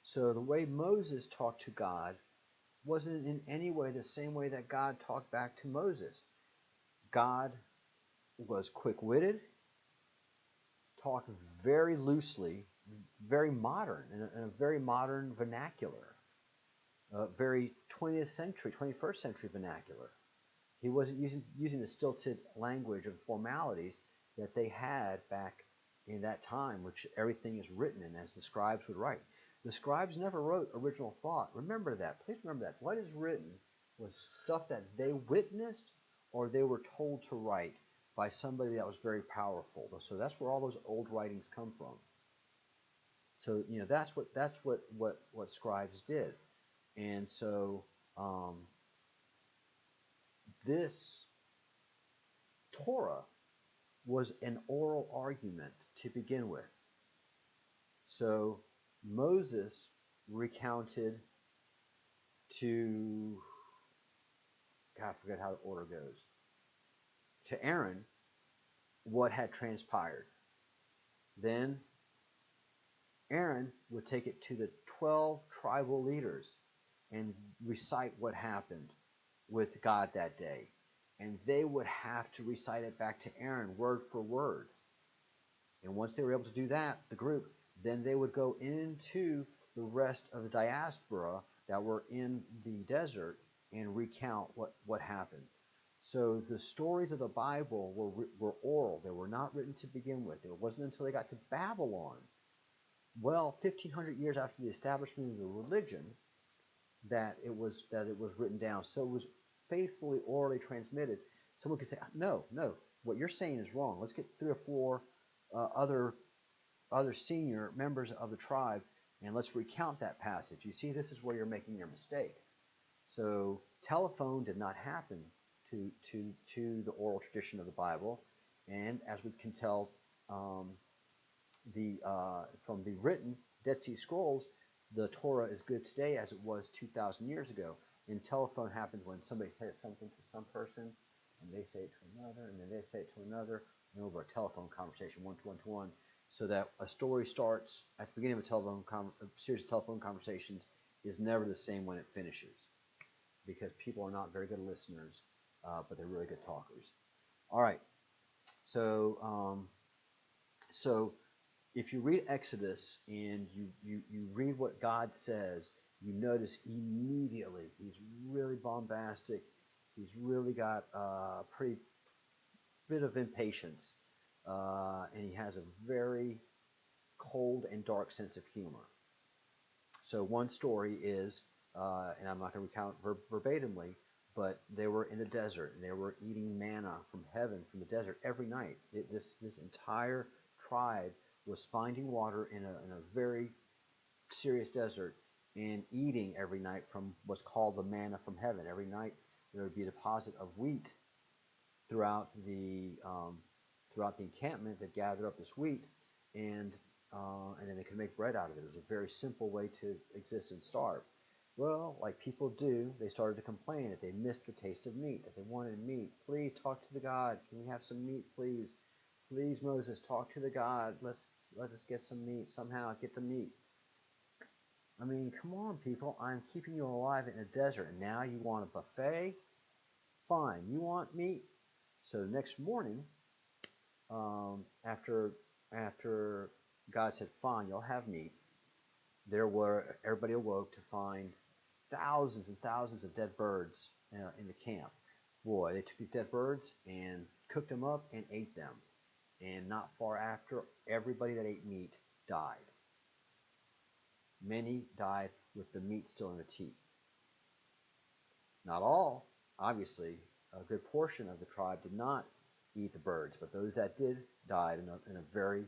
Speaker 1: So the way Moses talked to God wasn't in any way the same way that God talked back to Moses. God was quick-witted, talked very loosely, very modern, in a very modern vernacular, very 20th century, 21st century vernacular. He wasn't using the stilted language and formalities that they had back in that time, which everything is written in as the scribes would write. The scribes never wrote original thought. Remember that. Please remember that. What is written was stuff that they witnessed or they were told to write by somebody that was very powerful. So that's where all those old writings come from. So that's what scribes did. And so this Torah was an oral argument to begin with. So Moses recounted to, God, I forget how the order goes, to Aaron what had transpired. Then Aaron would take it to the 12 tribal leaders and recite what happened with God that day. And they would have to recite it back to Aaron word for word. And once they were able to do that, the group, then they would go into the rest of the diaspora that were in the desert and recount what happened. So the stories of the Bible were oral. They were not written to begin with. It wasn't until they got to Babylon, 1,500 years after the establishment of the religion, that it was written down. So it was faithfully orally transmitted. Someone could say, no, what you're saying is wrong. Let's get 3 or 4 other senior members of the tribe, and let's recount that passage. You see, this is where you're making your mistake. So telephone did not happen to the oral tradition of the Bible, and as we can tell from the written Dead Sea Scrolls, the Torah is good today as it was 2,000 years ago. And telephone happens when somebody says something to some person, and they say it to another, and then they say it to another, and over a telephone conversation, one-to-one, so that a story starts at the beginning of a series of telephone conversations is never the same when it finishes, because people are not very good listeners, but they're really good talkers. All right, so if you read Exodus and you read what God says, you notice immediately he's really bombastic. He's really got a pretty bit of impatience, and he has a very cold and dark sense of humor. So one story is, and I'm not going to recount verbatimly, but they were in the desert and they were eating manna from heaven, from the desert every night. This entire tribe was finding water in a very serious desert and eating every night from what's called the manna from heaven. Every night there would be a deposit of wheat throughout the encampment that gathered up this wheat, and then they could make bread out of it. It was a very simple way to exist and starve. Well, like people do, they started to complain that they missed the taste of meat, that they wanted meat. Please talk to the God. Can we have some meat, please? Please, Moses, talk to the God. Let us get some meat somehow. Get the meat. I mean, come on, people. I'm keeping you alive in a desert, and now you want a buffet? Fine. You want meat? So the next morning, after God said, "Fine, you'll have meat," everybody awoke to find thousands and thousands of dead birds in the camp. Boy, they took these dead birds and cooked them up and ate them. And not far after, everybody that ate meat died. Many died with the meat still in their teeth. Not all, obviously. A good portion of the tribe did not eat the birds, but those that did died, and a very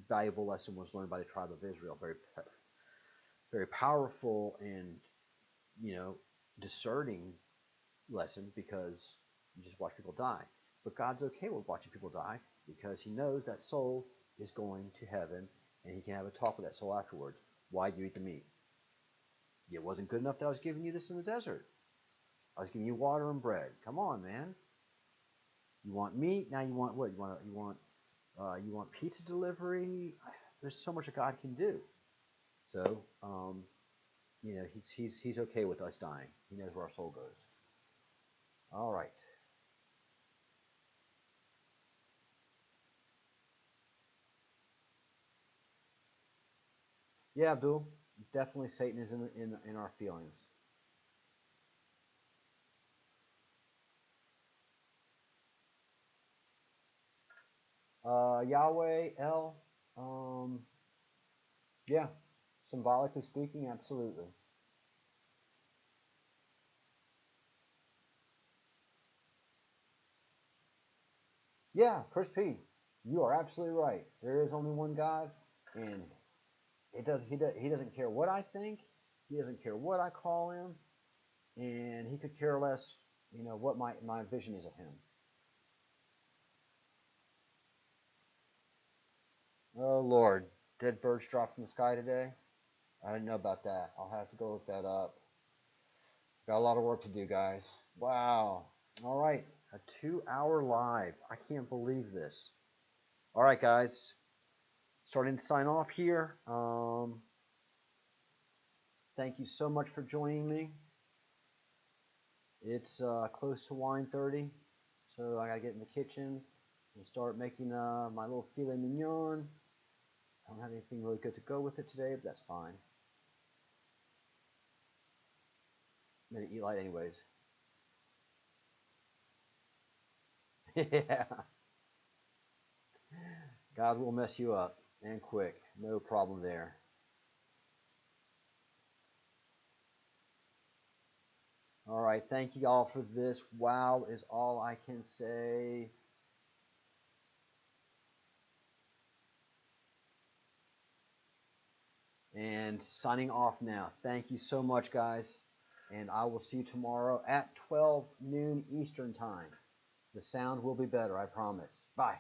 Speaker 1: valuable lesson was learned by the tribe of Israel. Very powerful and, discerning lesson, because you just watch people die. But God's okay with watching people die because he knows that soul is going to heaven, and he can have a talk with that soul afterwards. Why do you eat the meat? It wasn't good enough that I was giving you this in the desert. I was giving you water and bread. Come on, man. You want meat? Now you want what? You want pizza delivery? There's so much that God can do. So, he's okay with us dying. He knows where our soul goes. All right. Yeah, Abdul. Definitely, Satan is in our feelings. Yahweh, El. Yeah, symbolically speaking, absolutely. Yeah, Chris P. You are absolutely right. There is only one God, and he doesn't care what I think. He doesn't care what I call him, and he could care less, what my vision is of him. Oh Lord, dead birds dropped from the sky today. I didn't know about that. I'll have to go look that up. Got a lot of work to do, guys. Wow. All right, a 2-hour live. I can't believe this. All right, guys. Starting to sign off here. Thank you so much for joining me. It's close to wine 30, so I gotta get in the kitchen and start making my little filet mignon. I don't have anything really good to go with it today, but that's fine. I'm gonna eat light anyways. Yeah. God will mess you up, and quick. No problem there. All right, thank you all for this. Wow is all I can say. And signing off now. Thank you so much, guys. And I will see you tomorrow at 12 noon Eastern Time. The sound will be better, I promise. Bye.